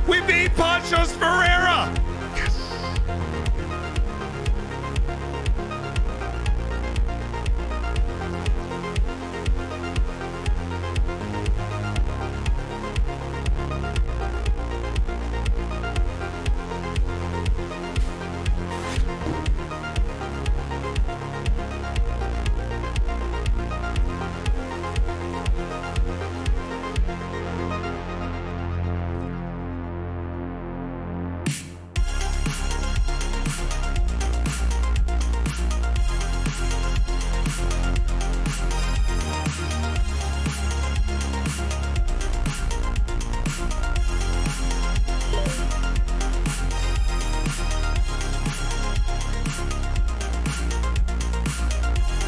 We beat Pancho's Ferreira! Yes!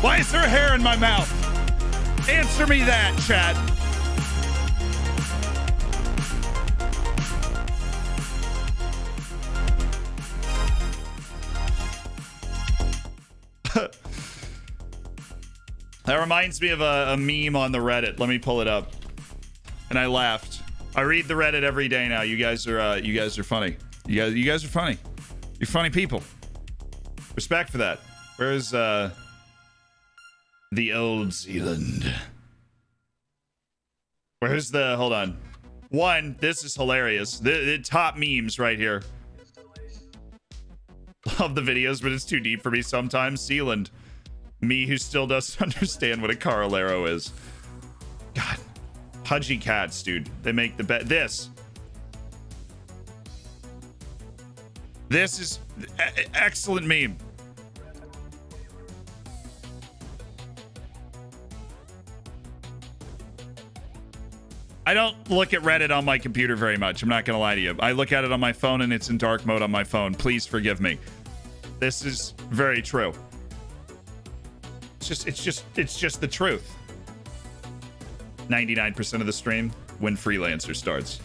Why is there hair in my mouth? Answer me that, chat. That reminds me of a meme on the Reddit. Let me pull it up. And I laughed. I read the Reddit every day now. You guys are funny. You guys are funny. You're funny people. Respect for that. Where's the old Zealand? Where's the, hold on. One, this is hilarious. The top memes right here. Love the videos, but it's too deep for me sometimes. Zealand. Me who still doesn't understand what a Carolero is. God. Pudgy cats, dude. They make the bet. This is excellent meme. I don't look at Reddit on my computer very much. I'm not gonna lie to you. I look at it on my phone and it's in dark mode on my phone. Please forgive me. This is very true. It's just the truth. 99% of the stream when Freelancer starts.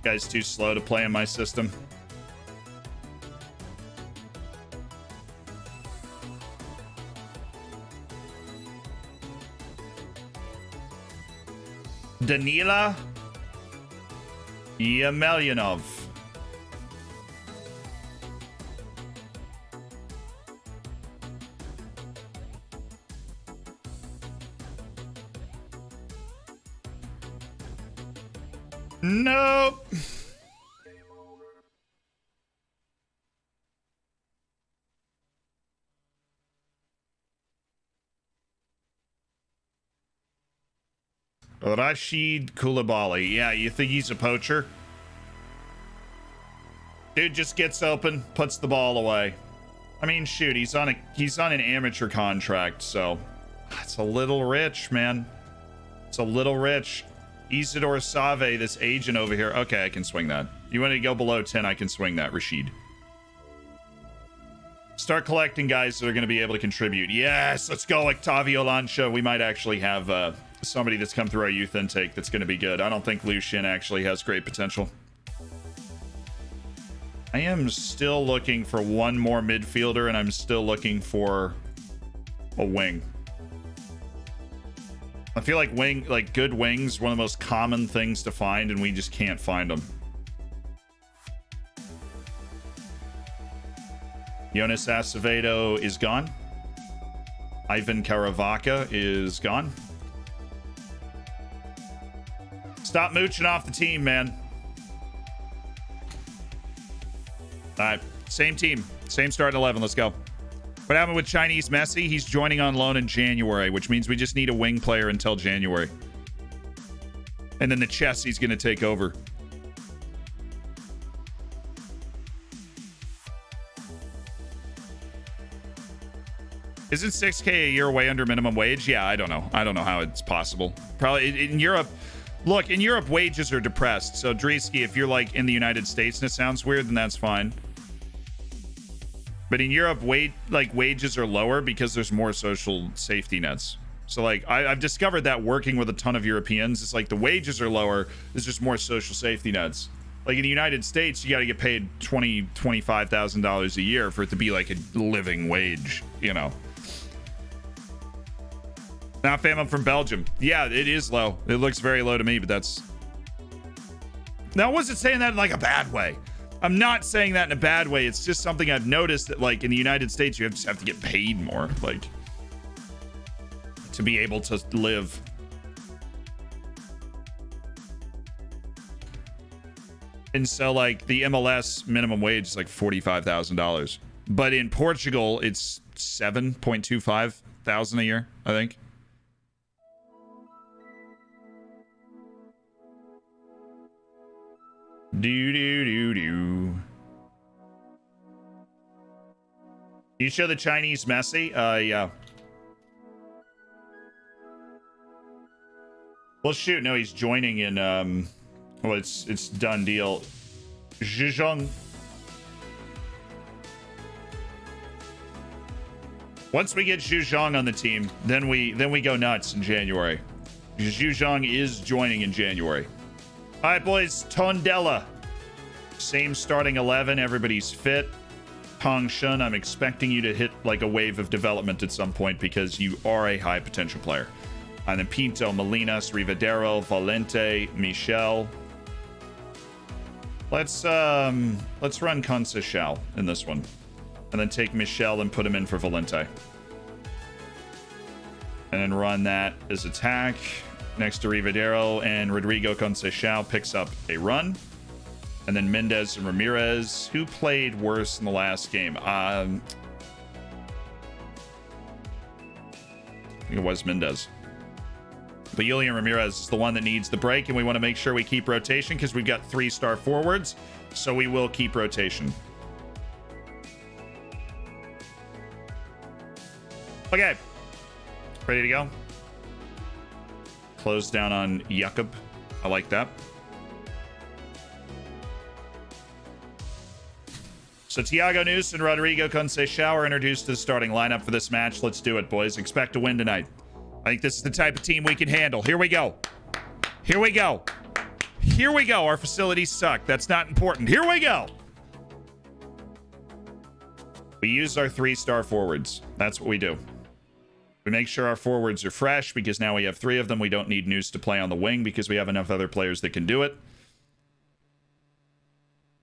Guy's too slow to play in my system. Danila Yemelyanov. Nope. Rashid Koulibaly. Yeah, you think he's a poacher? Dude just gets open, puts the ball away. I mean, shoot, he's on an amateur contract, so it's a little rich, man. It's a little rich. Isidore Save, this agent over here. Okay, I can swing that. You want to go below 10, I can swing that, Rashid. Start collecting guys that are going to be able to contribute. Yes, let's go, Octavio Lancha. We might actually have somebody that's come through our youth intake that's going to be good. I don't think Lucien actually has great potential. I am still looking for one more midfielder, and I'm still looking for a wing. I feel like good wings, one of the most common things to find, and we just can't find them. Jonas Acevedo is gone. Ivan Caravaca is gone. Stop mooching off the team, man. All right, same team, same starting 11. Let's go. What happened with Chinese Messi? He's joining on loan in January, which means we just need a wing player until January. And then the Chelsea's going to take over. Isn't 6K a year way under minimum wage? Yeah, I don't know. I don't know how it's possible. Probably in Europe. Look, in Europe, wages are depressed. So, Dreesky, if you're like in the United States and it sounds weird, then that's fine. But in Europe, wages are lower because there's more social safety nets. So, like, I've discovered that working with a ton of Europeans, it's like the wages are lower. There's just more social safety nets. Like in the United States, you got to get paid $25,000 a year for it to be like a living wage, you know. Not fam, I'm from Belgium. Yeah, it is low. It looks very low to me, but that's... Now, I wasn't saying that in like a bad way. I'm not saying that in a bad way. It's just something I've noticed that like in the United States, you just have to get paid more, like, to be able to live. And so like the MLS minimum wage is like $45,000. But in Portugal, it's 7.25 thousand a year, I think. Do. You show the Chinese Messi? Yeah. Well, shoot, no, he's joining in, well, it's done deal. Zhejiang. Once we get Zhejiang on the team, then we go nuts in January. Zhejiang is joining in January. All right, boys, Tondella. Same starting 11. Everybody's fit. Tong Shun, I'm expecting you to hit like a wave of development at some point because you are a high potential player. And then Pinto, Molinas, Rivadero, Valente, Michel. Let's run Conceição in this one. And then take Michel and put him in for Valente. And then run that as attack next to Rivadero, and Rodrigo Conceição picks up a run. And then Mendez and Ramirez. Who played worse in the last game? I think it was Mendez. But Julian Ramirez is the one that needs the break, and we want to make sure we keep rotation because we've got 3-star forwards, so we will keep rotation. Okay. Ready to go? Close down on Jakob. I like that. So Thiago Nunes and Rodrigo Conceição are introduced to the starting lineup for this match. Let's do it, boys. Expect to win tonight. I think this is the type of team we can handle. Here we go. Here we go. Here we go. Our facilities suck. That's not important. Here we go. We use our 3-star forwards. That's what we do. We make sure our forwards are fresh because now we have 3 of them. We don't need Nunes to play on the wing because we have enough other players that can do it.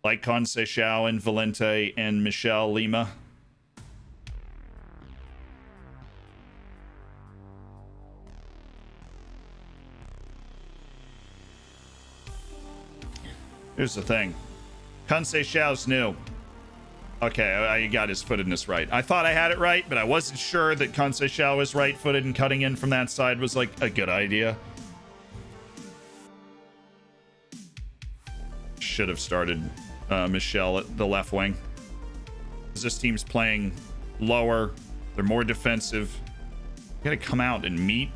Like Conceição and Valente and Michel Lima. Here's the thing. Conceição's new. Okay, I got his footedness right. I thought I had it right, but I wasn't sure that Conceição was right-footed, and cutting in from that side was like a good idea. Should have started Michel at the left wing. This team's playing lower. They're more defensive. You gotta come out and meet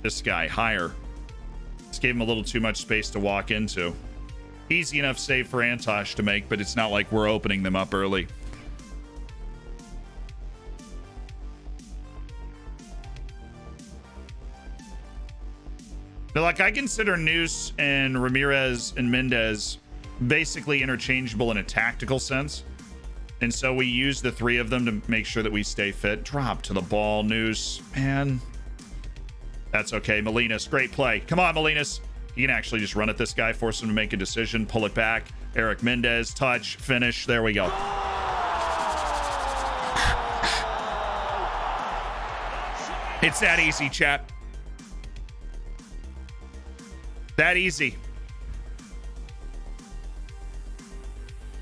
this guy higher. Just gave him a little too much space to walk into. Easy enough save for Antosh to make, but it's not like we're opening them up early. But like, I consider Nunes and Ramirez and Mendez basically interchangeable in a tactical sense. And so we use the 3 of them to make sure that we stay fit. Drop to the ball, Nunes. Man. That's okay. Molinas, great play. Come on, Molinas. You can actually just run at this guy, force him to make a decision, pull it back. Eric Mendez, touch, finish. There we go. It's that easy, chat. That easy.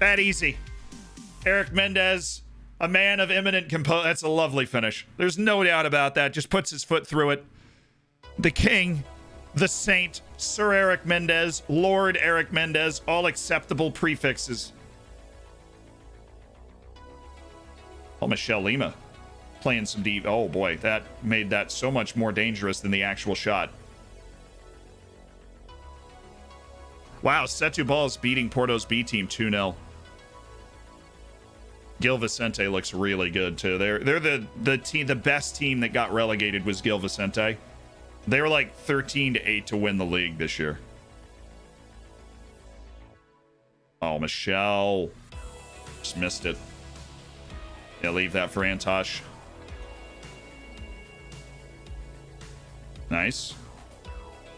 That easy. Eric Mendez. A man of eminent compose. That's a lovely finish. There's no doubt about that. Just puts his foot through it. The king, the saint, Sir Eric Mendez, Lord Eric Mendez, all acceptable prefixes. Oh, Michelle Lima playing some deep. Oh boy, that made that so much more dangerous than the actual shot. Wow, Setúbal's beating Porto's B team 2-0. Gil Vicente looks really good too. They're the team, the best team that got relegated was Gil Vicente. They were like 13-8 to win the league this year. Oh, Michelle just missed it. Yeah, leave that for Antosh. Nice.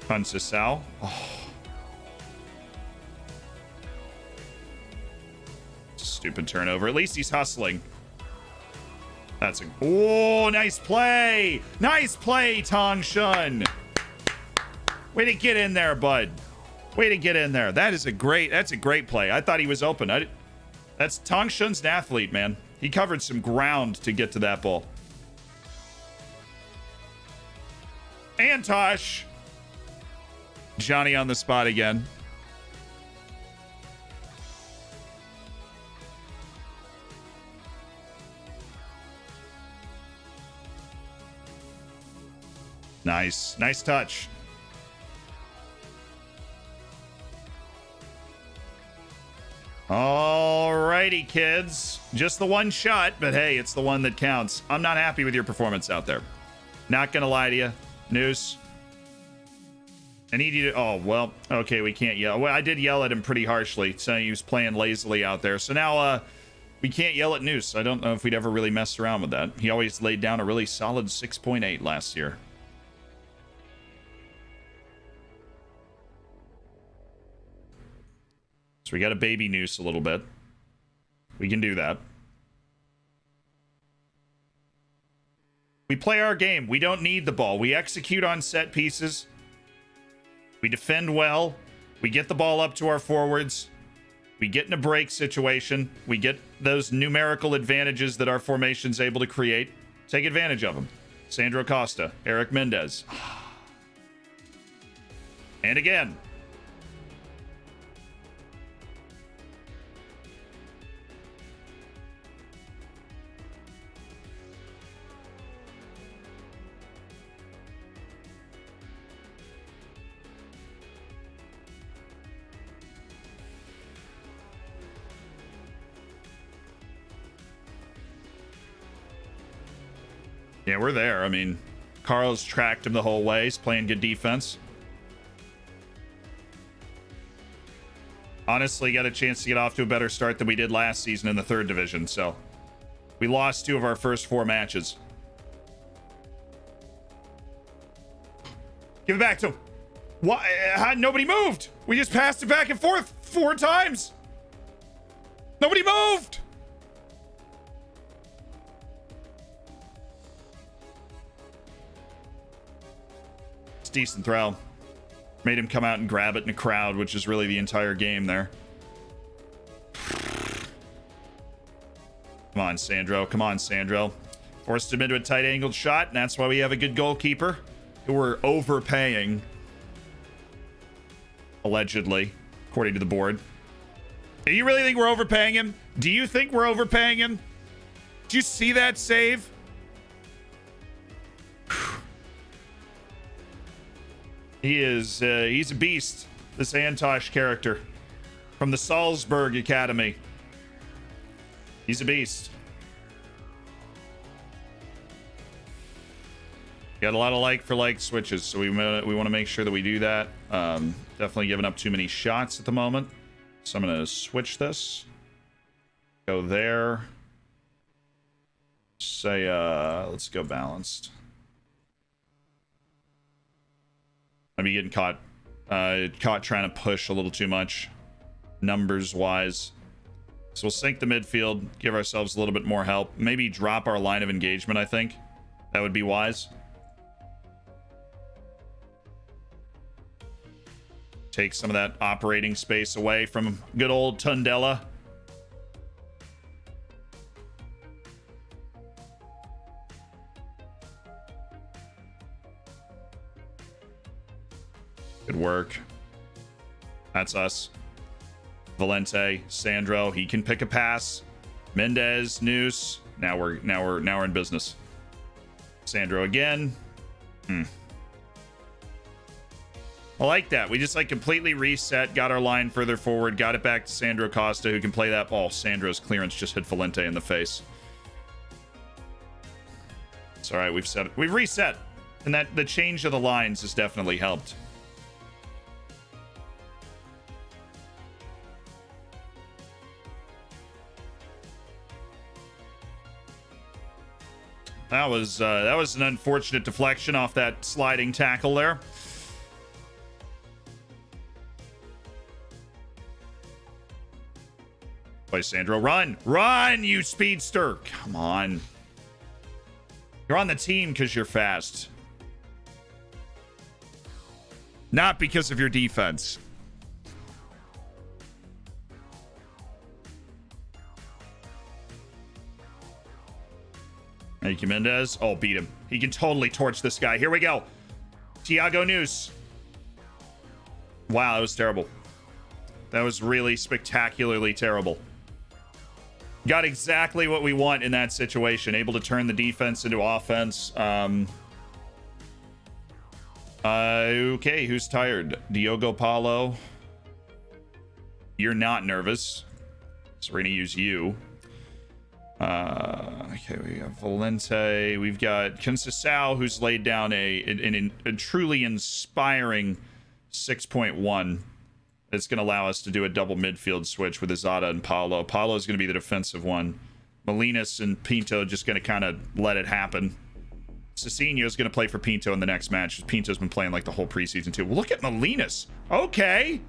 Conceição. Oh. Stupid turnover. At least he's hustling. That's a... Oh, nice play. Nice play, Tong Shun. Way to get in there, bud. Way to get in there. That's a great play. I thought he was open. That's Tong Shun's an athlete, man. He covered some ground to get to that ball. Antosh. Johnny on the spot again. Nice. Nice touch. Alrighty, kids. Just the one shot, but hey, it's the one that counts. I'm not happy with your performance out there. Not gonna lie to you. Noose. I need you to... Oh, well, okay, we can't yell. Well, I did yell at him pretty harshly, saying he was playing lazily out there. So now, we can't yell at Noose. I don't know if we'd ever really messed around with that. He always laid down a really solid 6.8 last year. So we got to baby Noose a little bit. We can do that. We play our game. We don't need the ball. We execute on set pieces. We defend well. We get the ball up to our forwards. We get in a break situation. We get those numerical advantages that our formation's able to create. Take advantage of them. Sandro Costa, Eric Mendez. And again. Yeah, we're there. I mean, Carl's tracked him the whole way. He's playing good defense. Honestly, got a chance to get off to a better start than we did last season in the 3rd division, so we lost 2 of our first 4 matches. Give it back to him. Why? Nobody moved. We just passed it back and forth 4 times. Nobody moved. Decent throw. Made him come out and grab it in a crowd, which is really the entire game there. Come on, Sandro. Come on, Sandro. Forced him into a tight angled shot, and that's why we have a good goalkeeper who we're overpaying. Allegedly, according to the board. Do you really think we're overpaying him? Do you think we're overpaying him? Did you see that save? He's a beast, this Antosh character from the Salzburg Academy. He's a beast. Got a lot of like-for-like switches, so we want to make sure that we do that. Definitely giving up too many shots at the moment. So I'm going to switch this. Go there. Say, let's go balanced. I'd be getting caught trying to push a little too much, numbers-wise. So we'll sink the midfield, give ourselves a little bit more help. Maybe drop our line of engagement, I think. That would be wise. Take some of that operating space away from good old Tondella. Good work. That's us. Valente, Sandro, he can pick a pass. Mendez, Noose. Now we're in business. Sandro again. I like that. We just like completely reset, got our line further forward, got it back to Sandro Costa, who can play that ball. Sandro's clearance just hit Valente in the face. It's all right. We've reset, and that the change of the lines has definitely helped. That was an unfortunate deflection off that sliding tackle there. Play Sandro, run, you speedster! Come on, you're on the team because you're fast, not because of your defense. Thank you, Mendez. Oh, beat him. He can totally torch this guy. Here we go. Thiago Noose. Wow, that was terrible. That was really spectacularly terrible. Got exactly what we want in that situation. Able to turn the defense into offense. Okay, who's tired? Diogo Paulo. You're not nervous, so we're going to use you. Okay, we have Valente. We've got Conceição, who's laid down a truly inspiring 6.1. It's going to allow us to do a double midfield switch with Izada and Paulo. Paulo's going to be the defensive one. Molinas and Pinto just going to kind of let it happen. Cicinho's going to play for Pinto in the next match. Pinto's been playing like the whole preseason too. Well, look at Molinas. Okay.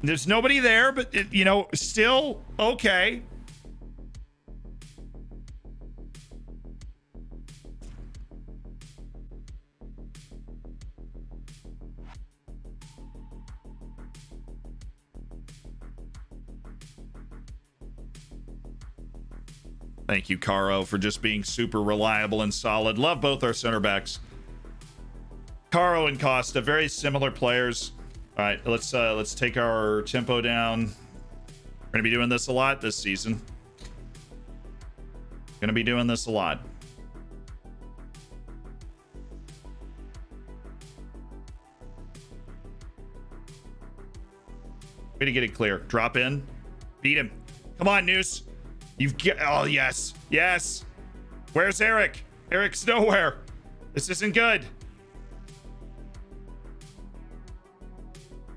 There's nobody there, but, still okay. Thank you, Caro, for just being super reliable and solid. Love both our center backs. Caro and Costa, very similar players. All right, let's take our tempo down. We're gonna be doing this a lot this season. Gonna be doing this a lot. Way to get it clear. Drop in. Beat him. Come on, Noose. Oh, yes. Yes. Where's Eric? Eric's nowhere. This isn't good.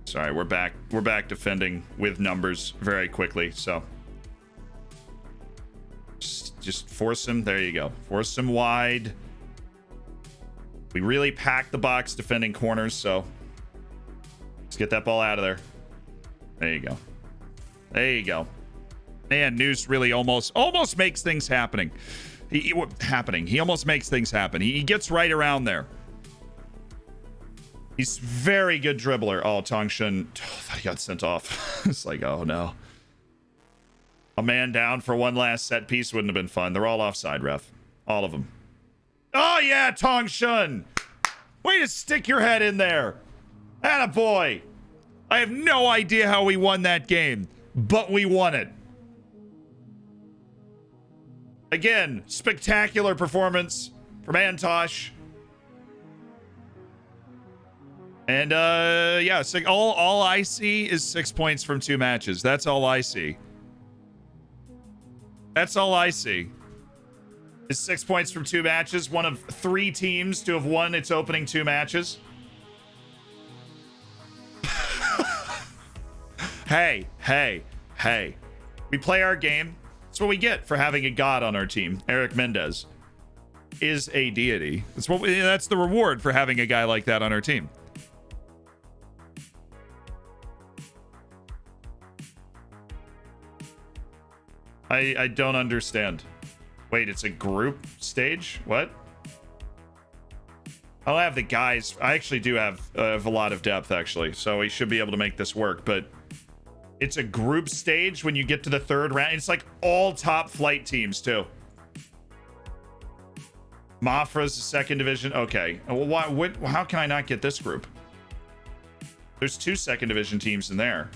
Sorry, we're back. We're back defending with numbers very quickly, so. Just force him. There you go. Force him wide. We really packed the box defending corners, so. Let's get that ball out of there. There you go. There you go. Man, Noose really almost makes things happening. He almost makes things happen. He gets right around there. He's very good dribbler. Oh, Tongshin. I thought he got sent off. It's like, oh no. A man down for one last set piece wouldn't have been fun. They're all offside, ref. All of them. Oh yeah, Tongshin. Way to stick your head in there. Attaboy. I have no idea how we won that game, but we won it. Again, spectacular performance from Antosh. And yeah, so all I see is 6 points from 2 matches. That's all I see. That's all I see. Is 6 points from 2 matches. One of 3 teams to have won its opening 2 matches. Hey. We play our game. That's what we get for having a god on our team. Eric Mendez is a deity. That's the reward for having a guy like that on our team. I don't understand. Wait, it's a group stage? What? I'll have the guys. I actually do have a lot of depth, actually, so we should be able to make this work, but it's a group stage when you get to the 3rd round. It's like all top flight teams, too. Mafra's the 2nd division. Okay. Well, how can I not get this group? There's 2 second division teams in there.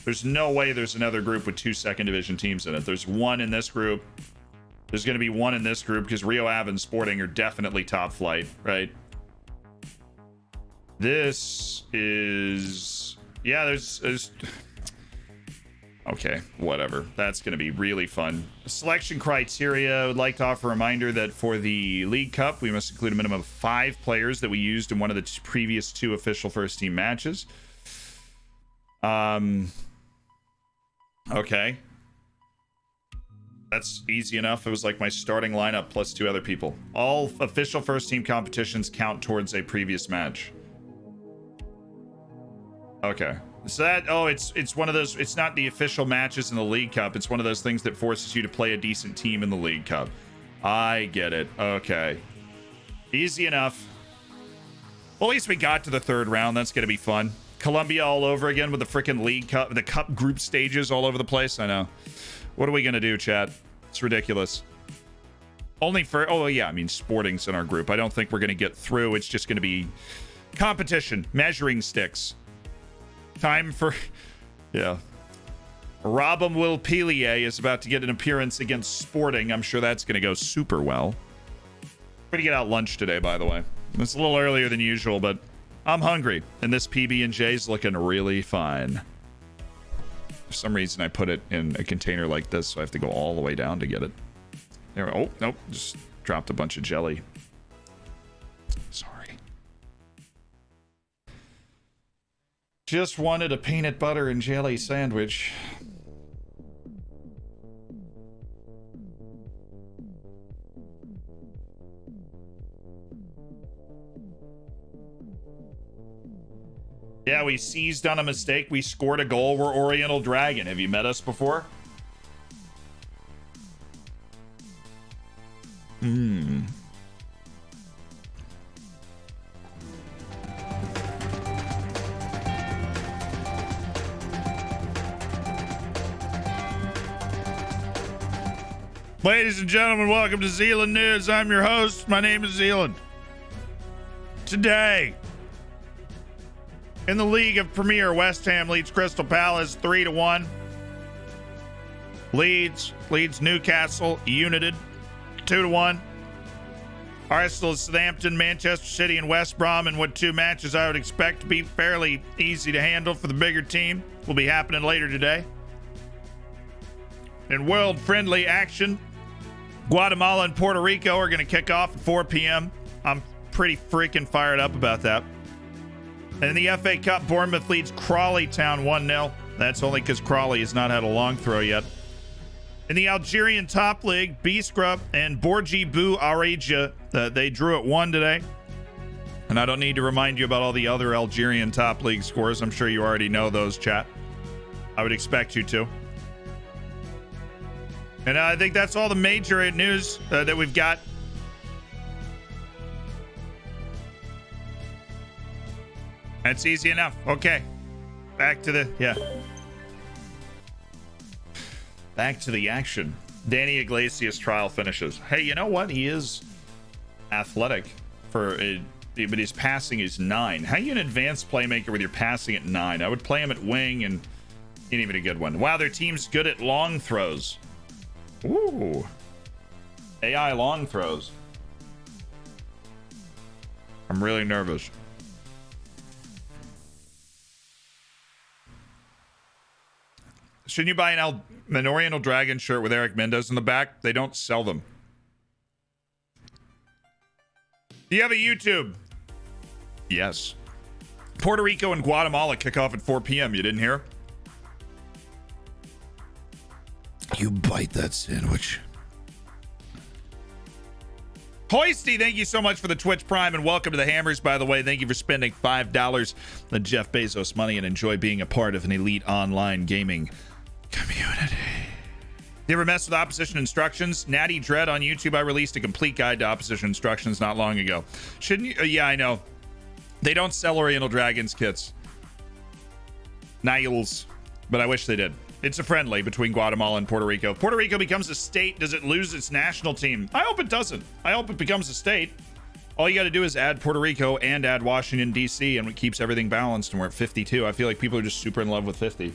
There's no way there's another group with 2 second division teams in it. There's 1 in this group. There's going to be 1 in this group because Rio Ave and Sporting are definitely top flight, right? This is... Yeah, there's... Okay, whatever. That's going to be really fun. Selection criteria. I would like to offer a reminder that for the League Cup, we must include a minimum of 5 players that we used in one of the previous 2 official first team matches. Okay. That's easy enough. It was like my starting lineup plus 2 other people. All official first team competitions count towards a previous match. Okay. So that, oh, it's one of those, it's not the official matches in the League Cup. It's one of those things that forces you to play a decent team in the League Cup. I get it. Okay. Easy enough. Well, at least we got to the 3rd round. That's going to be fun. Colombia all over again with the freaking League Cup, the Cup group stages all over the place. I know. What are we going to do, chat? It's ridiculous. Only for, oh yeah, I mean, Sporting's in our group. I don't think we're going to get through. It's just going to be competition, measuring sticks. Time for, yeah. Robin Wilpelier is about to get an appearance against Sporting. I'm sure that's going to go super well. We're going to get out lunch today, by the way. It's a little earlier than usual, but I'm hungry. And this PB&J is looking really fine. For some reason, I put it in a container like this, so I have to go all the way down to get it. There. Oh, nope. Just dropped a bunch of jelly. Sorry. Just wanted a peanut butter and jelly sandwich. Yeah, we seized on a mistake. We scored a goal. We're Oriental Dragon. Have you met us before? Ladies and gentlemen, welcome to Zealand News. I'm your host. My name is Zealand. Today, in the League of Premier, West Ham leads Crystal Palace 3-1. Leeds Newcastle United 2-1. Arsenal, Southampton, Manchester City, and West Brom in what 2 matches I would expect to be fairly easy to handle for the bigger team will be happening later today. In world-friendly action, Guatemala and Puerto Rico are going to kick off at 4 p.m. I'm pretty freaking fired up about that. And in the FA Cup, Bournemouth leads Crawley Town 1-0. That's only because Crawley has not had a long throw yet. In the Algerian Top League, Biskra and Borji Bou Areja, they drew at 1 today. And I don't need to remind you about all the other Algerian Top League scores. I'm sure you already know those, chat. I would expect you to. And I think that's all the major news that we've got. That's easy enough. Okay. Back to the, Back to the action. Danny Iglesias trial finishes. Hey, you know what? He is athletic but his passing is 9. How are you an advanced playmaker with your passing at 9? I would play him at wing and he ain't even a good one. Wow, their team's good at long throws. Ooh. AI long throws. I'm really nervous. Shouldn't you buy an Oriental Dragon shirt with Eric Mendes in the back? They don't sell them. Do you have a YouTube? Yes. Puerto Rico and Guatemala kick off at 4 p.m. You didn't hear? You bite that sandwich. Hoisty, thank you so much for the Twitch Prime and welcome to the Hammers, by the way. Thank you for spending $5 on Jeff Bezos money and enjoy being a part of an elite online gaming community. You ever mess with opposition instructions? Natty Dread on YouTube, I released a complete guide to opposition instructions not long ago. Shouldn't you? Yeah, I know. They don't sell Oriental Dragons kits. Niles. But I wish they did. It's a friendly between Guatemala and Puerto Rico. If Puerto Rico becomes a state, does it lose its national team? I hope it doesn't. I hope it becomes a state. All you got to do is add Puerto Rico and add Washington, D.C., and it keeps everything balanced, and we're at 52. I feel like people are just super in love with 50.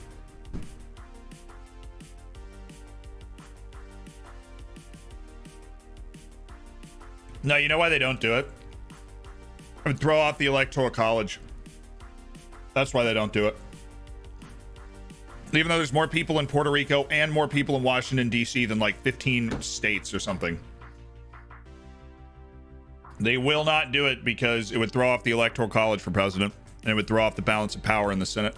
No, you know why they don't do it? I would throw off the Electoral College. That's why they don't do it. Even though there's more people in Puerto Rico and more people in Washington, D.C. than like 15 states or something. They will not do it because it would throw off the Electoral College for president, and it would throw off the balance of power in the Senate.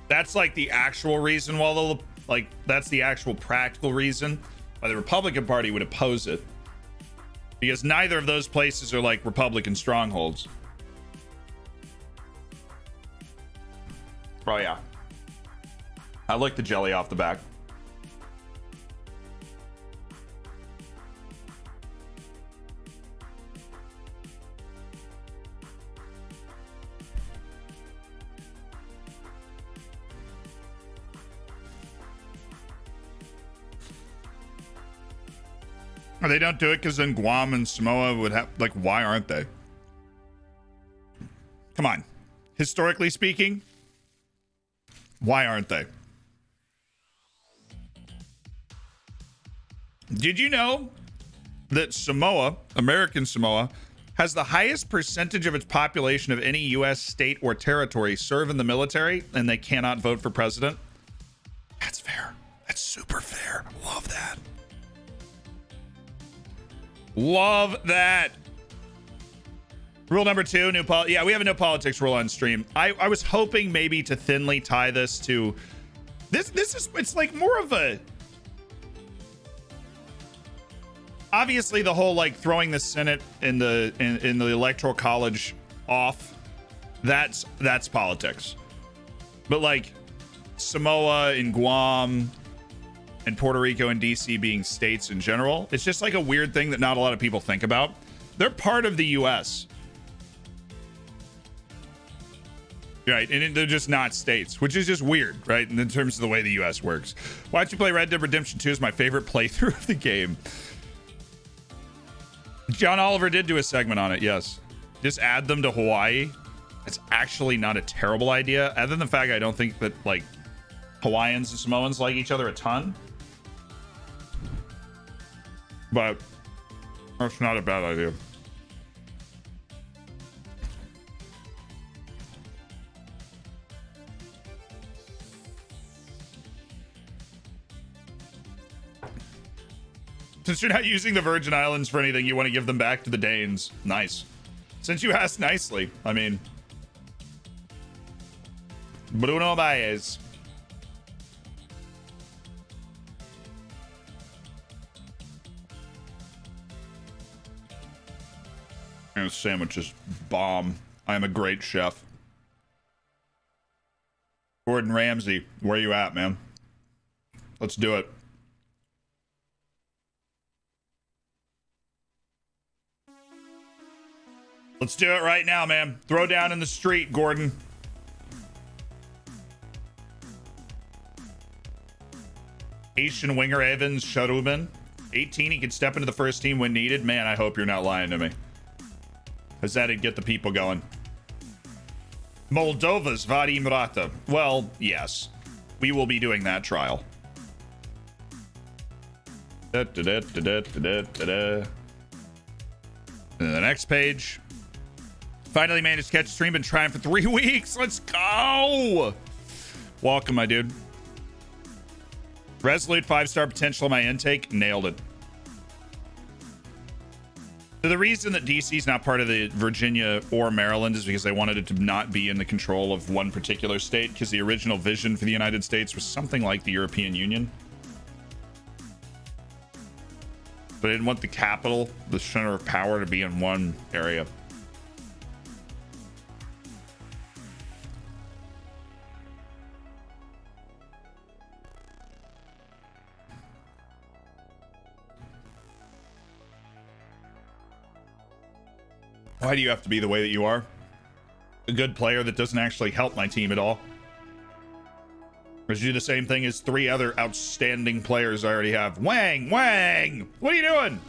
That's like the actual reason why that's the actual practical reason why the Republican Party would oppose it. Because neither of those places are like Republican strongholds. Oh yeah. I like the jelly off the back. They don't do it because then Guam and Samoa would have, like, why aren't they? Come on. Historically speaking, why aren't they? Did you know that Samoa, American Samoa, has the highest percentage of its population of any U.S. state or territory serve in the military, and they cannot vote for president? That's fair. That's super fair. Love that. Love that. Rule number 2, yeah, we have a no politics rule on stream. I was hoping maybe to thinly tie this to this is, it's like more of a, obviously the whole like throwing the Senate in the Electoral College off, that's politics. But like Samoa and Guam and Puerto Rico and DC being states in general, it's just like a weird thing that not a lot of people think about. They're part of the US. Right, and they're just not states, which is just weird, right? In terms of the way the US works. Why don't you play Red Dead Redemption 2 is my favorite playthrough of the game. John Oliver did do a segment on it, yes. Just add them to Hawaii. It's actually not a terrible idea, other than the fact I don't think that like Hawaiians and Samoans like each other a ton. But that's not a bad idea. Since you're not using the Virgin Islands for anything, you want to give them back to the Danes. Nice. Since you asked nicely, I mean, Bruno Baez. And this sandwich is bomb. I am a great chef. Gordon Ramsay, where you at, man? Let's do it. Let's do it right now, man. Throw down in the street, Gordon. Asian winger Evans Sharubin. 18, he can step into the first team when needed. Man, I hope you're not lying to me. Because that'd get the people going. Moldova's Vadim Rata. Well, yes. We will be doing that trial. And the next page. Finally managed to catch a stream. Been trying for 3 weeks. Let's go. Welcome, my dude. Resolute 5-star potential on my intake. Nailed it. So the reason that DC is not part of the Virginia or Maryland is because they wanted it to not be in the control of one particular state, because the original vision for the United States was something like the European Union. But I didn't want the capital, the center of power, to be in one area. Why do you have to be the way that you are? A good player that doesn't actually help my team at all. Or do the same thing as 3 other outstanding players I already have. Wang! Wang! What are you doing?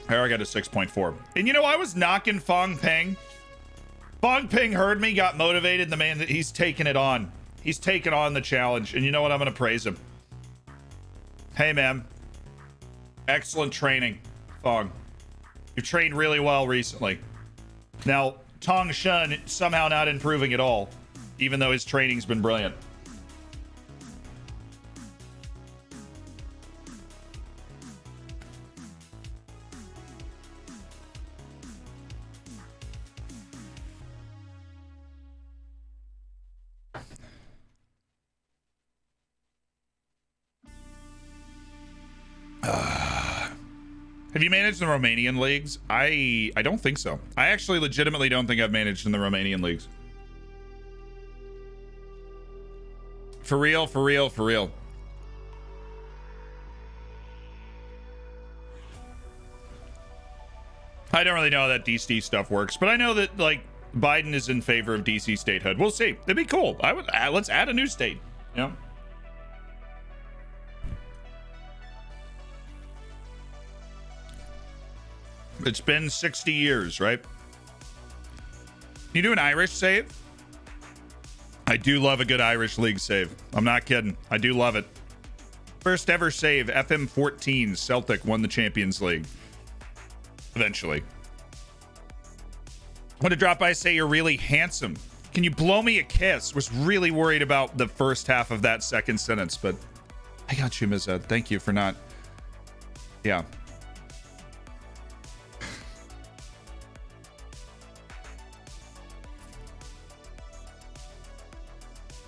Here, I got a 6.4. And you know, I was knocking Fong Ping. Fong Ping heard me, got motivated. The man, he's taking it on. He's taken on the challenge. And you know what? I'm going to praise him. Hey, man. Excellent training, Fong. You've trained really well recently. Now, Tong Shun somehow not improving at all, even though his training's been brilliant. Have you managed the Romanian leagues? I don't think so. I actually legitimately don't think I've managed in the Romanian leagues. For real, for real, for real. I don't really know how that DC stuff works, but I know that, like, Biden is in favor of DC statehood. We'll see. It'd be cool. I would let's add a new state. You know? It's been 60 years, right? You do an Irish save? I do love a good Irish league save. I'm not kidding. I do love it. First ever save, FM 14, Celtic won the Champions League. Eventually. I want to drop by and say you're really handsome. Can you blow me a kiss? Was really worried about the first half of that second sentence, but I got you, Ms. Ed. Thank you for not... Yeah.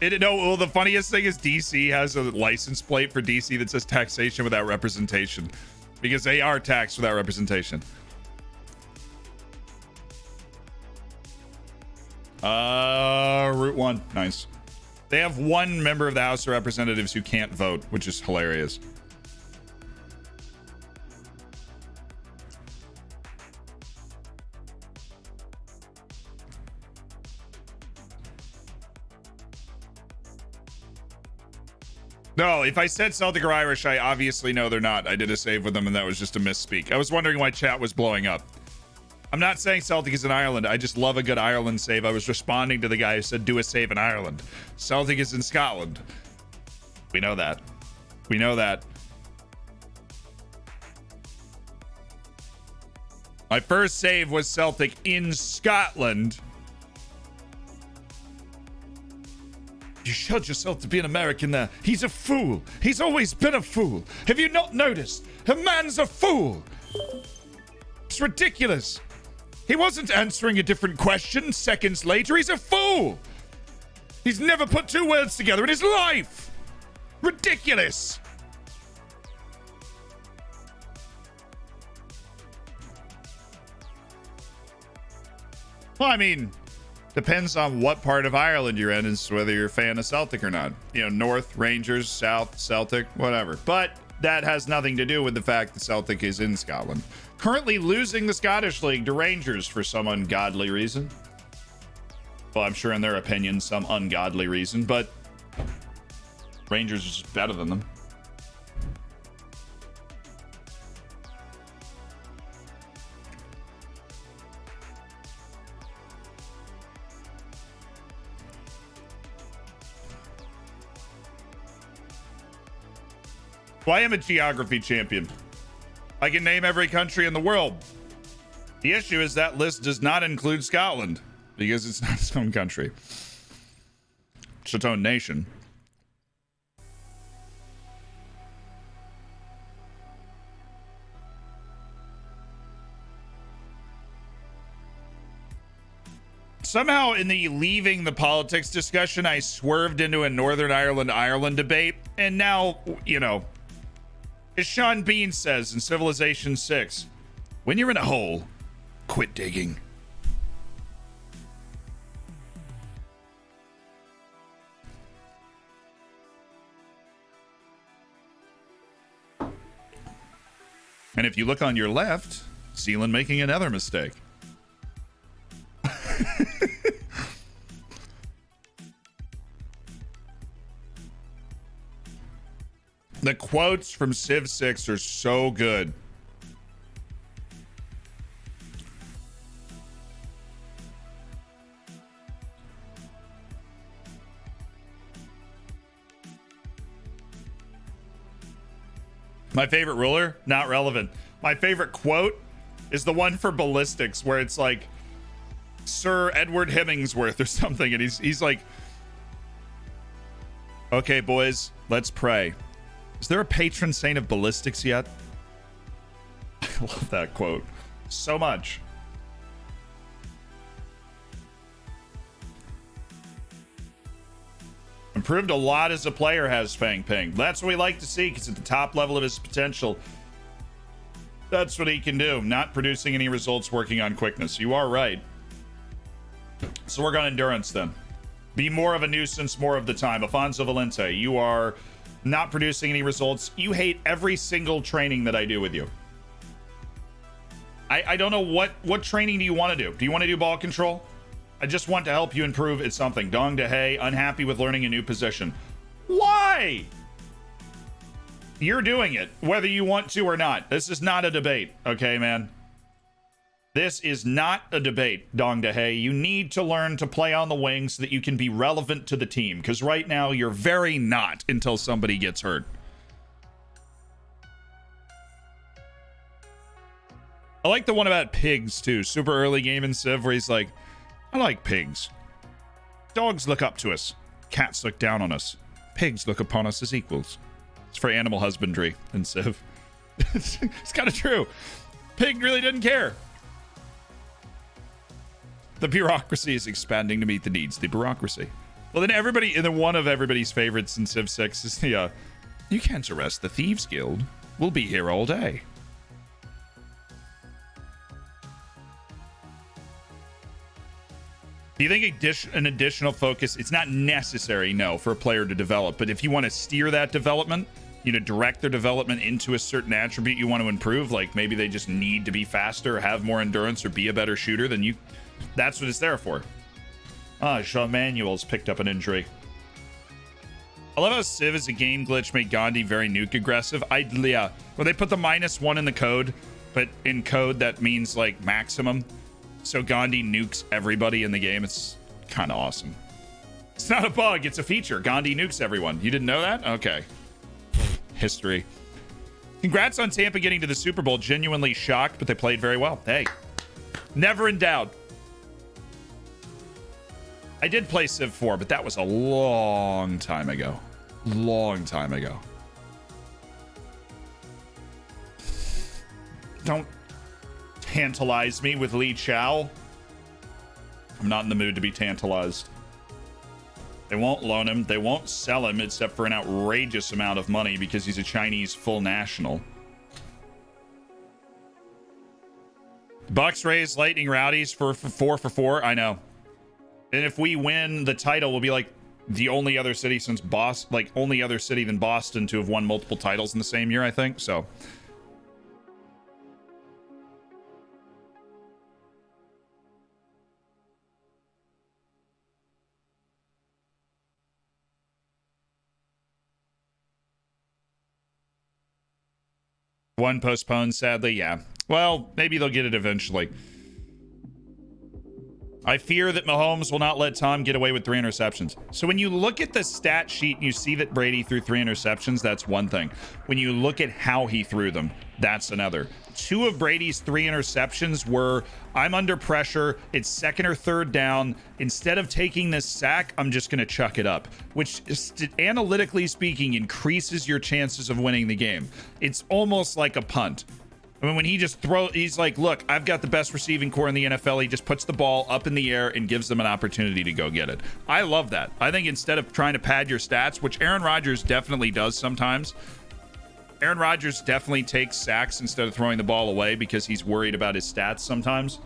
Well, the funniest thing is DC has a license plate for DC that says taxation without representation, because they are taxed without representation. Route 1. Nice. They have one member of the House of Representatives who can't vote, which is hilarious. No, if I said Celtic or Irish, I obviously know they're not. I did a save with them, and that was just a misspeak. I was wondering why chat was blowing up. I'm not saying Celtic is in Ireland. I just love a good Ireland save. I was responding to the guy who said, do a save in Ireland. Celtic is in Scotland. We know that. We know that. My first save was Celtic in Scotland. You showed yourself to be an American there. He's a fool. He's always been a fool. Have you not noticed? A man's a fool. It's ridiculous. He wasn't answering a different question seconds later. He's a fool. He's never put 2 words together in his life. Ridiculous. Well, I mean, depends on what part of Ireland you're in, as whether you're a fan of Celtic or not. You know, North, Rangers, South, Celtic, whatever. But that has nothing to do with the fact that Celtic is in Scotland. Currently losing the Scottish League to Rangers for some ungodly reason. Well, I'm sure in their opinion, some ungodly reason, but Rangers is just better than them. Well, I am a geography champion. I can name every country in the world. The issue is that list does not include Scotland because it's not its own country. It's its own nation. Somehow in the leaving the politics discussion, I swerved into a Northern Ireland debate. And now, you know, as Sean Bean says in Civilization 6, when you're in a hole, quit digging. And if you look on your left, Zealand making another mistake. The quotes from Civ 6 are so good. My favorite ruler? Not relevant. My favorite quote is the one for ballistics where it's like Sir Edward Hemingsworth or something, and he's like, okay, boys, let's pray. Is there a patron saint of ballistics yet? I love that quote so much. Improved a lot as a player, has Fang Ping. That's what we like to see, because at the top level of his potential, that's what he can do. Not producing any results, working on quickness. You are right. So work on endurance then. Be more of a nuisance more of the time. Afonso Valente, you are not producing any results. You hate every single training that I do with you. I don't know what training do you want to do? Do you want to do ball control? I just want to help you improve at something. Dong DeHay, unhappy with learning a new position. Why? You're doing it, whether you want to or not. This is not a debate, okay, man? This is not a debate, Dong DeHay. You need to learn to play on the wing so that you can be relevant to the team, because right now you're very not until somebody gets hurt. I like the one about pigs, too. Super early game in Civ where he's like, I like pigs. Dogs look up to us. Cats look down on us. Pigs look upon us as equals. It's for animal husbandry in Civ. It's kind of true. Pig really didn't care. The bureaucracy is expanding to meet the needs of the bureaucracy. Well, then everybody, and then one of everybody's favorites in Civ 6 is the, you can't arrest the Thieves Guild. We'll be here all day. Do you think an additional focus, it's not necessary, no, for a player to develop, but if you want to steer that development, you know, direct their development into a certain attribute you want to improve, like maybe they just need to be faster or have more endurance or be a better shooter, then you, that's what it's there for. Jean Manuel's picked up an injury. I love how Civ as a game glitch made Gandhi very nuke aggressive. Yeah, well, they put the -1 in the code, but in code that means like maximum. So Gandhi nukes everybody in the game. It's kind of awesome. It's not a bug, it's a feature. Gandhi nukes everyone. You didn't know that? Okay. History. Congrats on Tampa getting to the Super Bowl. Genuinely shocked, but they played very well. Hey, never in doubt. I did play Civ 4, but that was a long time ago. Long time ago. Don't tantalize me with Li Chao. I'm not in the mood to be tantalized. They won't loan him. They won't sell him except for an outrageous amount of money because he's a Chinese full national. Bucks raise Lightning Rowdies for 4 I know. And if we win the title, we'll be like the only other city since Boston, like only other city than Boston to have won multiple titles in the same year, I think. So one postponed, sadly. Yeah. Well, maybe they'll get it eventually. I fear that Mahomes will not let Tom get away with 3 interceptions. So when you look at the stat sheet and you see that Brady threw 3 interceptions, that's one thing. When you look at how he threw them, that's another. 2 of Brady's 3 interceptions were, I'm under pressure, it's 2nd or 3rd down. Instead of taking this sack, I'm just going to chuck it up, which is, analytically speaking, increases your chances of winning the game. It's almost like a punt. I mean, when he just he's like, look, I've got the best receiving core in the NFL. He just puts the ball up in the air and gives them an opportunity to go get it. I love that. I think instead of trying to pad your stats, which Aaron Rodgers definitely does sometimes, Aaron Rodgers definitely takes sacks instead of throwing the ball away because he's worried about his stats sometimes.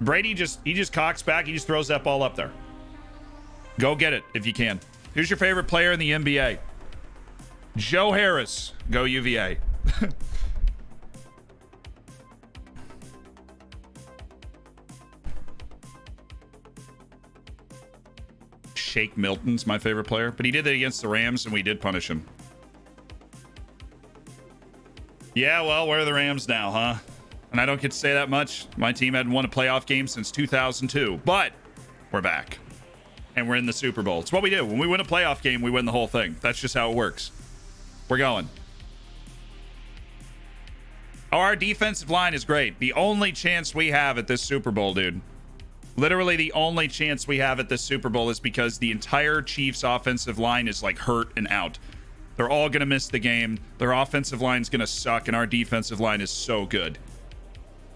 Brady he just cocks back. He just throws that ball up there. Go get it if you can. Who's your favorite player in the NBA? Joe Harris. Go UVA. Shake Milton's my favorite player, but he did that against the Rams, and we did punish him. Yeah, well, where are the Rams now, huh? And I don't get to say that much. My team hadn't won a playoff game since 2002, but we're back. And we're in the Super Bowl. It's what we do. When we win a playoff game, we win the whole thing. That's just how it works. We're going. Oh, our defensive line is great. The only chance we have at this Super Bowl, dude. Literally the only chance we have at this Super Bowl is because the entire Chiefs offensive line is like hurt and out. They're all going to miss the game. Their offensive line's going to suck, and our defensive line is so good.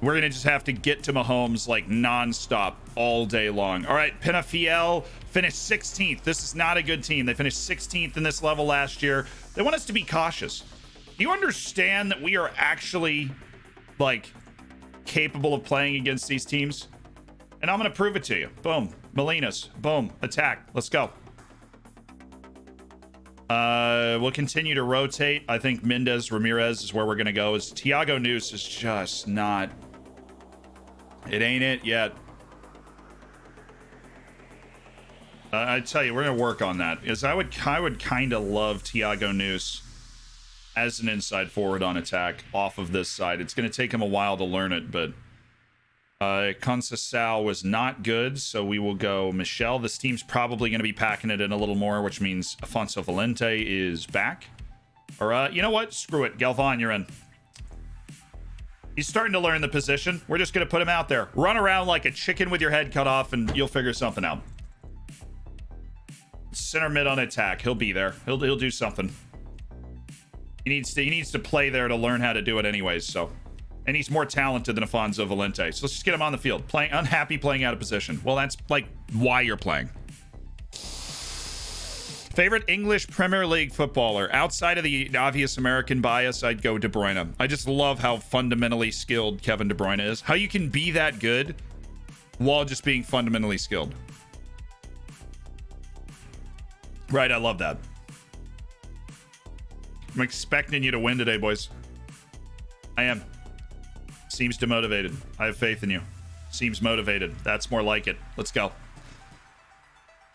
We're going to just have to get to Mahomes like nonstop all day long. All right, Penafiel finished 16th. This is not a good team. They finished 16th in this level last year. They want us to be cautious. Do you understand that we are actually like capable of playing against these teams? And I'm going to prove it to you. Boom. Molinas. Boom. Attack. Let's go. We'll continue to rotate. I think Mendez Ramirez is where we're going to go. Is Thiago Noose is just not... It ain't it yet. I tell you, we're going to work on that. Because I would kind of love Thiago Noose as an inside forward on attack off of this side. It's going to take him a while to learn it, but... Conceição was not good, so we will go Michel. This team's probably going to be packing it in a little more, which means Afonso Valente is back. Or, you know what? Screw it. Galvan, you're in. He's starting to learn the position. We're just going to put him out there. Run around like a chicken with your head cut off, and you'll figure something out. Center mid on attack. He'll be there. He'll do something. He needs to play there to learn how to do it anyways, so... And he's more talented than Afonso Valente. So let's just get him on the field. Unhappy playing out of position. Well, that's like why you're playing. Favorite English Premier League footballer. Outside of the obvious American bias, I'd go De Bruyne. I just love how fundamentally skilled Kevin De Bruyne is. How you can be that good while just being fundamentally skilled. Right, I love that. I'm expecting you to win today, boys. I am. Seems demotivated. I have faith in you. Seems motivated. That's more like it. Let's go.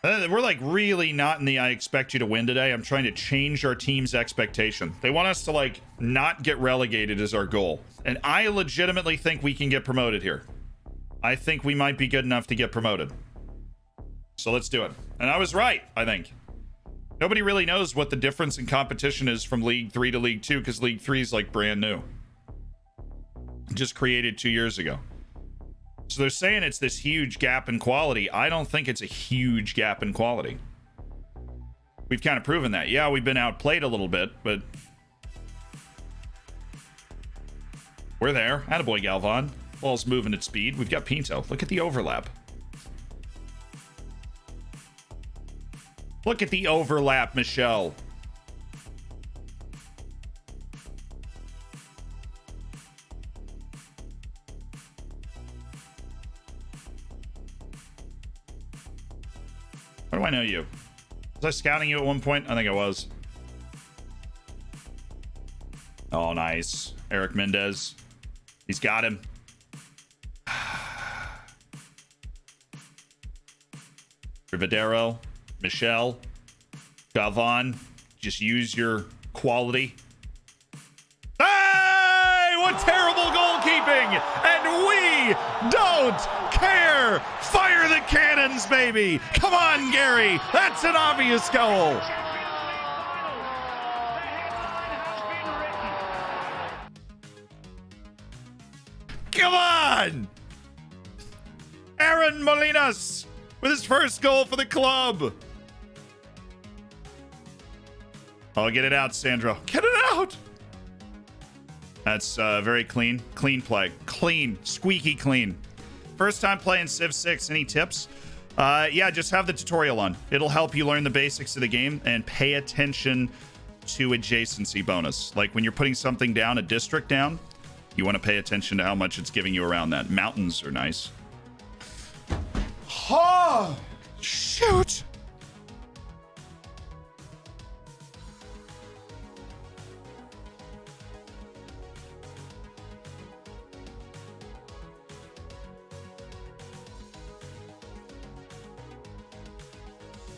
We're like really not in the I expect you to win today. I'm trying to change our team's expectation. They want us to like not get relegated as our goal. And I legitimately think we can get promoted here. I think we might be good enough to get promoted. So let's do it. And I was right, I think. Nobody really knows what the difference in competition is from League 3 to League 2 because League 3 is like brand new. Just created 2 years ago. So they're saying it's this huge gap in quality. I don't think it's a huge gap in quality. We've kind of proven that. Yeah, we've been outplayed a little bit, but we're there. Attaboy, Galvan. Ball's moving at speed. We've got Pinto. Look at the overlap. Look at the overlap, Michelle. Where do I know you? Was I scouting you at one point? I think I was. Oh, nice. Eric Mendez. He's got him. Rivadero. Michelle. Galvan. Just use your quality. Hey! What terrible goalkeeping! And we don't care! Fire the cannons, baby! Come on, Gary! That's an obvious goal! Come on! Aaron Molinas with his first goal for the club. Oh, get it out, Sandro. Get it out! That's very clean. Clean play. Clean. Squeaky clean. First time playing Civ 6. Any tips? Yeah, just have the tutorial on. It'll help you learn the basics of the game and pay attention to adjacency bonus. Like when you're putting something down, a district down, you want to pay attention to how much it's giving you around that. Mountains are nice. Oh, shoot.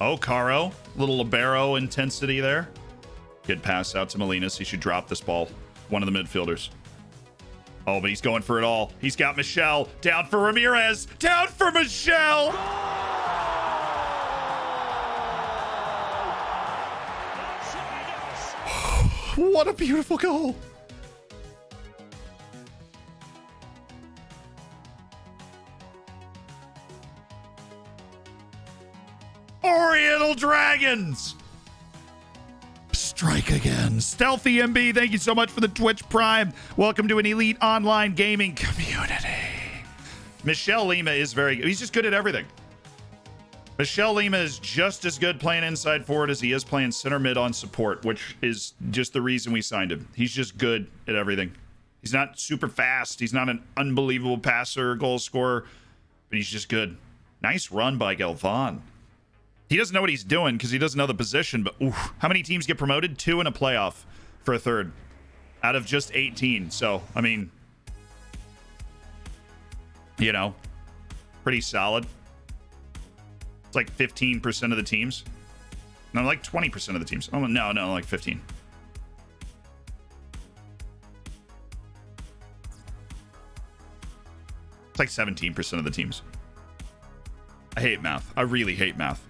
Oh, Caro. Little libero intensity there. Good pass out to Molinas. He should drop this ball. One of the midfielders. Oh, but he's going for it all. He's got Michelle. Down for Ramirez. Down for Michelle. What a beautiful goal. Oriental Dragons. Strike again. Stealthy MB, thank you so much for the Twitch Prime. Welcome to an elite online gaming community. Michelle Lima is very good. He's just good at everything. Michelle Lima is just as good playing inside forward as he is playing center mid on support, which is just the reason we signed him. He's just good at everything. He's not super fast. He's not an unbelievable passer or goal scorer, but he's just good. Nice run by Galvan. He doesn't know what he's doing because he doesn't know the position, but oof, how many teams get promoted? 2 in a playoff for a third out of just 18. So, I mean, you know, pretty solid. It's like 15% of the teams. No, like 20% of the teams. Oh, no, like 15. It's like 17% of the teams. I hate math. I really hate math.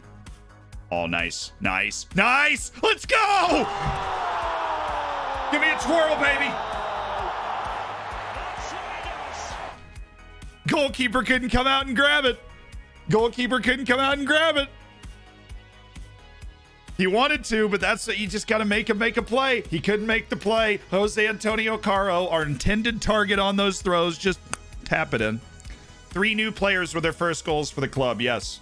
Oh, nice. Nice. Nice! Let's go! Give me a twirl, baby! Goalkeeper couldn't come out and grab it. Goalkeeper couldn't come out and grab it. He wanted to, but that's you just got to make him make a play. He couldn't make the play. Jose Antonio Caro, our intended target on those throws, just tap it in. 3 new players were their first goals for the club, yes.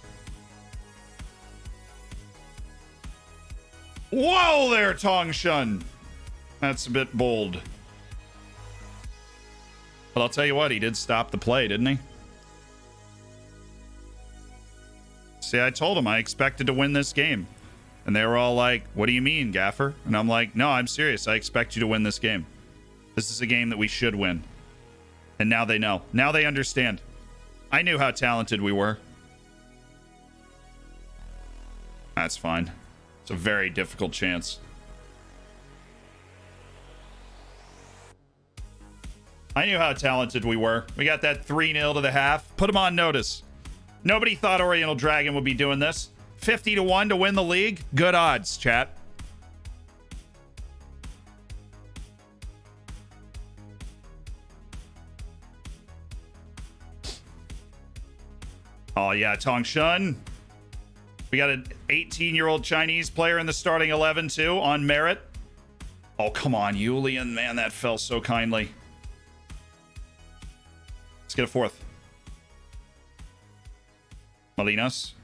Whoa there, Tong Shun. That's a bit bold. But I'll tell you what, he did stop the play, didn't he? See, I told him I expected to win this game. And they were all like, what do you mean, Gaffer? And I'm like, no, I'm serious. I expect you to win this game. This is a game that we should win. And now they know. Now they understand. I knew how talented we were. That's fine. It's a very difficult chance. I knew how talented we were. We got that 3-0 to the half. Put them on notice. Nobody thought Oriental Dragon would be doing this. 50-1 to win the league. Good odds, chat. Oh, yeah, Tong Shun. We got an 18-year-old Chinese player in the starting 11, too, on merit. Oh, come on, Julian. Man, that fell so kindly. Let's get a fourth. Molinas.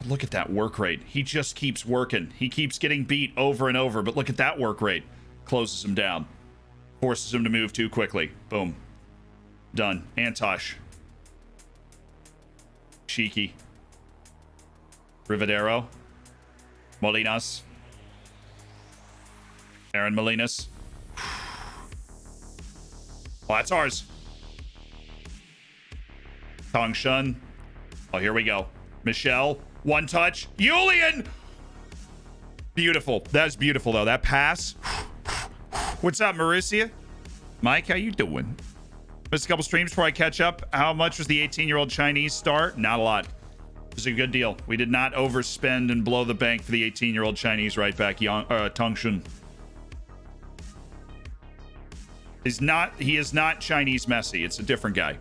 Look at that work rate. He just keeps working. He keeps getting beat over and over, but look at that work rate. Closes him down. Forces him to move too quickly. Boom. Done. Antosh. Cheeky. Rivadero. Molinas. Aaron Molinas. Oh, that's ours. Tong Shun. Oh, here we go. Michelle. One touch. Julian! Beautiful. That's beautiful, though. That pass. What's up, Marussia? Mike, how you doing? Missed a couple streams before I catch up. How much was the 18-year-old Chinese star? Not a lot. It was a good deal. We did not overspend and blow the bank for the 18-year-old Chinese right back, Tong Shun. He is not Chinese Messi. It's a different guy.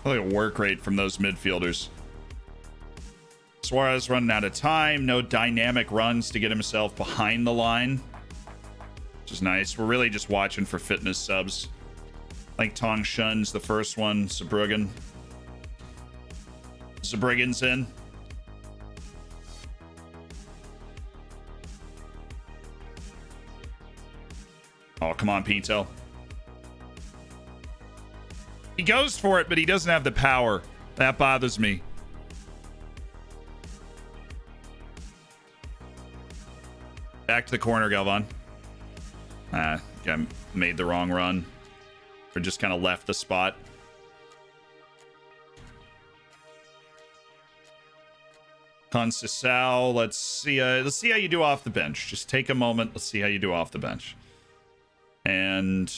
Look at work rate from those midfielders. Suarez running out of time. No dynamic runs to get himself behind the line. Which is nice. We're really just watching for fitness subs. I think Tong Shun's the first one. Saarbrücken. Brigands in. Oh, come on, Pinto. He goes for it, but he doesn't have the power. That bothers me. Back to the corner, Galvan. I made the wrong run. Or just kind of left the spot. Conceição, let's see how you do off the bench. Just take a moment. Let's see how you do off the bench. And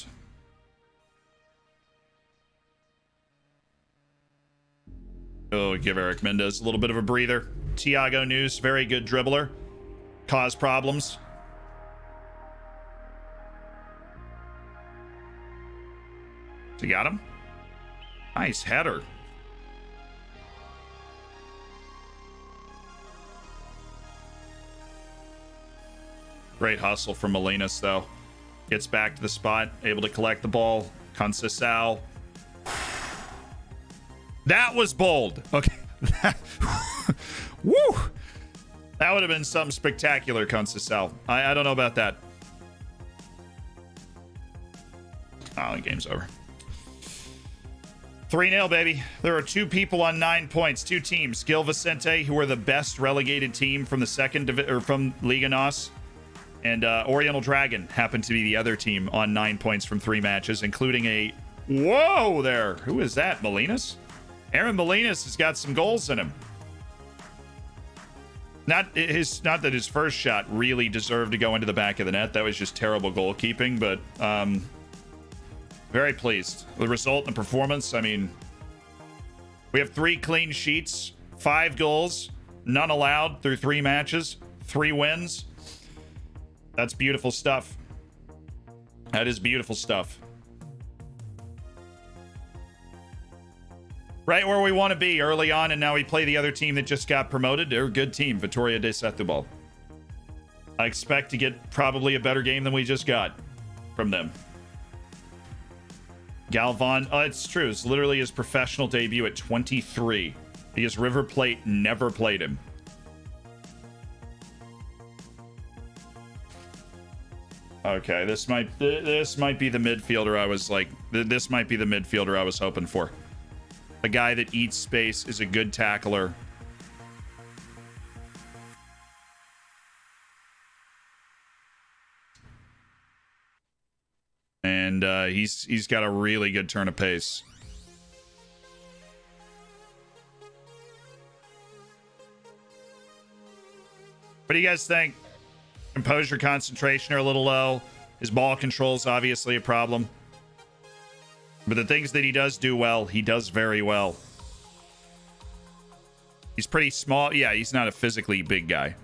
give Eric Mendez a little bit of a breather. Thiago News, very good dribbler. Cause problems. So you got him? Nice header. Great hustle from Molinas, though. Gets back to the spot, able to collect the ball. Conceição. That was bold. Okay. Woo! That would have been something spectacular, Conceição. I don't know about that. Oh, the game's over. 3-0, baby. There are 2 people on 9 points. 2 teams. Gil Vicente, who are the best relegated team from the from Liga NOS. And Oriental Dragon happened to be the other team on 9 points from 3 matches, including a... Whoa there. Who is that? Molinas? Aaron Molinas has got some goals in him. Not that his first shot really deserved to go into the back of the net. That was just terrible goalkeeping, but very pleased with the result and the performance. I mean, we have 3 clean sheets, 5 goals, none allowed through 3 matches, 3 wins. That's beautiful stuff. That is beautiful stuff. Right where we want to be early on, and now we play the other team that just got promoted. They're a good team, Vitória de Setúbal. I expect to get probably a better game than we just got from them. Galvan, it's true. It's literally his professional debut at 23 because River Plate never played him. Okay, this might be the midfielder I was like. This might be the midfielder I was hoping for. A guy that eats space, is a good tackler. And he's got a really good turn of pace. What do you guys think? Composure, concentration are a little low. His ball control is obviously a problem. But the things that he does do well, he does very well. He's pretty small. Yeah, he's not a physically big guy.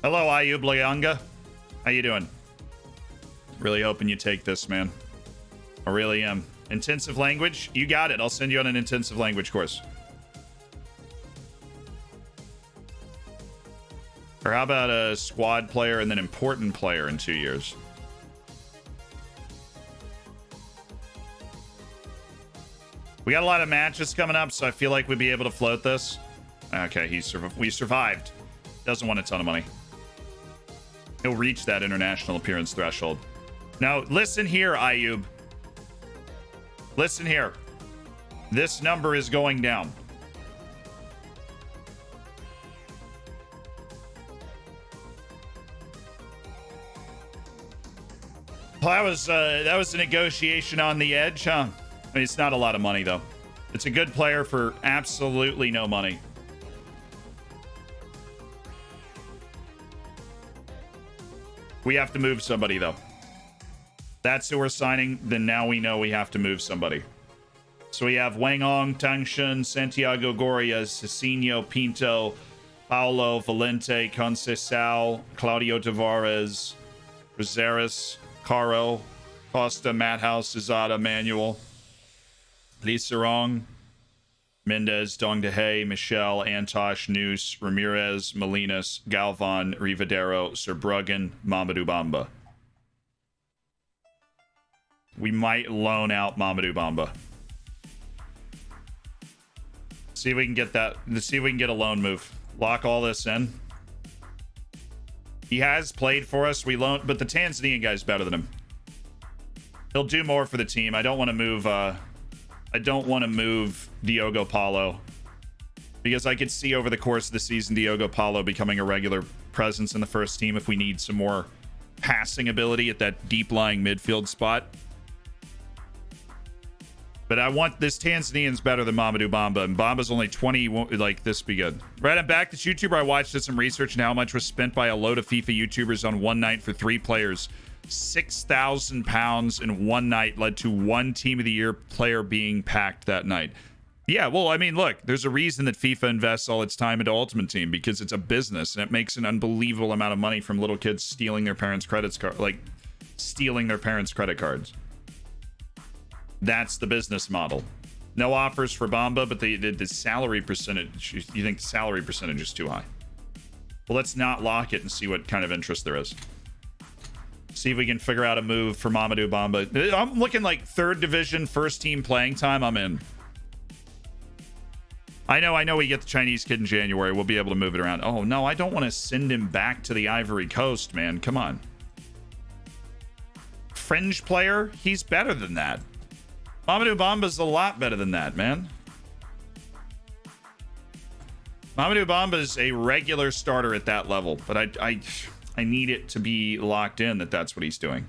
Hello, Ayub Layanga. How you doing? Really hoping you take this, man. I really am. Intensive language? You got it. I'll send you on an intensive language course. Or how about a squad player and then important player in 2 years? We got a lot of matches coming up, so I feel like we'd be able to float this. Okay, we survived. Doesn't want a ton of money. He'll reach that international appearance threshold. Now, listen here, Ayub. Listen here. This number is going down. Well, that was a negotiation on the edge, huh? I mean, it's not a lot of money, though. It's a good player for absolutely no money. We have to move somebody, though. That's who we're signing. Then now we know we have to move somebody. So we have Wang Ong, Tangshan, Santiago Goria, Cicinho, Pinto, Paulo, Valente, Conceição, Claudio Tavares, Rosaris, Caro, Costa, Madhouse, Zazada, Manuel, Liserong, Mendez, Dong DeHay, Michelle, Antosh, Noose, Ramirez, Molinas, Galvan, Rivadero, Serbruggen, Mamadou Bamba. We might loan out Mamadou Bamba. See if we can get that. Let's see if we can get a loan move. Lock all this in. He has played for us. We loan, but the Tanzanian guy's better than him. He'll do more for the team. I don't want to move. I don't want to move Diogo Paulo because I could see over the course of the season Diogo Paulo becoming a regular presence in the first team if we need some more passing ability at that deep lying midfield spot. But I want this Tanzanian's better than Mamadou Bamba, and Bamba's only 20. Won't like this be good? Right, I'm back. This YouTuber I watched did some research on how much was spent by a load of FIFA YouTubers on one night for 3 players. £6,000 in one night led to one Team of the Year player being packed that night. Yeah, well, I mean, look, there's a reason that FIFA invests all its time into Ultimate Team, because it's a business and it makes an unbelievable amount of money from little kids stealing their parents' credit cards. That's the business model. No offers for Bamba, but the salary percentage, you think the salary percentage is too high? Well, let's not lock it and see what kind of interest there is. See if we can figure out a move for Mamadou Bamba. I'm looking like 3rd division, first team playing time. I'm in. I know we get the Chinese kid in January. We'll be able to move it around. Oh, no, I don't want to send him back to the Ivory Coast, man. Come on. Fringe player? He's better than that. Mamadou Bamba's a lot better than that, man. Mamadou Bamba's a regular starter at that level, but I need it to be locked in that that's what he's doing.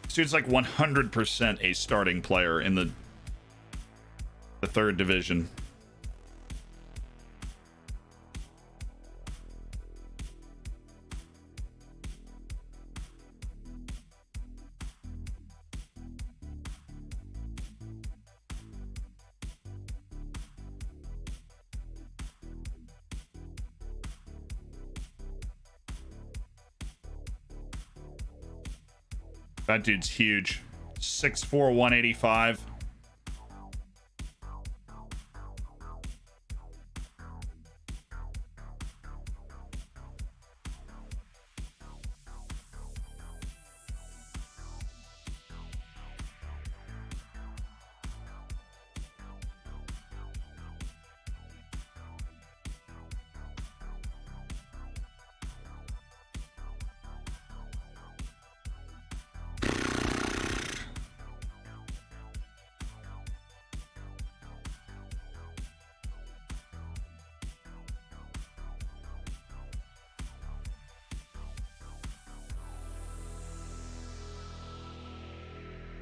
This dude's like 100% a starting player in the 3rd division. That dude's huge. 6'4", 185.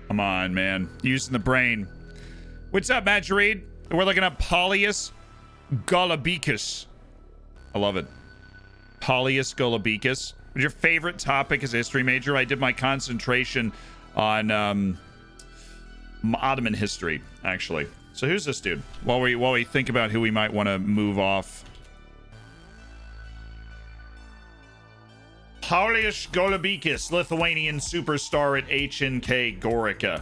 Come on, man. Using the brain. What's up, Matt Jareed? We're looking at Paulius Golubicus. I love it. Paulius Golubicus. What's your favorite topic as a history major? I did my concentration on Ottoman history, actually. So who's this dude? While we think about who we might want to move off. Paulius Golubicus, Lithuanian superstar at HNK Gorica.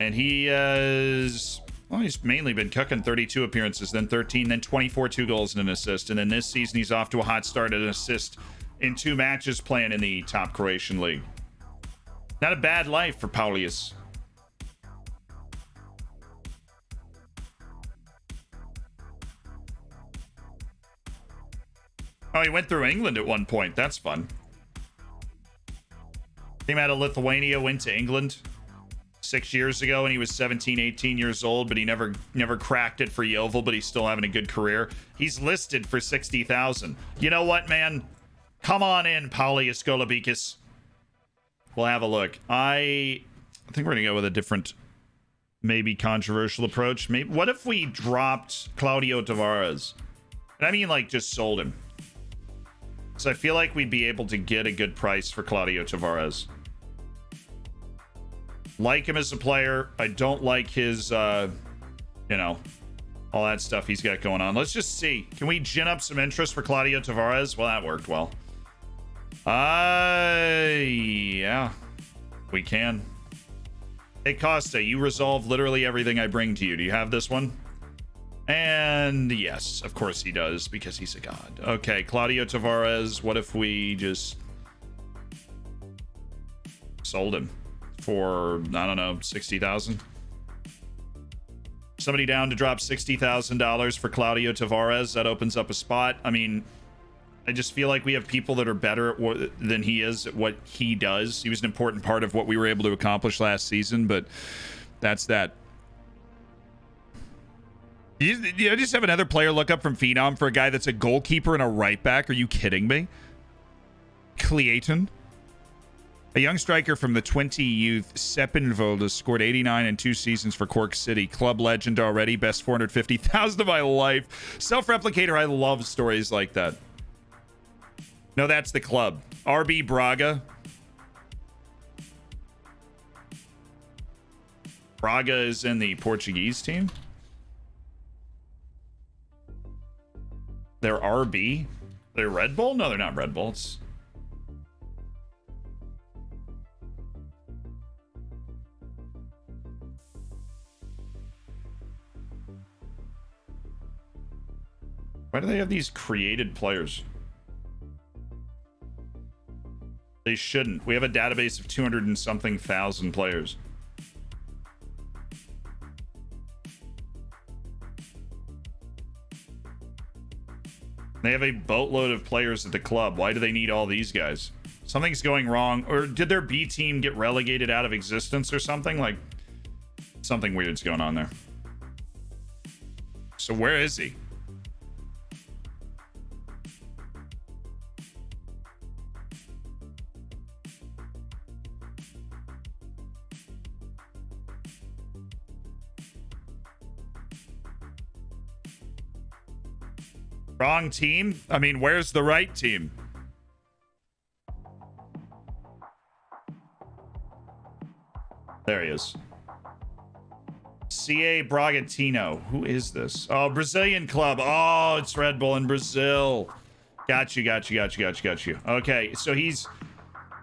And he is... Well, he's mainly been cooking 32 appearances, then 13, then 24, 2 goals and an assist. And then this season, he's off to a hot start at an assist in 2 matches playing in the top Croatian league. Not a bad life for Paulius. Oh, he went through England at one point. That's fun. Came out of Lithuania, went to England 6 years ago, and he was 17, 18 years old, but he never cracked it for Yeovil, but he's still having a good career. He's listed for 60,000. You know what, man? Come on in, Paulius Golubicus. We'll have a look. I think we're going to go with a different, maybe controversial approach. Maybe, what if we dropped Claudio Tavares? And I mean, like, just sold him. So I feel like we'd be able to get a good price for Claudio Tavares. Like him as a player. I don't like his, you know, all that stuff he's got going on. Let's just see. Can we gin up some interest for Claudio Tavares? Well, that worked well. Yeah, we can. Hey, Costa, you resolve literally everything I bring to you. Do you have this one? And yes, of course he does, because he's a god. Okay, Claudio Tavares, what if we just sold him for, I don't know, 60,000? Somebody down to drop $60,000 for Claudio Tavares. That opens up a spot. I mean, I just feel like we have people that are better than he is at what he does. He was an important part of what we were able to accomplish last season, but that's that. You just have another player look up from Phenom for a guy that's a goalkeeper and a right back. Are you kidding me? Clayton? A young striker from the 20 youth, Seppenwolde, scored 89 in 2 seasons for Cork City. Club legend already, best 450,000 of my life. Self-replicator, I love stories like that. No, that's the club. RB Braga. Braga is in the Portuguese team. They're RB? They're Red Bull? No, they're not Red Bull. It's... Why do they have these created players? They shouldn't. We have a database of 200 and something thousand players. They have a boatload of players at the club. Why do they need all these guys? Something's going wrong. Or did their B team get relegated out of existence or something? Like, something weird's going on there. So where is he? Wrong team? I mean, where's the right team? There he is. CA Bragantino. Who is this? Oh, Brazilian club. Oh, it's Red Bull in Brazil. Got you. Okay, so he's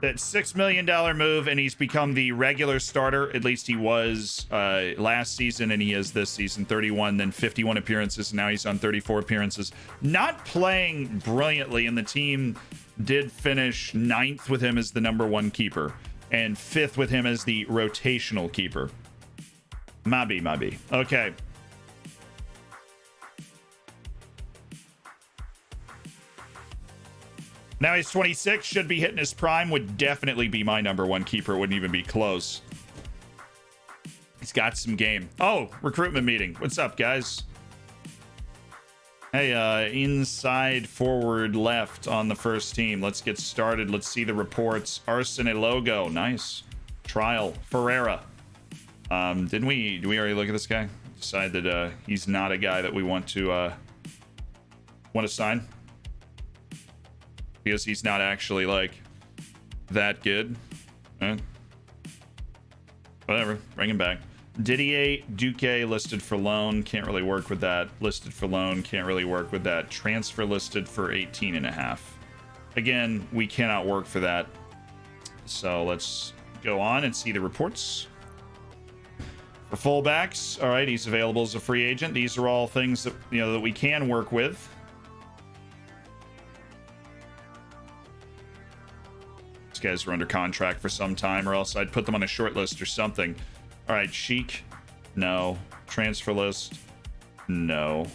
that $6 million move, and he's become the regular starter. At least he was last season, and he is this season. 31, then 51 appearances. Now he's on 34 appearances. Not playing brilliantly, and the team did finish 9th with him as the #1 keeper, and 5th with him as the rotational keeper. Maybe. Okay. Now he's 26, should be hitting his prime, would definitely be my #1 keeper, wouldn't even be close. He's got some game. Oh, recruitment meeting. What's up, guys? Hey, inside forward left on the first team. Let's get started. Let's see the reports. Arsene Logo, nice. Trial, Ferreira. Did we already look at this guy? Decide that he's not a guy that we want to sign? Because he's not actually, like, that good. Whatever. Bring him back. Didier Duque listed for loan. Can't really work with that. Listed for loan. Can't really work with that. Transfer listed for 18.5. Again, we cannot work for that. So let's go on and see the reports. For fullbacks, all right, he's available as a free agent. These are all things that, you know, that we can work with. Guys were under contract for some time, or else I'd put them on a short list or something. All right, Sheik, no. Transfer list, no.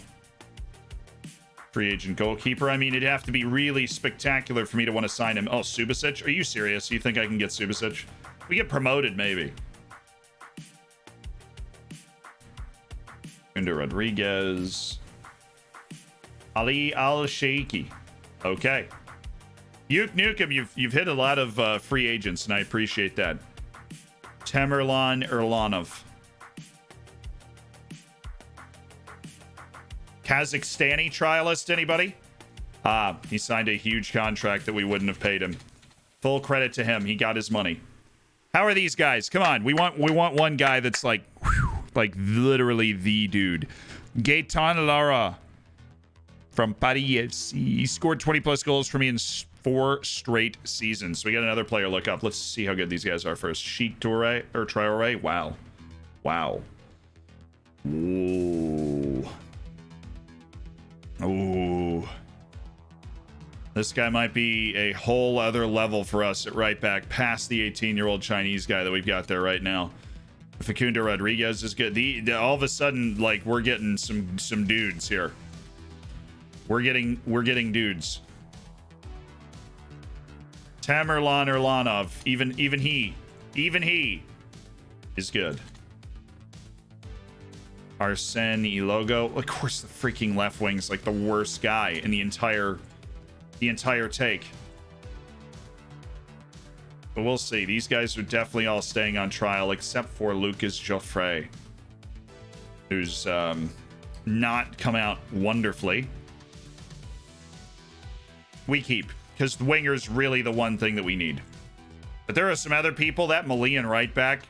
Free agent goalkeeper, I mean, it'd have to be really spectacular for me to want to sign him. Oh, Subasic, are you serious? You think I can get Subasic? We get promoted, maybe. Gundo Rodriguez. Ali Al-Sheiki. Okay. Yuke Nukem, you've hit a lot of free agents, and I appreciate that. Tamerlan Erlanov. Kazakhstani trialist, anybody? He signed a huge contract that we wouldn't have paid him. Full credit to him. He got his money. How are these guys? Come on. We want one guy that's like, whew, like literally the dude. Gaetan Lara from Paris FC. He scored 20 plus goals for me in 4 straight seasons. So we got another player look up. Let's see how good these guys are first. Sheik Toure or Traore. Wow. Wow. Ooh. Ooh. This guy might be a whole other level for us at right back, past the 18-year-old Chinese guy that we've got there right now. Facundo Rodriguez is good. All of a sudden, like, we're getting some dudes here. We're getting dudes. Tamerlan Erlanov, even he is good. Arsene Ilogo, of course, the freaking left wing's like the worst guy in the entire take. But we'll see. These guys are definitely all staying on trial, except for Lucas Joffre, who's not come out wonderfully. We keep, because the winger's really the one thing that we need. But there are some other people. That Malian right back,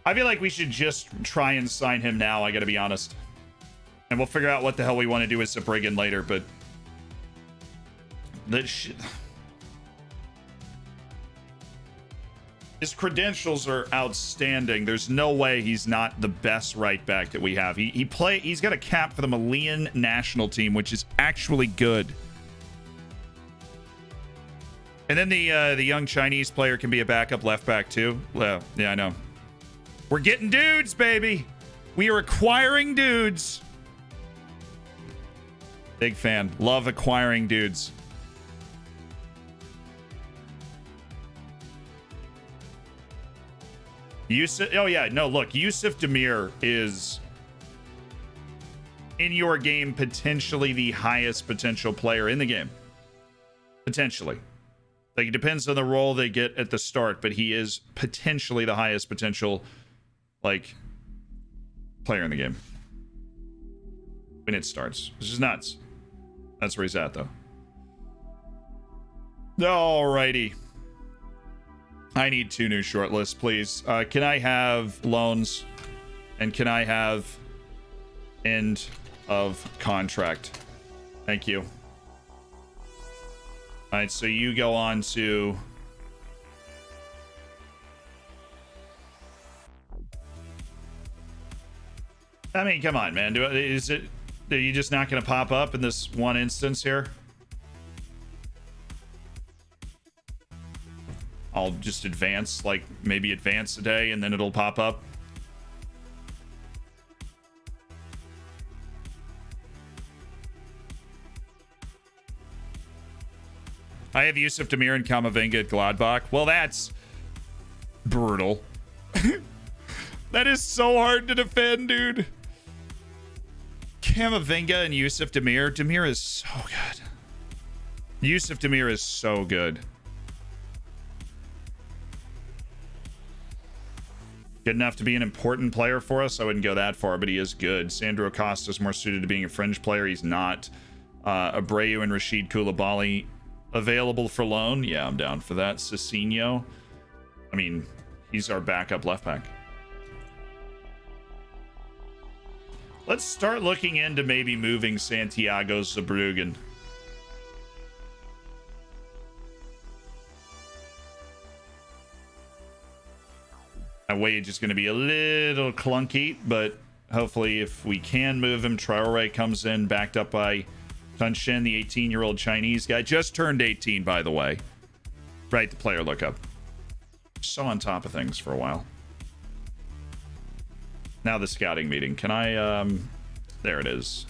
I feel like we should just try and sign him now, I gotta be honest. And we'll figure out what the hell we want to do with Sabriggan later, but that shit. His credentials are outstanding. There's no way he's not the best right back that we have. He's got a cap for the Malian national team, which is actually good. And then the young Chinese player can be a backup left back too. Well, yeah, I know. We're getting dudes, baby. We are acquiring dudes. Big fan. Love acquiring dudes. Yusuf, oh yeah, no, look, Yusuf Demir is in your game potentially the highest potential player in the game. Potentially. Like, it depends on the role they get at the start, but he is potentially the highest potential, like, player in the game when it starts. This is nuts. That's where he's at, though. Alrighty. I need 2 new shortlists, please. Can I have loans? And can I have end of contract? Thank you. All right, so you go on to... I mean, come on, man. Are you just not going to pop up in this one instance here? I'll just advance, like, maybe advance a day, and then it'll pop up. I have Yusuf Demir and Kamavinga at Gladbach. Well, that's brutal. That is so hard to defend, dude. Kamavinga and Yusuf Demir. Demir is so good. Yusuf Demir is so good. Good enough to be an important player for us. I wouldn't go that far, but he is good. Sandro Costa is more suited to being a fringe player. He's not. Abreu and Rashid Koulibaly available for loan. Yeah, I'm down for that. Cicinho. I mean, he's our backup left back. Let's start looking into maybe moving Santiago Sabrugin. That wage is going to be a little clunky, but hopefully if we can move him, Traore comes in, backed up by Tunshin, the 18-year-old Chinese guy. Just turned 18, by the way. Right, the player lookup. So on top of things for a while. Now the scouting meeting. Can I, there it is.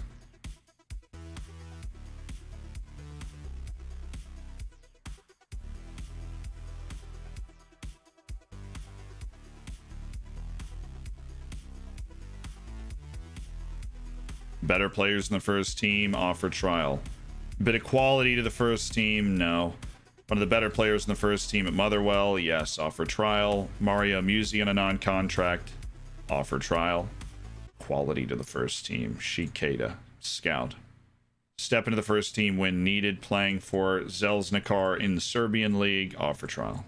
Better players in the first team, offer trial. Bit of quality to the first team, no. One of the better players in the first team at Motherwell, yes, offer trial. Mario Musi on a non-contract, offer trial. Quality to the first team, Shikeda, scout. Step into the first team when needed, playing for Zelznikar in the Serbian league, offer trial.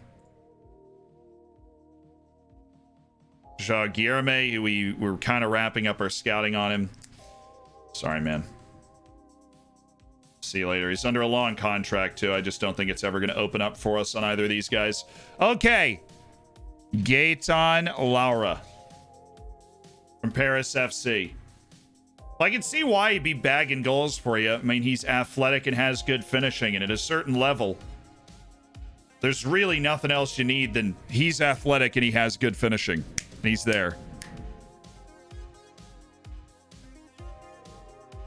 Guilherme, who we were kind of wrapping up our scouting on him. Sorry, man. See you later. He's under a long contract, too. I just don't think it's ever going to open up for us on either of these guys. Okay. Gaetan Laura from Paris FC. I can see why he'd be bagging goals for you. I mean, he's athletic and has good finishing, and at a certain level, there's really nothing else you need than he's athletic and he has good finishing. And he's there.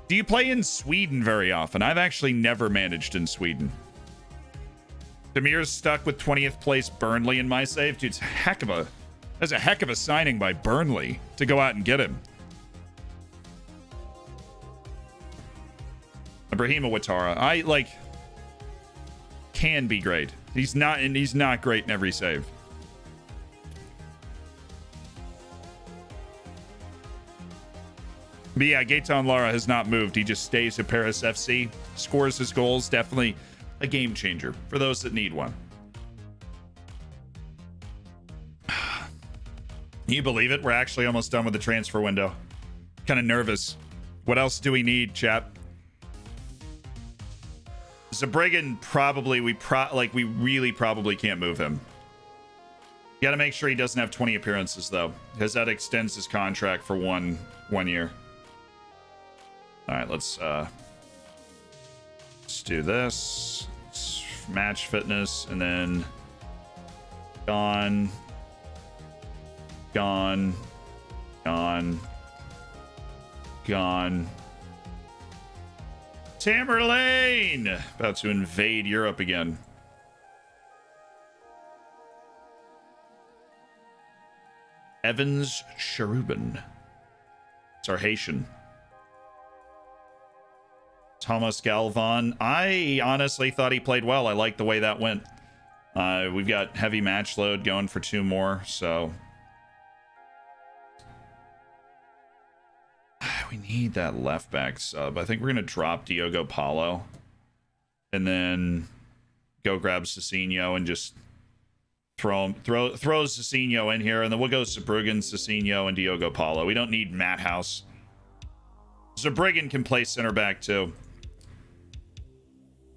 Do you play in Sweden very often? I've actually never managed in Sweden. Demir's stuck with 20th place Burnley in my save. Dude, that's a heck of a signing by Burnley to go out and get him. Ibrahima Ouattara, can be great. He's not great in every save. But yeah, Gaetan Lara has not moved. He just stays at Paris FC, scores his goals. Definitely a game changer for those that need one. Can you believe it? We're actually almost done with the transfer window. Kind of nervous. What else do we need, chap? Zabrigan probably, we really probably can't move him. You got to make sure he doesn't have 20 appearances, though, because that extends his contract for one year. All right, let's do this. Let's match fitness, and then gone. Tamerlane! About to invade Europe again. Evans Cherubin. It's our Haitian. Thomas Galvan. I honestly thought he played well. I liked the way that went. We've got heavy match load going for 2 more, so... We need that left back sub. I think we're going to drop Diogo Paulo and then go grab Cicinho and just throw Cicinho in here, and then we'll go Zabrigan, Cicinho, and Diogo Paulo. We don't need Matt House. Zabrigan can play center back too.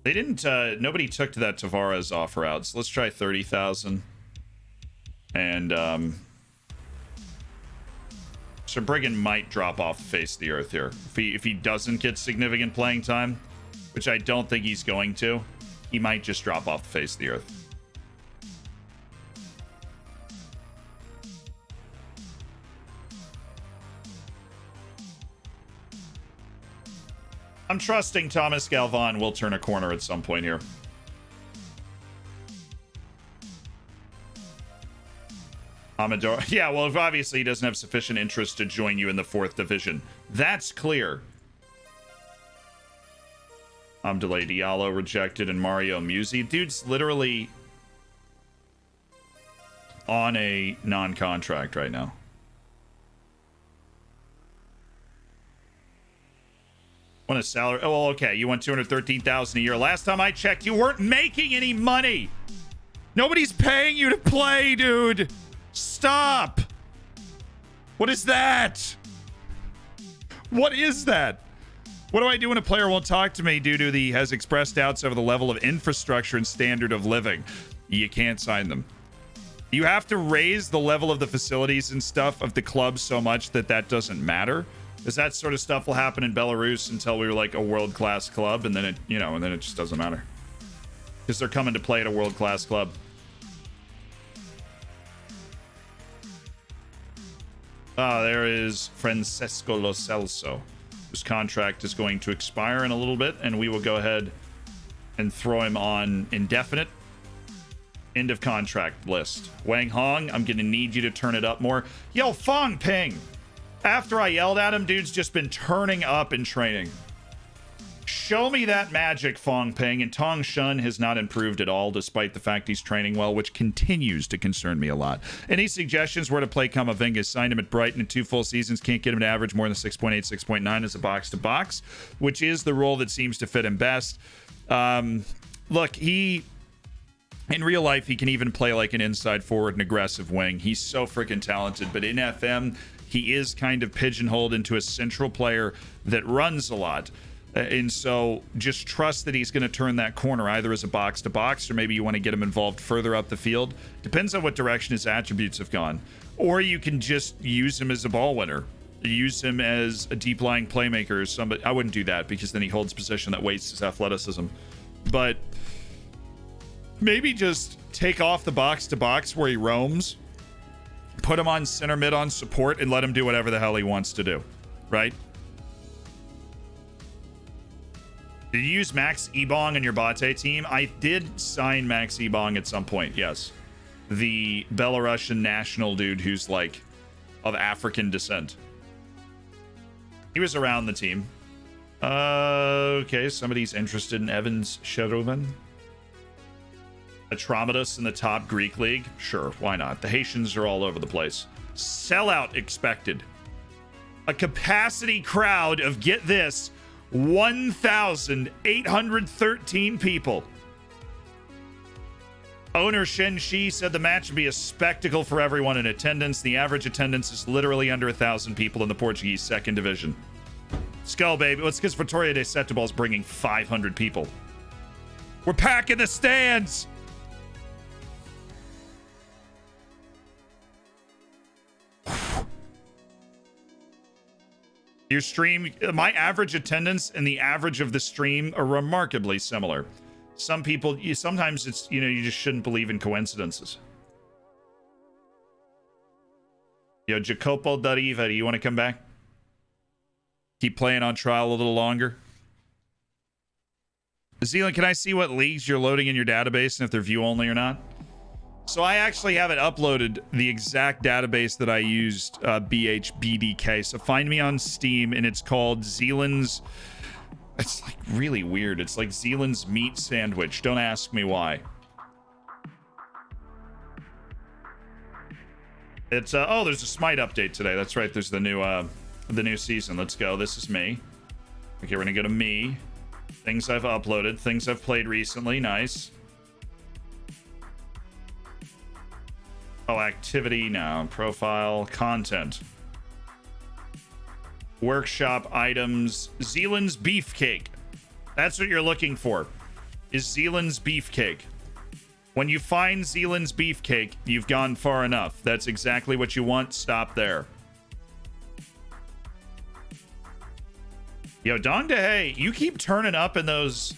They didn't nobody took to that Tavares offer out, so let's try 30,000. And Zabrigan might drop off the face of the earth here. If he doesn't get significant playing time, which I don't think he's going to, he might just drop off the face of the earth. I'm trusting Thomas Galvan will turn a corner at some point here. Amador. Yeah, well, obviously he doesn't have sufficient interest to join you in the 4th division. That's clear. Abdoulaye Diallo rejected, and Mario Musi. Dude's literally on a non-contract right now. Want a salary? Oh, well, okay. You want $213,000 a year. Last time I checked, you weren't making any money. Nobody's paying you to play, dude. Stop. What is that? What is that? What do I do when a player won't talk to me due to he has expressed doubts over the level of infrastructure and standard of living? You can't sign them. You have to raise the level of the facilities and stuff of the club so much that doesn't matter. Because that sort of stuff will happen in Belarus until we were like a world-class club, and then it just doesn't matter. Because they're coming to play at a world-class club. There is Francesco Lo Celso. His contract is going to expire in a little bit, and we will go ahead and throw him on indefinite end of contract list. Wang Hong, I'm going to need you to turn it up more. Yo, Fong Ping! After I yelled at him, dude's just been turning up in training. Show me that magic, Fong Ping. And Tong Shun has not improved at all, despite the fact he's training well, which continues to concern me a lot. Any suggestions where to play Kamavinga? Signed him at Brighton in 2 full seasons. Can't get him to average more than 6.8, 6.9 as a box-to-box, which is the role that seems to fit him best. Look, he In real life, he can even play like an inside forward and aggressive wing. He's so freaking talented. But in FM, he is kind of pigeonholed into a central player that runs a lot. And so just trust that he's going to turn that corner either as a box to box, or maybe you want to get him involved further up the field. Depends on what direction his attributes have gone. Or you can just use him as a ball winner. Use him as a deep lying playmaker or somebody. I wouldn't do that because then he holds position that wastes his athleticism. But maybe just take off the box to box where he roams, put him on center mid on support, and let him do whatever the hell he wants to do. Right? Did you use Max Ebong on your Bate team? I did sign Max Ebong at some point, yes. The Belarusian national dude who's like of African descent. He was around the team. Okay, somebody's interested in Evans Sherubin. Atromitus in the top Greek league? Sure, why not? The Haitians are all over the place. Sellout expected. A capacity crowd of, get this, 1,813 people. Owner Shen Shi said the match would be a spectacle for everyone in attendance. The average attendance is literally under 1,000 people in the Portuguese second division. Let's go, baby. Let's because Vitória de Setúbal is bringing 500 people. We're packing the stands. Your stream, my average attendance and the average of the stream are remarkably similar. Some people, sometimes it's, you just shouldn't believe in coincidences. Yo, Jacopo Dariva, do you want to come back? Keep playing on trial a little longer. Zealand, can I see what leagues you're loading in your database and if they're view only or not? So I actually haven't uploaded the exact database that I used, BHBDK. So find me on Steam, and it's called Zealand's... It's like really weird. It's like Zealand's meat sandwich. Don't ask me why. It's oh, there's a Smite update today. That's right. There's the new season. Let's go. This is me. Okay, we're gonna go to me. Things I've uploaded. Things I've played recently. Nice. Oh, activity now. Profile. Content. Workshop items. Zealand's beefcake. That's what you're looking for. Is Zealand's beefcake. When you find Zealand's beefcake, you've gone far enough. That's exactly what you want. Stop there. Yo, Dong DeHay, you keep turning up in those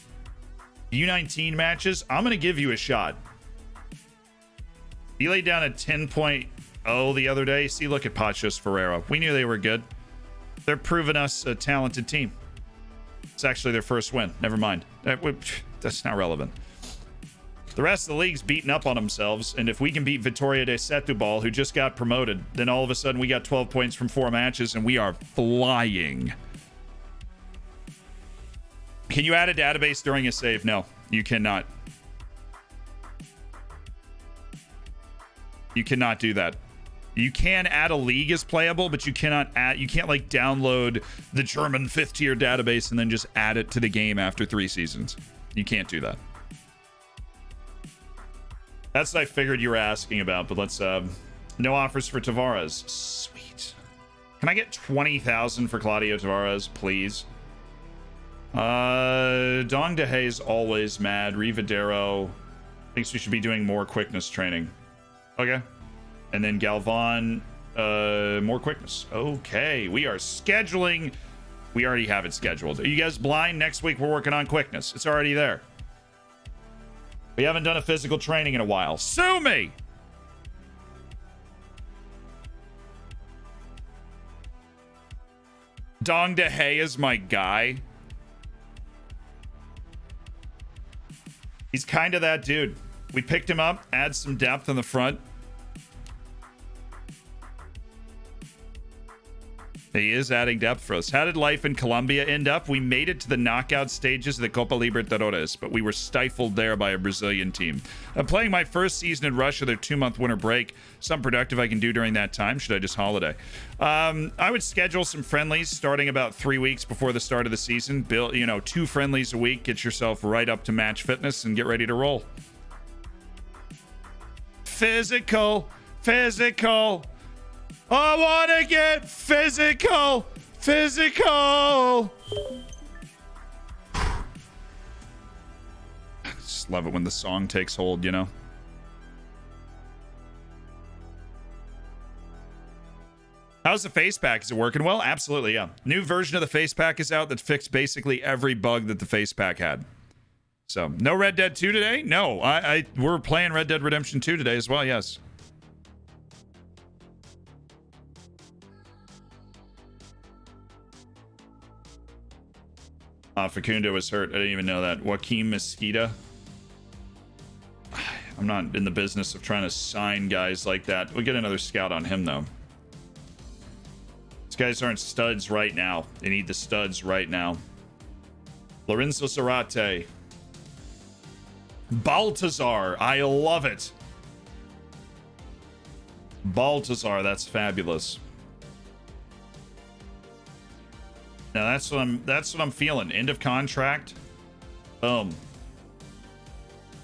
U19 matches. I'm going to give you a shot. He laid down a 10.0 the other day. See, look at Pachos Ferreira. We knew they were good. They're proving us a talented team. It's actually their first win. Never mind. That's not relevant. The rest of the league's beating up on themselves, and if we can beat Vitória de Setúbal, who just got promoted, then all of a sudden we got 12 points from 4 matches, and we are flying. Can you add a database during a save? No, you cannot. You cannot do that. You can add a league as playable, but you cannot add, you can't like download the German 5th tier database and then just add it to the game after 3 seasons. You can't do that. That's what I figured you were asking about, but let's, no offers for Tavares. Sweet. Can I get 20,000 for Claudio Tavares, please? Dong DeHay's always mad. Rivadero thinks we should be doing more quickness training. Okay. And then Galvan, more quickness. Okay, we are scheduling. We already have it scheduled. Are you guys blind? Next week we're working on quickness. It's already there. We haven't done a physical training in a while. Sue me! Dong DeHay is my guy. He's kind of that dude. We picked him up, add some depth in the front. He is adding depth for us. How did life in Colombia end up? We made it to the knockout stages of the Copa Libertadores, but we were stifled there by a Brazilian team. I'm playing my first season in Russia, their 2-month winter break. Something productive I can do during that time. Should I just holiday? I would schedule some friendlies starting about 3 weeks before the start of the season. Build, 2 friendlies a week. Get yourself right up to match fitness and get ready to roll. physical. Physical. I want to get physical. Physical. Just love it when the song takes hold, you know? How's the face pack? Is it working well? Absolutely, yeah. New version of the face pack is out that fixed basically every bug that the face pack had. So, no Red Dead 2 today? No, we're playing Red Dead Redemption 2 today as well, yes. Facundo was hurt. I didn't even know that. Joaquin Mesquita. I'm not in the business of trying to sign guys like that. We'll get another scout on him, though. These guys aren't studs right now. They need the studs right now. Lorenzo Zarate. Baltazar. I love it. Baltazar. That's fabulous. Now that's what I'm feeling. End of contract. Boom.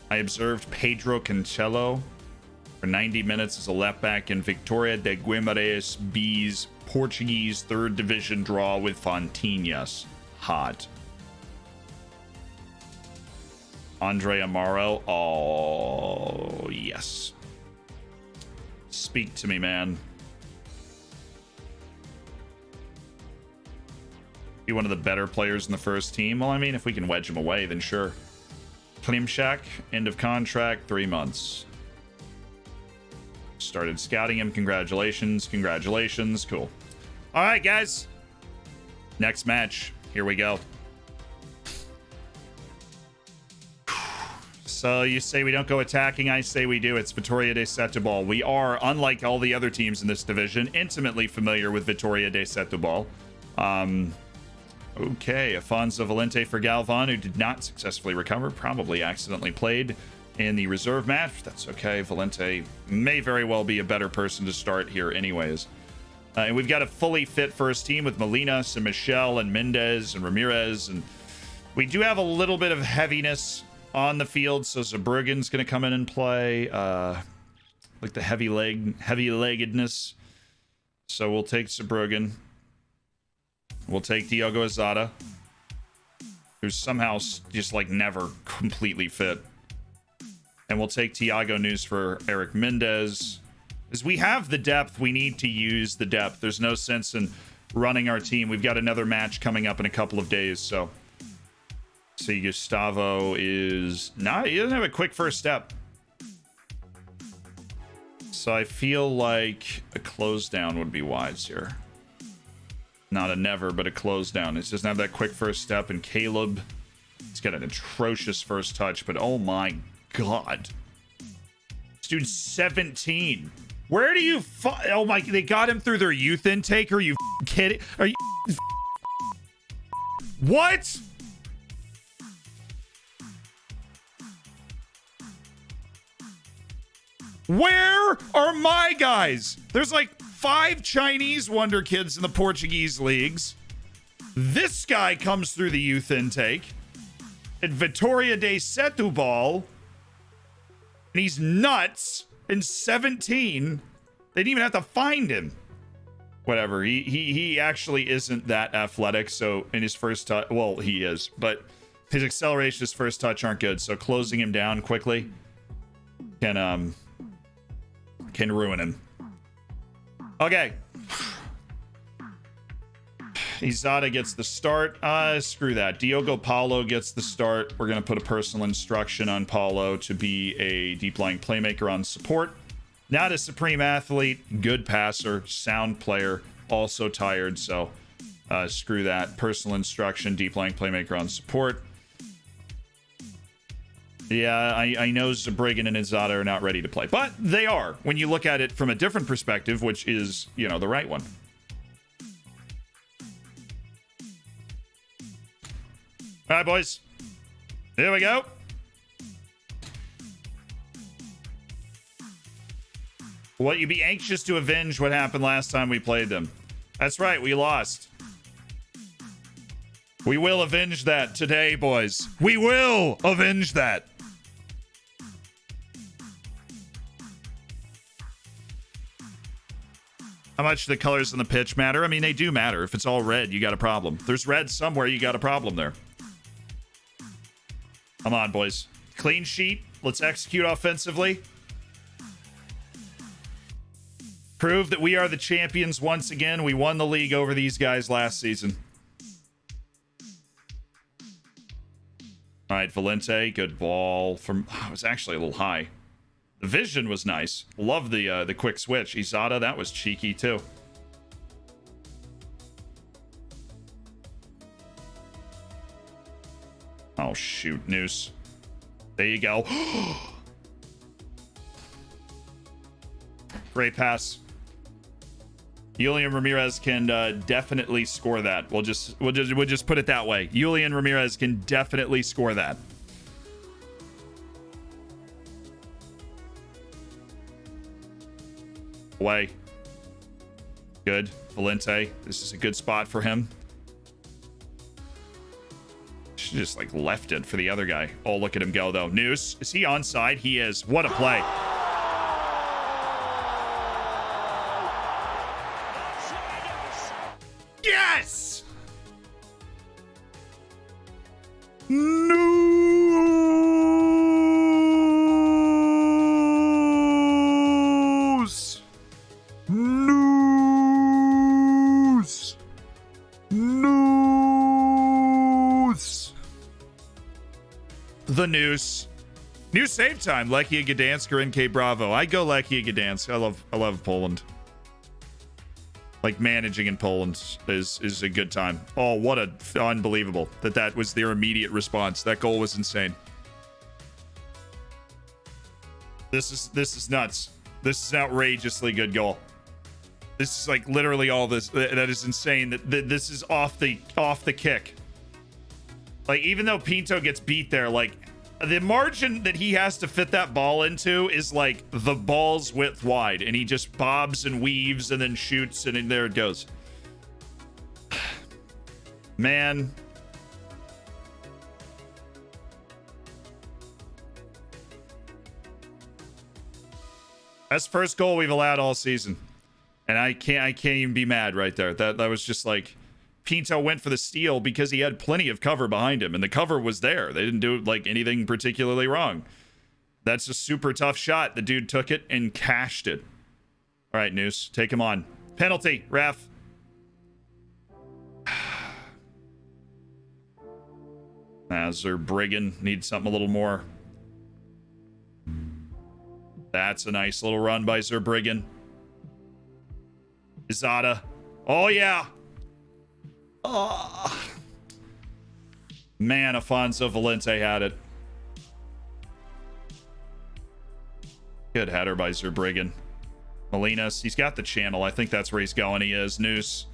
I observed Pedro Cancelo for 90 minutes as a left back in Victoria de Guimarães B's Portuguese 3rd division draw with Fontinhas. Hot. Andre Amaro. Oh, yes. Speak to me, man. Be one of the better players in the first team. Well, I mean, if we can wedge him away, then sure. Klimchak, end of contract, 3 months. Started scouting him. Congratulations. Congratulations. Cool. All right, guys. Next match. Here we go. So you say we don't go attacking. I say we do. It's Vitória de Setúbal. We are, unlike all the other teams in this division, intimately familiar with Vitória de Setúbal. Okay, Afonso Valente for Galvan, who did not successfully recover, probably accidentally played in the reserve match. That's okay. Valente may very well be a better person to start here anyways. And we've got a fully fit first team with Molinas and Michel and Mendez and Ramirez. And we do have a little bit of heaviness on the field, so Zabruggen's going to come in and play. Like the heavy-leggedness. So we'll take Zabruggen. We'll take Diogo Azada, who's somehow just like never completely fit. And we'll take Thiago News for Eric Mendez. As we have the depth, we need to use the depth. There's no sense in running our team. We've got another match coming up in a couple of days, so. See, Gustavo is not, he doesn't have a quick first step. So I feel like a close down would be wise here. Not a never, but a close down. It doesn't have that quick first step. And Caleb, he's got an atrocious first touch, but oh my God. This dude's 17. Where do you oh my, they got him through their youth intake? Are you kidding? Are you what? Where are my guys? There's like 5 Chinese wonder kids in the Portuguese leagues. This guy comes through the youth intake at Vitória de Setúbal, and he's nuts. And 17, they didn't even have to find him. Whatever. He actually isn't that athletic. So in his first touch, well, he is, but his acceleration, his first touch aren't good. So closing him down quickly can ruin him. Okay. Izada gets the start. Screw that. Diogo Paulo gets the start. We're going to put a personal instruction on Paulo to be a deep-lying playmaker on support. Not a supreme athlete. Good passer. Sound player. Also tired, so screw that. Personal instruction. Deep-lying playmaker on support. Yeah, I know Zabriggan and Izada are not ready to play. But they are, when you look at it from a different perspective, which is, you know, the right one. All right, boys. Here we go. Will you be anxious to avenge what happened last time we played them? That's right, we lost. We will avenge that today, boys. We will avenge that. How much the colors on the pitch matter? I mean, they do matter. If it's all red, you got a problem. If there's red somewhere, you got a problem there. Come on, boys. Clean sheet. Let's execute offensively. Prove that we are the champions once again. We won the league over these guys last season. All right, Valente, good ball from. Oh, it was actually a little high. The vision was nice. Love the quick switch. Izada, that was cheeky too. Oh shoot, Noose. There you go. Great pass. Julian Ramirez can definitely score that. We'll just put it that way. Julian Ramirez can definitely score that. Away. Good. Valente. This is a good spot for him. Should just like left it for the other guy. Oh, look at him go though. Noose. Is he onside? He is. What a play. Yes! News! News! News! The Noose. New save time. Lechia Gdansk or NK Bravo. I go Lechia Gdansk. I love Poland. Like managing in Poland is a good time. Oh, what a unbelievable that was their immediate response. That goal was insane. This is nuts. This is an outrageously good goal. This is like literally all this. That is insane. That this is off the kick. Like even though Pinto gets beat there, like the margin that he has to fit that ball into is like the ball's width wide, and he just bobs and weaves and then shoots, and there it goes. Man. That's the first goal we've allowed all season. And I can't even be mad right there. That was just like Pinto went for the steal because he had plenty of cover behind him, and the cover was there. They didn't do like anything particularly wrong. That's a super tough shot. The dude took it and cashed it. All right, Noose, take him on. Penalty, ref. Brigand needs something a little more. That's a nice little run by Zerbriggen. Izada. Oh, yeah. Oh. Man, Afonso Valente had it. Good header by Zerbriggen. Molinas, he's got the channel. I think that's where he's going. He is. Noose.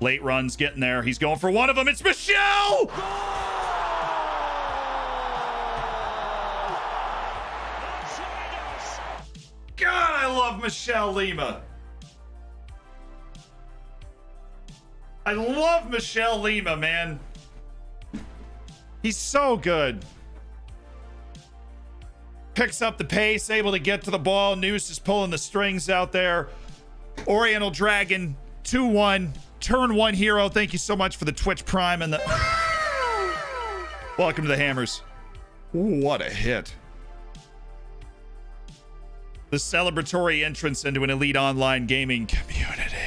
Late runs getting there. He's going for one of them. It's Michelle! God, I love Michelle Lima. I love Michelle Lima, man. He's so good. Picks up the pace, able to get to the ball. Noose is pulling the strings out there. Oriental Dragon, 2-1. Turn 1 hero. Thank you so much for the Twitch Prime and the... Welcome to the Hammers. What a hit. The celebratory entrance into an elite online gaming community.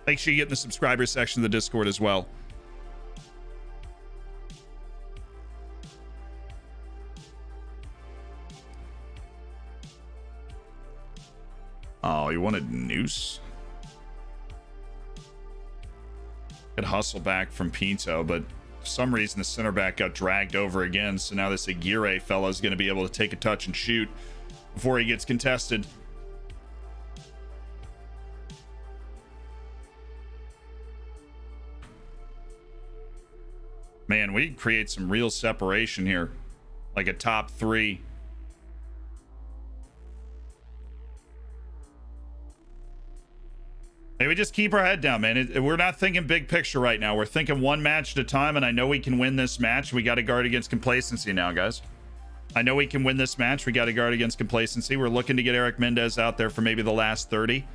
Make sure you get in the subscriber section of the Discord as well. Oh, you wanted Noose? Good hustle back from Pinto, but for some reason the center back got dragged over again, so now this Aguirre fella is going to be able to take a touch and shoot before he gets contested. Man, we create some real separation here. Like a top 3. Maybe just keep our head down, man. We're not thinking big picture right now. We're thinking one match at a time, and I know we can win this match. We got to guard against complacency now, guys. I know we can win this match. We got to guard against complacency. We're looking to get Eric Mendez out there for maybe the last 30.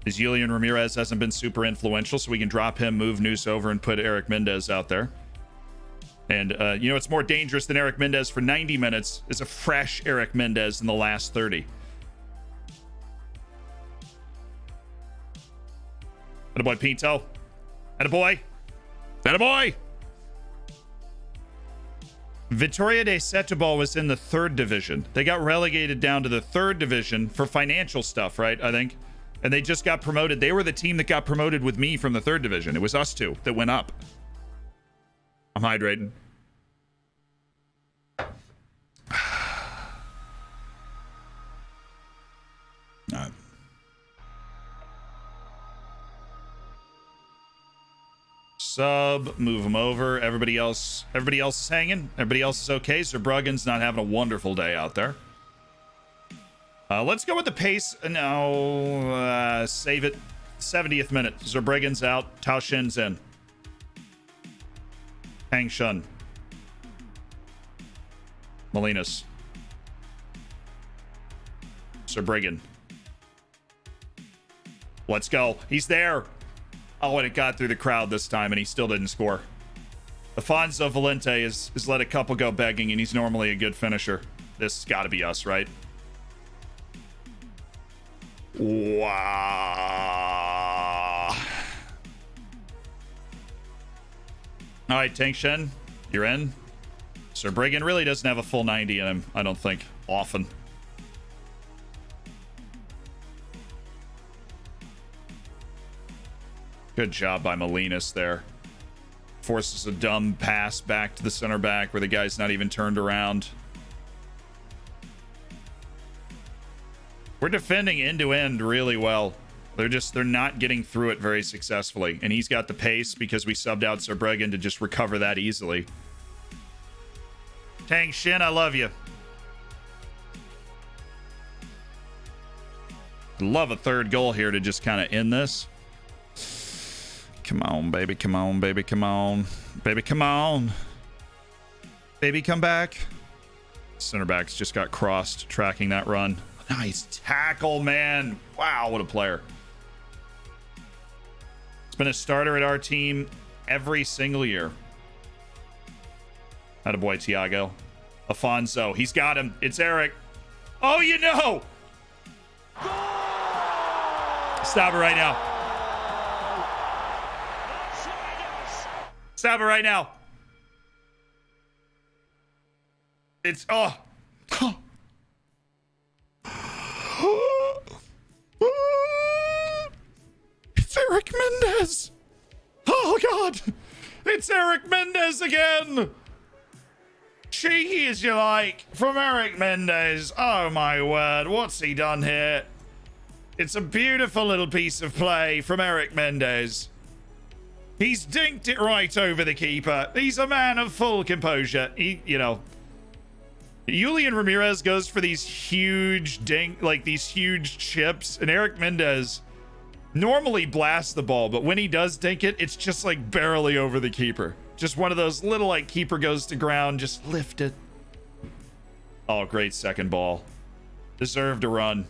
As Julian Ramirez hasn't been super influential, so we can drop him, move Noose over, and put Eric Mendez out there. And, you know, it's more dangerous than Eric Mendez for 90 minutes is a fresh Eric Mendez in the last 30. Attaboy, Pinto. Attaboy. Attaboy. Vitória de Setúbal was in the 3rd division. They got relegated down to the 3rd division for financial stuff, right? I think. And they just got promoted. They were the team that got promoted with me from the 3rd division. It was us two that went up. I'm hydrating. Sub, move him over. Everybody else is hanging. Everybody else is okay. Zerbruggen's not having a wonderful day out there. Let's go with the pace. No, save it. 70th minute. Zerbruggen's out. Tao Shin's in. Hang Shun. Molinas. Zerbruggen. Let's go. He's there. Oh, and it got through the crowd this time, and he still didn't score. Afonso Valente has let a couple go begging, and he's normally a good finisher. This has got to be us, right? Wow. All right, Tang Shen, you're in. Zerbruggen really doesn't have a full 90 in him, I don't think, often. Good job by Molinas there. Forces a dumb pass back to the center back where the guy's not even turned around. We're defending end to end really well. They're not getting through it very successfully. And he's got the pace because we subbed out Zerbruggen to just recover that easily. Tang Shin, I love you. Love a 3rd goal here to just kind of end this. Come on, baby. Come on, baby. Come on. Baby, come on. Baby, come back. Center backs just got crossed, tracking that run. Nice tackle, man. Wow, what a player. It's been a starter at our team every single year. Attaboy, Thiago. Afonso. He's got him. It's Eric. Oh, you know. Stop it right now. Stop it right now. It's It's Eric Mendez. Oh God. It's Eric Mendez again. Cheeky as you like from Eric Mendez. Oh my word. What's he done here? It's a beautiful little piece of play from Eric Mendez. He's dinked it right over the keeper. He's a man of full composure. Julian Ramirez goes for these huge these huge chips, and Eric Mendez normally blasts the ball, but when he does dink it, it's just like barely over the keeper. Just one of those little like keeper goes to ground, just lift it. Oh, great second ball. Deserved a run.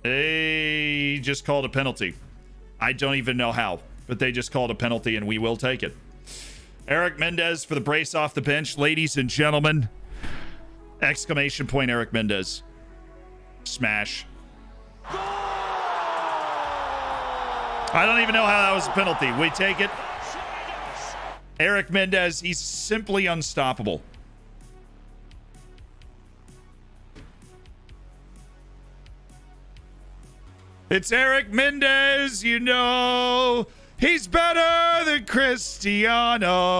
They just called a penalty. I don't even know how, but they just called a penalty and we will take it. Eric Mendez for the brace off the bench. Ladies and gentlemen, exclamation point Eric Mendez. Smash. I don't even know how that was a penalty. We take it. Eric Mendez, he's simply unstoppable. It's Eric Mendez, you know. He's better than Cristiano.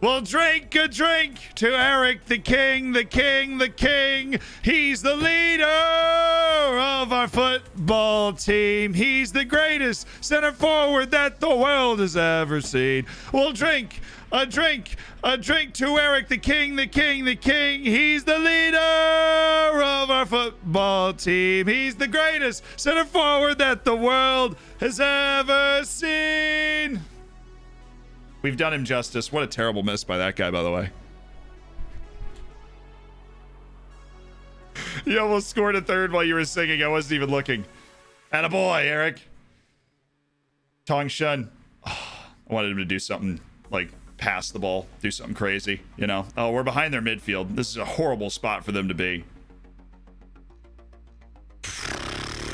We'll drink a drink to Eric the King, the King, the King. He's the leader of our football team. He's the greatest center forward that the world has ever seen. We'll drink a drink to Eric the King, the King, the King. He's the leader of our football team. He's the greatest center forward that the world has ever seen. We've done him justice. What a terrible miss by that guy, by the way. You almost scored a third while you were singing. I wasn't even looking. Attaboy, Eric. Tong Shun. Oh, I wanted him to do something like pass the ball, do something crazy, you know. Oh, we're behind their midfield. This is a horrible spot for them to be.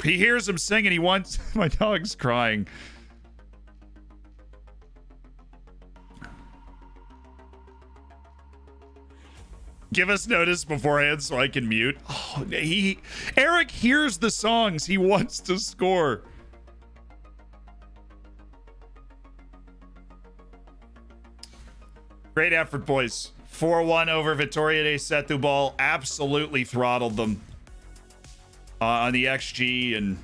He hears him singing. He wants... My dog's crying. Give us notice beforehand so I can mute. Oh, Eric hears the songs. He wants to score. Great effort, boys. 4-1 over Vitória de Setúbal. Absolutely throttled them on the XG and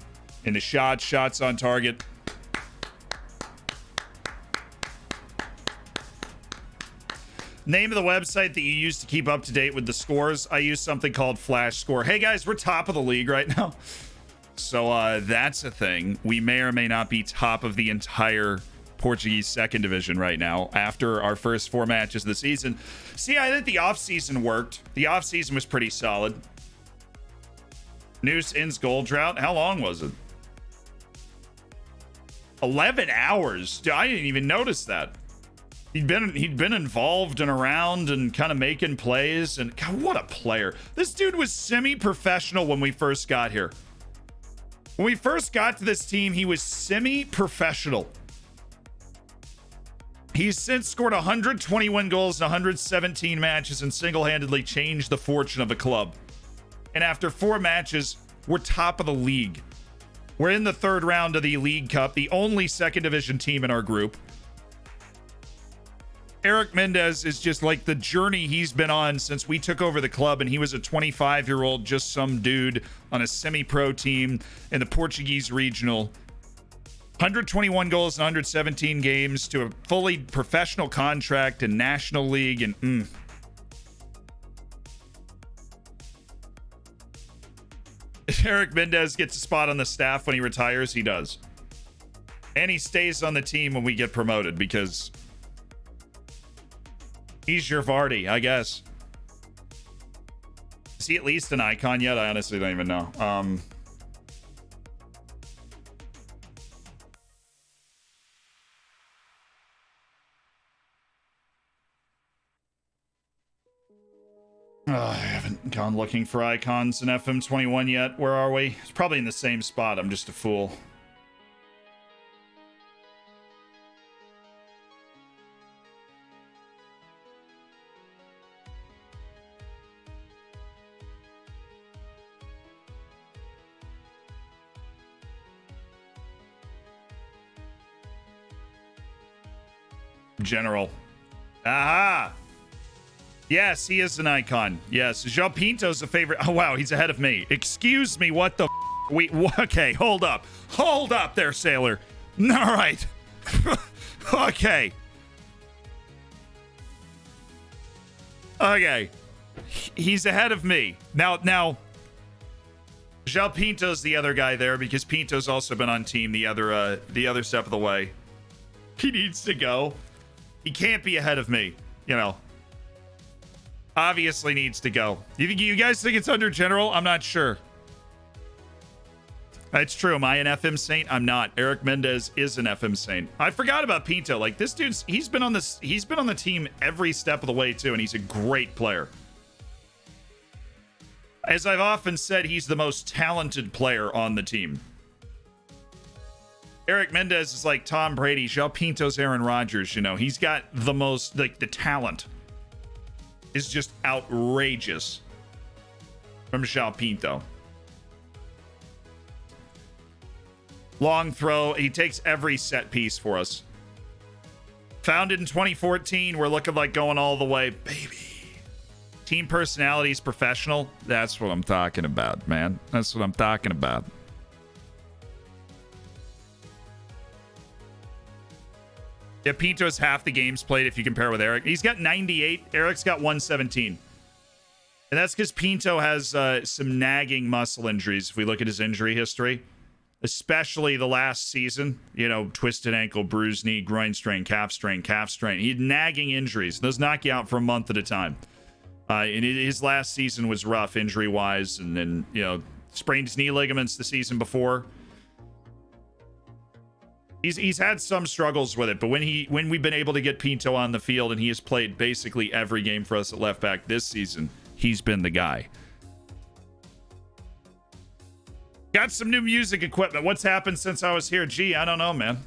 in the shots on target. Name of the website that you use to keep up to date with the scores. I use something called Flash Score. Hey guys, we're top of the league right now. So that's a thing. We may or may not be top of the entire Portuguese second division right now after our first 4 matches of the season. See, I think the offseason worked. The offseason was pretty solid. Noose ends goal drought. How long was it? 11 hours. Dude, I didn't even notice that. He'd been involved and around and kind of making plays. And God, what a player. This dude was semi-professional when we first got here. When we first got to this team, he was semi-professional. He's since scored 121 goals in 117 matches and single-handedly changed the fortune of the club. And after 4 matches, we're top of the league. We're in the 3rd round of the League Cup, the only second division team in our group. Eric Mendez is just like the journey he's been on since we took over the club, and he was a 25-year-old, just some dude on a semi-pro team in the Portuguese regional. 121 goals in 117 games to a fully professional contract in National League, and If Eric Mendez gets a spot on the staff when he retires, he does. And he stays on the team when we get promoted because he's your Vardy, I guess. Is he at least an icon yet? I honestly don't even know. I haven't gone looking for icons in FM21 yet. Where are we? It's probably in the same spot. I'm just a fool. General. Aha! Yes, he is an icon. Yes, João Pinto's a favorite. Oh, wow, he's ahead of me. Excuse me, what the Wait, okay, hold up. Hold up there, sailor. All right. Okay. Okay. He's ahead of me. Now, João Pinto's the other guy there because Pinto's also been on team the other step of the way. He needs to go. He can't be ahead of me, you know. Obviously needs to go. You guys think it's under general? I'm not sure. That's true. Am I an FM saint? I'm not. Eric Mendez is an FM saint. I forgot about Pinto. Like this dude's he's been on the team every step of the way too, and he's a great player. As I've often said, he's the most talented player on the team. Eric Mendez is like Tom Brady. João Pinto's Aaron Rodgers, you know. He's got the most, like, the talent is just outrageous from João Pinto. Long throw. He takes every set piece for us. Founded in 2014. We're looking like going all the way, baby. Team personality is professional. That's what I'm talking about, man. That's what I'm talking about. Yeah, Pinto's half the games played if you compare with Eric. He's got 98. Eric's got 117. And that's because Pinto has some nagging muscle injuries if we look at his injury history. Especially the last season. You know, twisted ankle, bruised knee, groin strain, calf strain, calf strain. He had nagging injuries. Those knock you out for a month at a time. And his last season was rough injury-wise, and then, you know, sprained his knee ligaments the season before. He's had some struggles with it, but when we've been able to get Pinto on the field and he has played basically every game for us at left back this season, he's been the guy. Got some new music equipment. What's happened since I was here? Gee, I don't know, man.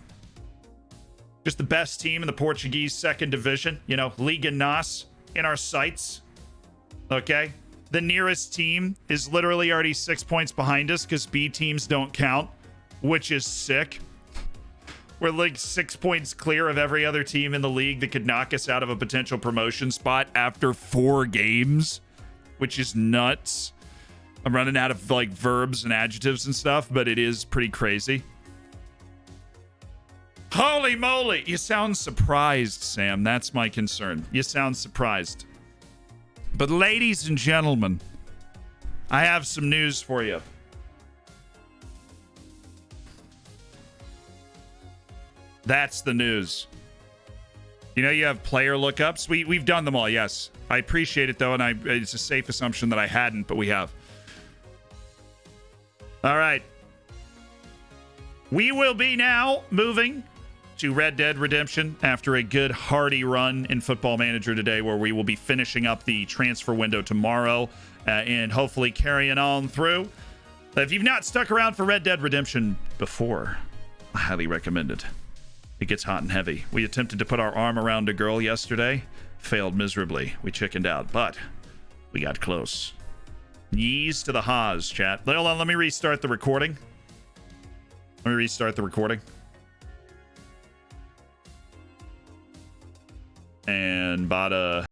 Just the best team in the Portuguese second division. You know, Liga NOS in our sights. Okay? The nearest team is literally already 6 points behind us because B teams don't count, which is sick. We're like 6 points clear of every other team in the league that could knock us out of a potential promotion spot after 4 games, which is nuts. I'm running out of like verbs and adjectives and stuff, but it is pretty crazy. Holy moly! You sound surprised, Sam. That's my concern. You sound surprised. But ladies and gentlemen, I have some news for you. That's the news. You know, you have player lookups. We've done them all, yes. I appreciate it, though, and it's a safe assumption that I hadn't, but we have. All right. We will be now moving to Red Dead Redemption after a good hearty run in Football Manager today, where we will be finishing up the transfer window tomorrow and hopefully carrying on through. If you've not stuck around for Red Dead Redemption before, I highly recommend it. It gets hot and heavy. We attempted to put our arm around a girl yesterday. Failed miserably. We chickened out, but we got close. Yees to the haws, chat. Hold on, let me restart the recording. And bada